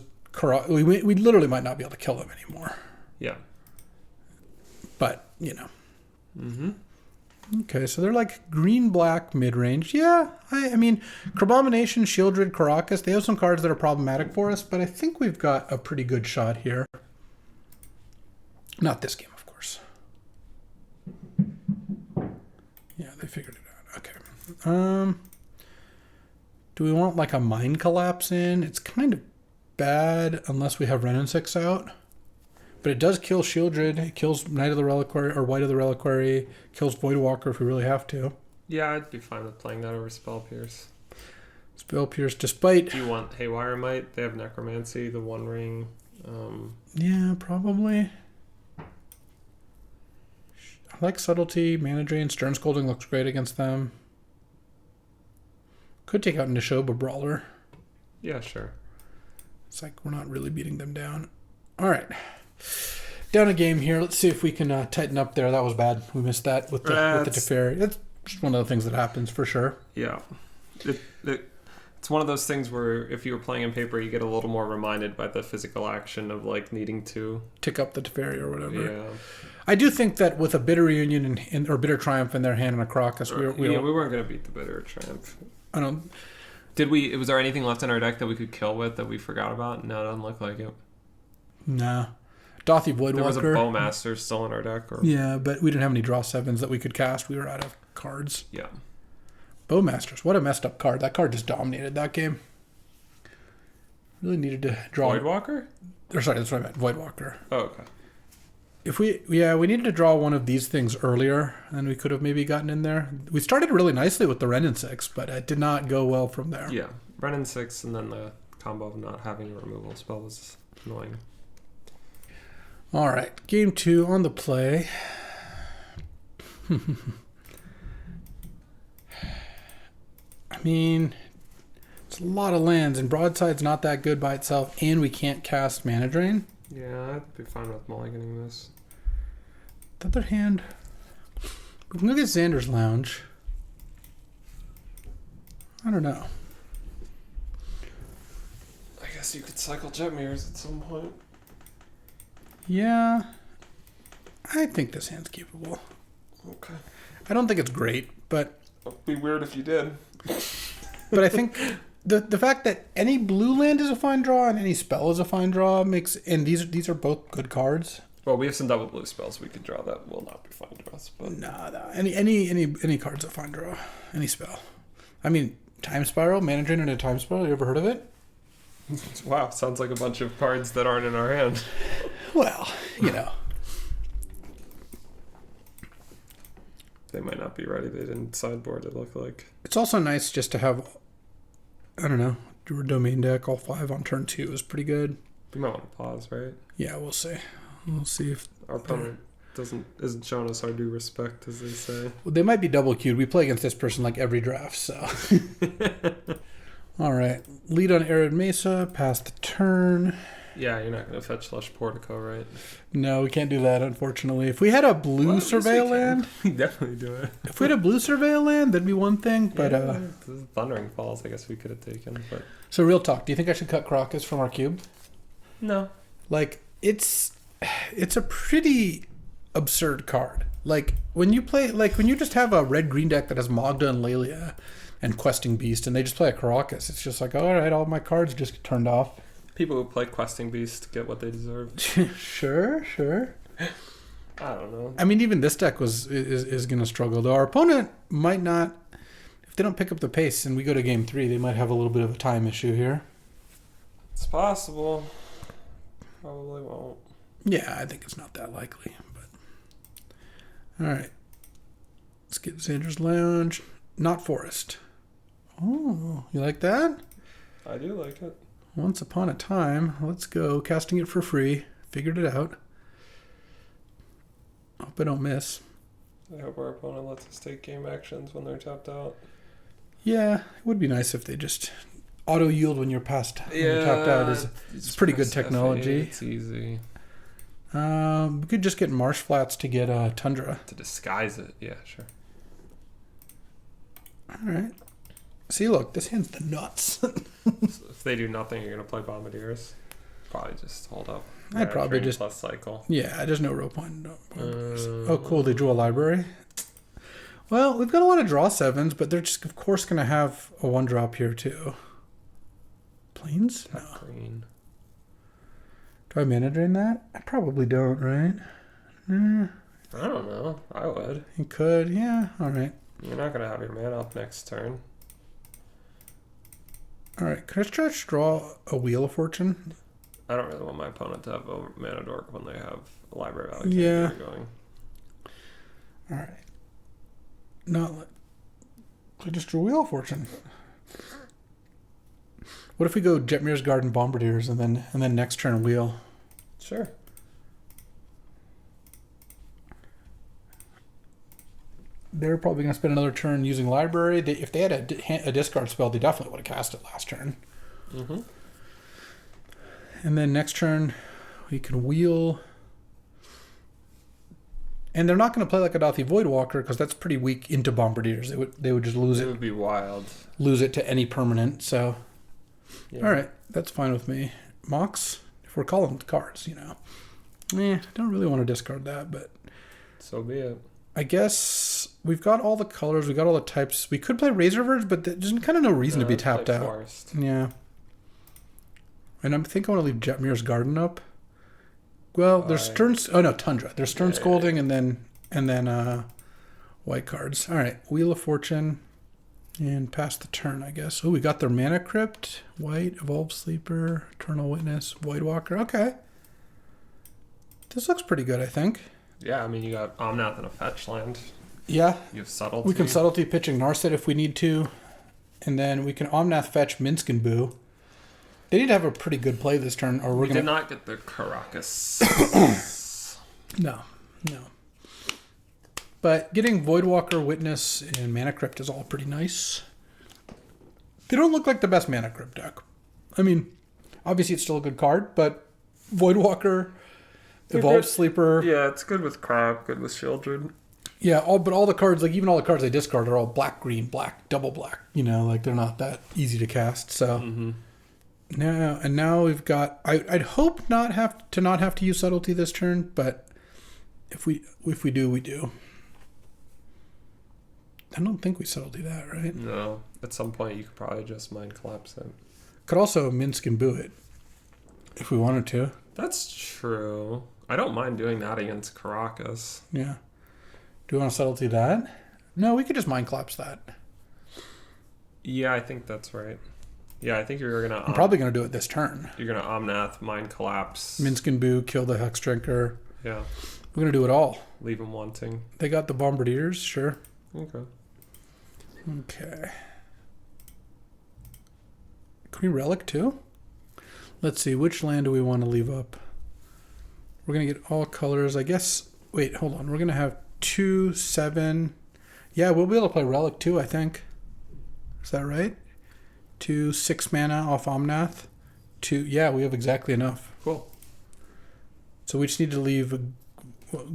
We literally might not be able to kill them anymore. Yeah. But, you know. Mm-hmm. Okay, so they're like green-black mid-range. Yeah, I mean, Crabomination, Shieldred, Caracas, they have some cards that are problematic for us, but I think we've got a pretty good shot here. Not this game, of course. Yeah, they figured it out. Okay. Do we want like a Mind Collapse in? It's kind of bad unless we have Ren and 6 out. But it does kill Shieldred. It kills Knight of the Reliquary or White of the Reliquary. Kills Voidwalker if we really have to. Yeah, I'd be fine with playing that over Spell Pierce. Spell Pierce, despite... Do you want Haywire Might? They have Necromancy, the One Ring. Yeah, probably. I like Subtlety, Mana Drain. Stern Scolding looks great against them. Could take out Nishoba Brawler. Yeah, sure. It's like we're not really beating them down. All right. Down a game here. Let's see if we can tighten up there. That was bad. We missed that with the Teferi. That's just one of the things that happens for sure. Yeah. It's one of those things where if you were playing in paper, you get a little more reminded by the physical action of like needing to tick up the Teferi or whatever. Yeah. I do think that with a Bitter Reunion or Bitter Triumph in their hand and a Crocus, we weren't going to beat the Bitter Triumph. I don't... Was there anything left in our deck that we could kill with that we forgot about? No, it doesn't look like it. No. Dothy Voidwalker. There was a Bowmaster still in our deck. Yeah, but we didn't have any draw 7s that we could cast. We were out of cards. Yeah. Bowmasters. What a messed up card. That card just dominated that game. Really needed to draw... Voidwalker? Sorry, that's what I meant. Voidwalker. Oh, okay. We needed to draw one of these things earlier, and we could have maybe gotten in there. We started really nicely with the Ren and 6, but it did not go well from there. Yeah, Ren and 6, and then the combo of not having a removal spell was annoying. All right, game 2 on the play. I mean, it's a lot of lands, and Broadside's not that good by itself, and we can't cast Mana Drain. Yeah, I'd be fine with mulliganing this. The other hand, we can look at Xander's Lounge. I don't know. I guess you could cycle Jet Mirrors at some point. Yeah. I think this hand's capable. Okay. I don't think it's great, but... It'd be weird if you did. But I think the fact that any blue land is a fine draw and any spell is a fine draw makes... And these are both good cards. Well, we have some double blue spells we could draw that will not be fine draws. But No. Any card's a fine draw. Any spell. I mean, Time Spiral, Mana Drain into Time Spiral. You ever heard of it? Wow, sounds like a bunch of cards that aren't in our hand. Well, you know. They might not be ready. They didn't sideboard, it looked like. It's also nice just to have, I don't know, your domain deck, all 5 on turn 2 is pretty good. We might want to pause, right? Yeah, we'll see. We'll see if... Our opponent isn't showing us our due respect, as they say. Well, they might be double queued. We play against this person like every draft, so... All right. Lead on Arid Mesa, pass the turn. Yeah, you're not going to fetch Lush Portico, right? No, we can't do that, unfortunately. If we had a blue Surveil land... We definitely do it. If we had a blue Surveil land, that'd be one thing, but... The Thundering Falls, I guess we could have taken, but... So, real talk, do you think I should cut Crocus from our cube? No. Like, it's a pretty absurd card. Like, when you just have a red-green deck that has Magda and Lelia and Questing Beast, and they just play a Caracas, it's just like, all right, all my cards just get turned off. People who play Questing Beast get what they deserve. Sure. I don't know. I mean, even this deck is going to struggle, though. Our opponent might not, if they don't pick up the pace and we go to game 3, they might have a little bit of a time issue here. It's possible. Probably won't. Yeah, I think it's not that likely. But all right. Let's get Xander's Lounge. Not Forest. Oh, you like that? I do like it. Once upon a time. Let's go. Casting it for free. Figured it out. Hope I don't miss. I hope our opponent lets us take game actions when they're tapped out. Yeah, it would be nice if they just auto yield when you're tapped out. It's pretty good technology. F8, it's easy. We could just get Marsh Flats to get Tundra. To disguise it, yeah, sure. All right. See, look, this hand's the nuts. So if they do nothing, you're going to play Bombardiers? Probably just hold up. I'd probably just... Plus cycle. Yeah, there's no real point. Oh, cool. They drew a library. Well, we've got a lot of draw 7s, but they're just, of course, going to have a 1-drop here, too. Plains? No. Green. Do I mana drain that? I probably don't, right? I don't know. I would. You could, yeah. All right. You're not going to have your mana up next turn. All right, can I try to draw a Wheel of Fortune? I don't really want my opponent to have a mana dork when they have a Library of Yeah. Alexandria going. All right. Not like... I just drew Wheel of Fortune. What if we go Jetmir's Garden Bombardiers and then next turn Wheel? Sure. They're probably going to spend another turn using Library. If they had a discard spell, they definitely would have cast it last turn. Mm-hmm. And then next turn, we can Wheel. And they're not going to play like a Adathi Voidwalker because that's pretty weak into Bombardiers. They would just lose It it. would be wild. Lose it to any permanent. So, Yeah. all right, that's fine with me. Mox, if we're calling cards, I don't really want to discard that, but So be it. I guess we've got all the colors, we got all the types. We could play Razorverge, but there's kind of no reason to be tapped Play out. Forest. Yeah. And I think I want to leave Jetmir's Garden up. Well, there's Tundra. There's Stern Scolding and then white cards. All right, Wheel of Fortune and pass the turn, I guess. Oh, we got their Mana Crypt, white, Evolved Sleeper, Eternal Witness, Voidwalker. Okay. This looks pretty good, I think. Yeah, I mean, you got Omnath and a fetch land. Yeah. You have Subtlety. We can Subtlety pitching Narset if we need to. And then we can Omnath fetch Minsk and Boo. They need to have a pretty good play this turn, or We did not get the Caracas. No. But getting Voidwalker, Witness, and Mana Crypt is all pretty nice. They don't look like the best Mana Crypt deck. I mean, obviously it's still a good card, but Voidwalker, Evolved Sleeper. Yeah, it's good with Crab, good with Children. Yeah, all the cards, like even all the cards they discard are all black, green, black, double black. Like they're not that easy to cast. So now we've got. I'd hope not have to use Subtlety this turn, but if we do, we do. I don't think we Subtlety that, right? No, at some point you could probably just Mind Collapse it. Could also Minsk and Boo it if we wanted to. That's true. I don't mind doing that against Caracas. Yeah. Do we want to Subtlety that? No, we could just Mind Collapse that. Yeah, I think that's right. Yeah, I think you're gonna. I'm probably gonna do it this turn. You're gonna Omnath, Mind Collapse. Minsk and Boo, kill the Hex Drinker. Yeah. We're gonna do it all. Leave them wanting. They got the Bombardiers, sure. Okay. Okay. Can we Relic too? Let's see, which land do we want to leave up? We're gonna get all colors, I guess. Wait, hold on. We're gonna have 2, 7. Yeah, we'll be able to play Relic too, I think. Is that right? 2, 6 mana off Omnath. 2. Yeah, we have exactly enough. Cool. So we just need to leave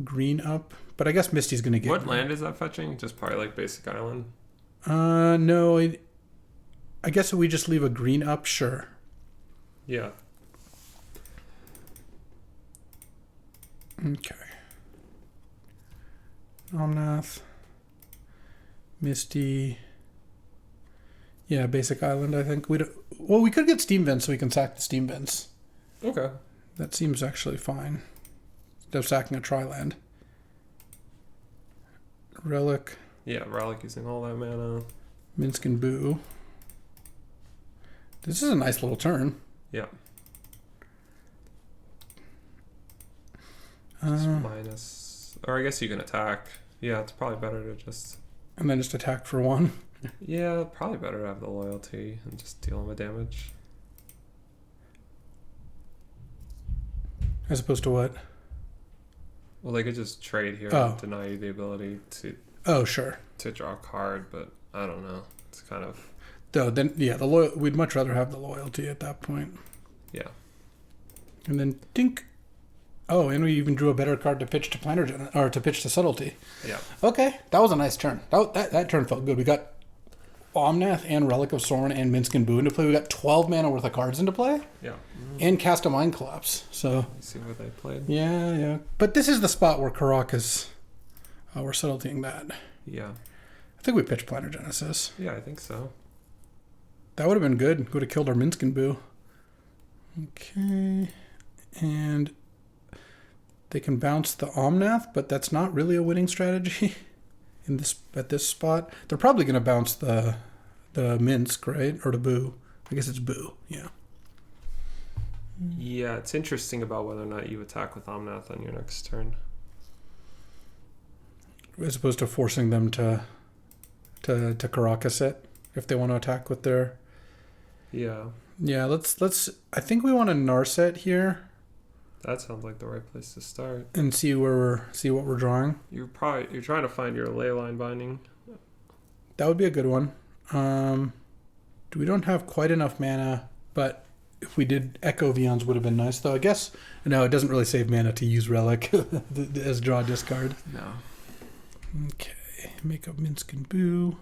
green up. But I guess Misty's gonna get. What land is that fetching? Just probably like basic island. No. I guess if we just leave a green up, sure. Yeah. Okay. Omnath. Misty. Yeah, basic island, I think. We could get Steam Vents so we can sack the Steam Vents. Okay. That seems actually fine. Instead of sacking a Tri-land. Relic. Yeah, Relic using all that mana. Minsk and Boo. This is a nice little turn. Yeah. Minus... Or I guess you can attack. Yeah, it's probably better to just... And then just attack for 1. Yeah, probably better to have the loyalty and just deal them with damage. As opposed to what? Well, they could just trade here Oh. and deny you the ability Oh, sure. to draw a card, but I don't know. It's kind of... Though, then, yeah, we'd much rather have the loyalty at that point. Yeah. And then, dink. Oh, and we even drew a better card to pitch to Planner or to pitch to Subtlety. Yeah. Okay, that was a nice turn. That turn felt good. We got Omnath and Relic of Sorin and Minsk and Boo into play. We got 12 mana worth of cards into play. Yeah. And cast a Mind Collapse. So Let's see what they played. yeah. But this is the spot where Caracas, we're Subtletying that. Yeah. I think we pitched Planner Genesis. Yeah, I think so. That would have been good. Would have killed our Minsk and Boo. Okay. And they can bounce the Omnath, but that's not really a winning strategy at this spot. They're probably going to bounce the Minsk, right? Or the Boo. I guess it's Boo. Yeah. Yeah, it's interesting about whether or not you attack with Omnath on your next turn. As opposed to forcing them to Caracas it if they want to attack with their. Yeah. Yeah, let's. I think we want to Narset here That sounds like the right place to start. and see what we're drawing. You're trying to find your Leyline binding. That would be a good one. We don't have quite enough mana, but if we did Echo Vions would have been nice, though. I guess no, it doesn't really save mana to use Relic as draw discard. No. Okay, make up Minsk and Boo.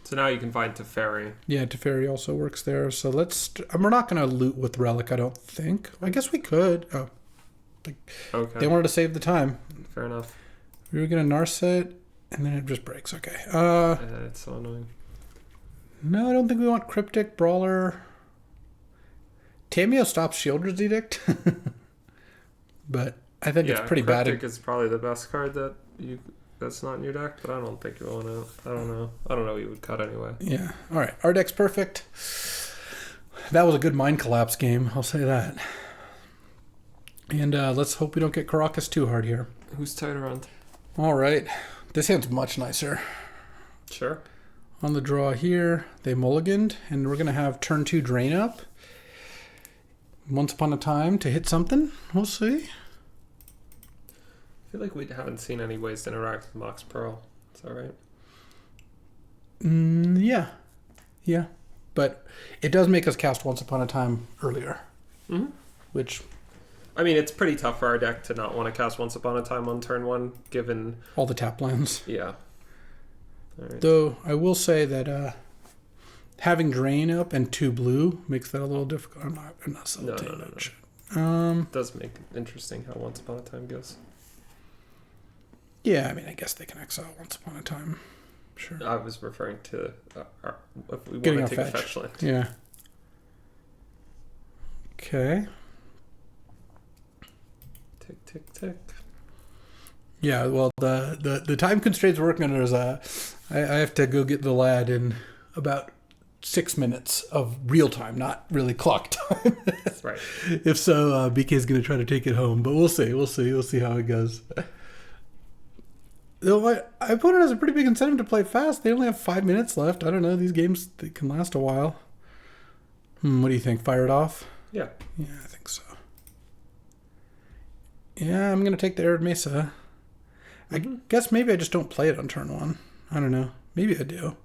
So now you can find Teferi. Yeah, Teferi also works there. So we're not going to loot with Relic, I don't think. I guess we could. Oh, Okay. they wanted to save the time. Fair enough. We were going to Narset, and then it just breaks. Okay. It's so annoying. No, I don't think we want Cryptic, Brawler. Tameo stops Shielder's Edict. But I think it's pretty bad. Cryptic is probably the best card that's not in your deck, but I don't think you want to. I don't know. I don't know what you would cut anyway. Yeah. All right. Our deck's perfect. That was a good Mind Collapse game. I'll say that. And let's hope we don't get Caracas too hard here. Who's tight around? All right. This hand's much nicer. Sure. On the draw here, they mulliganed, and we're going to have turn 2 Drain Up. Once upon a time to hit something. We'll see. I feel like we haven't seen any ways to interact with Mox Pearl. Is that right? Yeah. Yeah. But it does make us cast Once Upon a Time earlier. Mm-hmm. Which... I mean, it's pretty tough for our deck to not want to cast Once Upon a Time on turn 1, given... all the tap lands. Yeah. All right. Though, I will say that having Drain up and 2 blue makes that a little difficult. I'm not selling No. It does make it interesting how Once Upon a Time goes. Yeah, I mean, I guess they can exile Once Upon a Time. Sure. I was referring to if we Getting want to a take a fetch. fetch land. Yeah. Okay. Tick, tick, tick. Yeah, well, the time constraints we're working under is I have to go get the lad in about 6 minutes of real time, not really clock time. Right. If so, BK is going to try to take it home, but we'll see. We'll see how it goes. Though I put it as a pretty big incentive to play fast. They only have 5 minutes left. I don't know. These games, they can last a while. What do you think? Fire it off? Yeah. Yeah, I think so. Yeah, I'm going to take the Arid Mesa. I guess maybe I just don't play it on turn 1. I don't know. Maybe I do.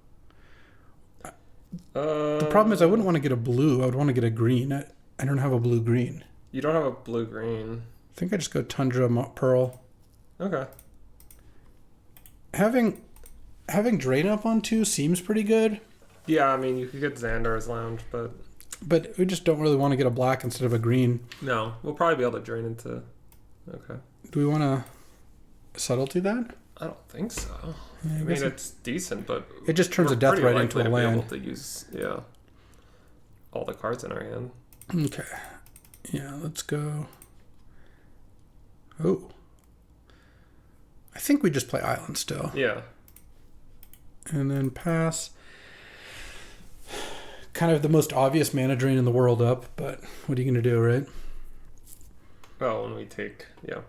The problem is I wouldn't want to get a blue. I would want to get a green. I don't have a blue-green. You don't have a blue-green. I think I just go Tundra, Pearl. Okay. Having Drain Up on 2 seems pretty good. Yeah, I mean, you could get Xandar's Lounge, but we just don't really want to get a black instead of a green. no. We'll probably be able to drain into... Okay. Do we want to subtlety that? I don't think so. Yeah, I mean, it's decent, but... it just turns we're a death pretty right likely into a to be land. able to use, all the cards in our hand. Okay. Yeah, let's go. Oh. I think we just play Island still. Yeah. And then pass. Kind of the most obvious mana drain in the world up, but what are you going to do, right? Well, when we take... Yeah.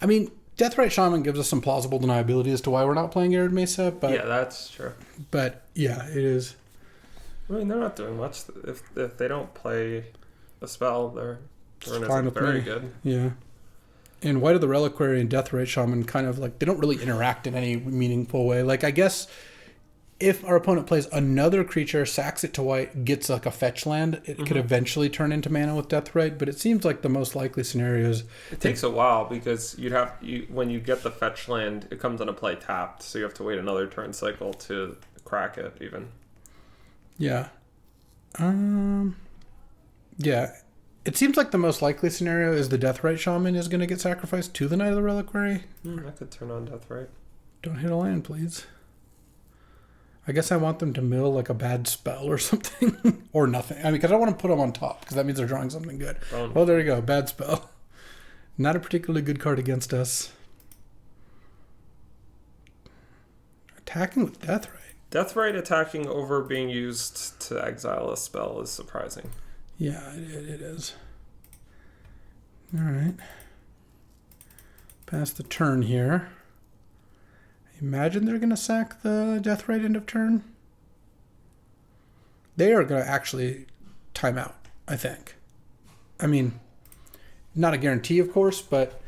I mean, Deathrite Shaman gives us some plausible deniability as to why we're not playing Arid Mesa, but... yeah, that's true. But, yeah, it is. I mean, they're not doing much. If they don't play a spell, their turn fine isn't with very me. good. Yeah. And White of the Reliquary and Deathrite Shaman kind of like, they don't really interact in any meaningful way. Like, I guess if our opponent plays another creature, sacks it to white, gets like a fetch land, it could eventually turn into mana with Deathrite, but it seems like the most likely scenario is... It takes a while because when you get the fetch land, it comes into play tapped, so you have to wait another turn cycle to crack it even. Yeah. Yeah. It seems like the most likely scenario is the Deathrite Shaman is going to get sacrificed to the Knight of the Reliquary. I could turn on Deathrite. Don't hit a land, please. I guess I want them to mill like a bad spell or something. Or nothing. I mean, because I don't want to put them on top, because that means they're drawing something good. Well, there you go. Bad spell. Not a particularly good card against us. Attacking with Deathrite. Deathrite attacking over being used to exile a spell is surprising. Yeah, it is. All right. Pass the turn here. Imagine they're going to sack the Deathrite end of turn. They are going to actually time out, I think. I mean, not a guarantee, of course, but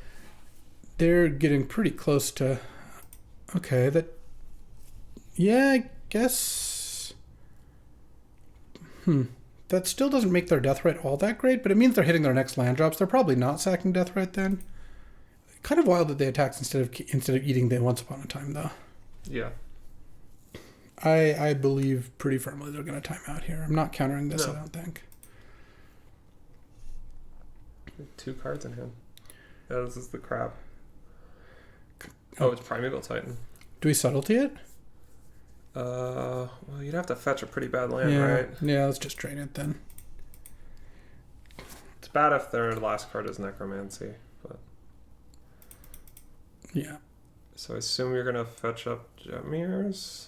they're getting pretty close to... Okay, that... Yeah, I guess... That still doesn't make their Deathrite all that great, but it means they're hitting their next land drops. They're probably not sacking Deathrite then. Kind of wild that they attacked instead of eating the Once Upon a Time, though. Yeah. I believe pretty firmly they're going to time out here. I'm not countering this, I don't think. 2 cards in hand. Yeah, this is the crab. Oh, it's Primeval Titan. Do we subtlety it? Well, you'd have to fetch a pretty bad land, right? Yeah, let's just drain it then. It's bad if their last card is Necromancy, but... Yeah. So I assume you're going to fetch up Jet Mirrors?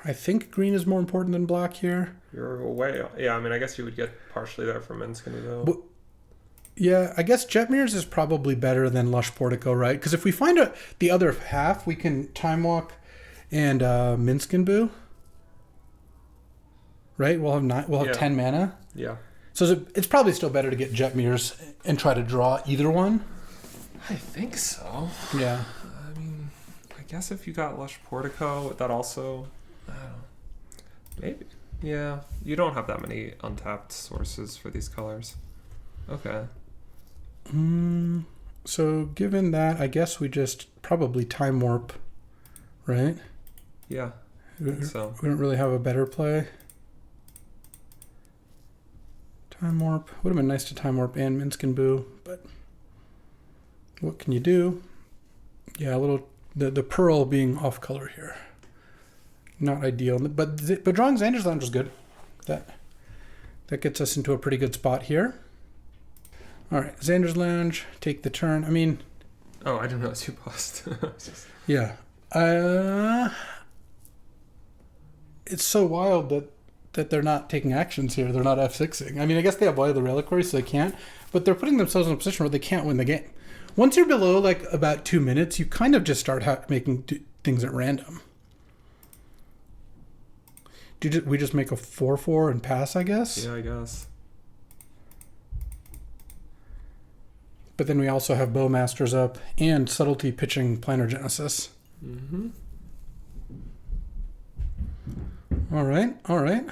I think green is more important than black here. You're away. Yeah, I mean, I guess you would get partially there from Minskin, though. But, yeah, I guess Jet Mirrors is probably better than Lush Portico, right? Because if we find the other half, we can Time Walk and Minskin Boo. Right? We'll have 10 mana. Yeah. So it's probably still better to get Jet Mirrors and try to draw either one. I think so. Yeah. I mean, I guess if you got Lush Portico, that also... I don't know. Maybe. Yeah. You don't have that many untapped sources for these colors. Okay. So given that, I guess we just probably Time Warp, right? Yeah. So we don't really have a better play. Time Warp. Would have been nice to Time Warp and Minskin Boo, but what can you do? Yeah, a little the Pearl being off color here. Not ideal, but drawing Xander's Lounge is good. That gets us into a pretty good spot here. All right, Xander's Lounge, take the turn. I mean... Oh, I didn't realize you paused. Yeah. It's so wild that they're not taking actions here. They're not F6ing. I mean, I guess they have Void of the Reliquary, so they can't. But they're putting themselves in a position where they can't win the game. Once you're below, like, about 2 minutes, you kind of just start making things at random. We just make a 4/4 and pass, I guess? Yeah, I guess. But then we also have Bowmasters up and Subtlety pitching Planar Genesis. Mm-hmm. All right.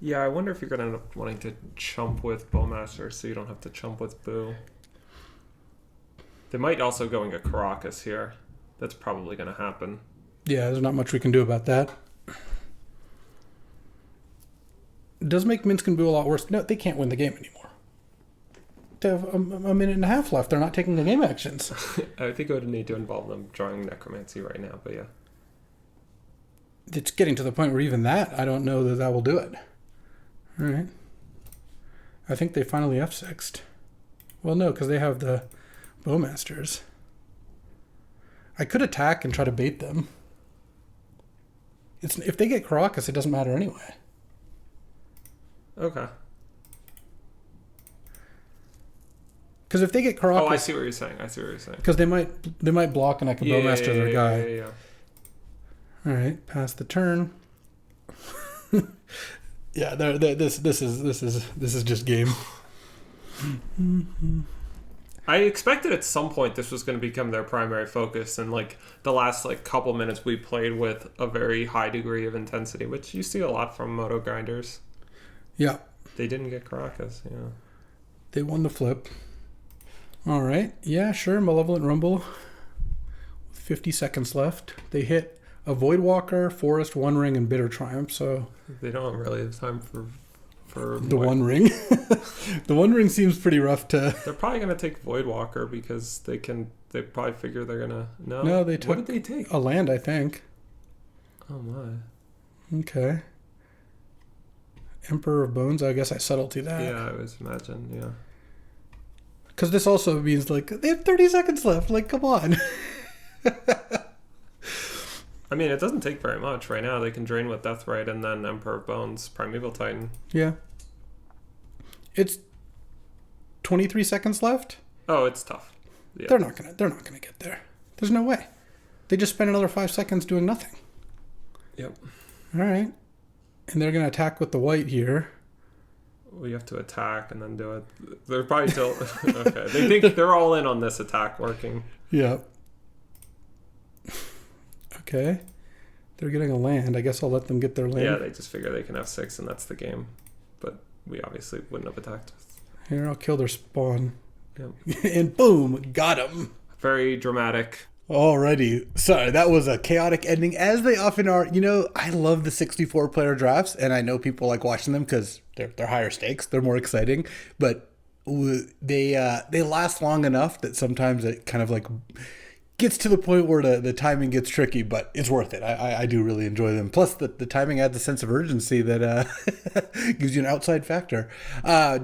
Yeah, I wonder if you're going to end up wanting to chump with Bowmaster so you don't have to chump with Boo. They might also go into Caracas here. That's probably going to happen. Yeah, there's not much we can do about that. It does make Minskin Boo a lot worse. No, they can't win the game anymore. They have a minute and a half left. They're not taking the game actions. I think it would need to involve them drawing Necromancy right now, but yeah. It's getting to the point where even that, I don't know that will do it. All right. I think they finally F6'd. Well, no, because they have the Bowmasters. I could attack and try to bait them. If they get Caracas, it doesn't matter anyway. Okay. Because if they get Caracas... Oh, I see what you're saying. Because they might block and I can Bowmaster their guy. Yeah. All right, pass the turn. Yeah, this is just game. I expected at some point this was going to become their primary focus, and like the last couple minutes we played with a very high degree of intensity, which you see a lot from Moto grinders. Yeah. They didn't get Caracas, yeah. They won the flip. All right. Yeah, sure. Malevolent Rumble. With 50 seconds left. They hit a Voidwalker, Forest, One Ring, and Bitter Triumph. So they don't really have time for the One Ring. The One Ring seems pretty rough to... They're probably going to take Voidwalker because they probably figure they're going to... No, they took... What did they take? A land, I think. Oh, my. Okay. Emperor of Bones, I guess I subtlety that. Yeah, I was imagine, yeah. Because this also means, they have 30 seconds left. Come on. I mean, it doesn't take very much right now. They can drain with Deathrite and then Emperor of Bones, Primeval Titan. Yeah. It's 23 seconds left. Oh, it's tough. Yeah. They're not gonna get there. There's no way. They just spent another 5 seconds doing nothing. Yep. All right. And they're gonna attack with the white here. We have to attack and then do it. They're probably still okay. They think they're all in on this attack working. Yeah. Okay. They're getting a land. I guess I'll let them get their land. Yeah, they just figure they can have 6 and that's the game. But we obviously wouldn't have attacked. Here, I'll kill their spawn. Yep. And boom, got him. Very dramatic. Alrighty. Sorry, that was a chaotic ending, as they often are. You know, I love the 64-player drafts, and I know people like watching them because they're higher stakes. They're more exciting. But they last long enough that sometimes it kind of like gets to the point where the timing gets tricky, but it's worth it. I do really enjoy them. Plus, the timing adds a sense of urgency that gives you an outside factor.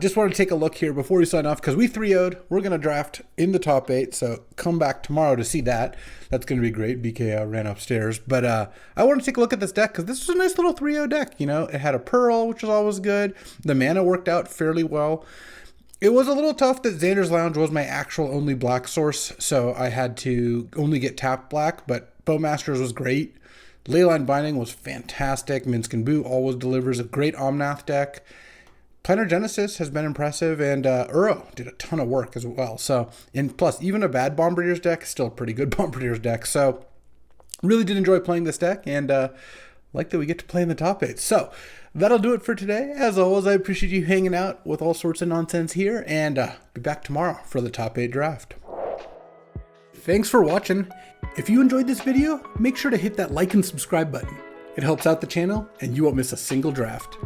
Just want to take a look here before we sign off, because we 3-0'd. We're going to draft in the top 8, so come back tomorrow to see that. That's going to be great. BK ran upstairs. But I want to take a look at this deck, because this was a nice little 3-0 deck. You know, it had a Pearl, which was always good. The mana worked out fairly well. It was a little tough that Xander's Lounge was my actual only black source, so I had to only get tapped black, but Bowmasters was great. Leyline Binding was fantastic. Minsk and Boo always delivers a great Omnath deck. Planar Genesis has been impressive, and Uro did a ton of work as well. So, and plus, even a bad Bombardiers deck is still a pretty good Bombardiers deck. So, really did enjoy playing this deck, and like that we get to play in the top 8. So, that'll do it for today. As always, I appreciate you hanging out with all sorts of nonsense here, and be back tomorrow for the top 8 draft. Thanks for watching. If you enjoyed this video, make sure to hit that like and subscribe button. It helps out the channel, and you won't miss a single draft.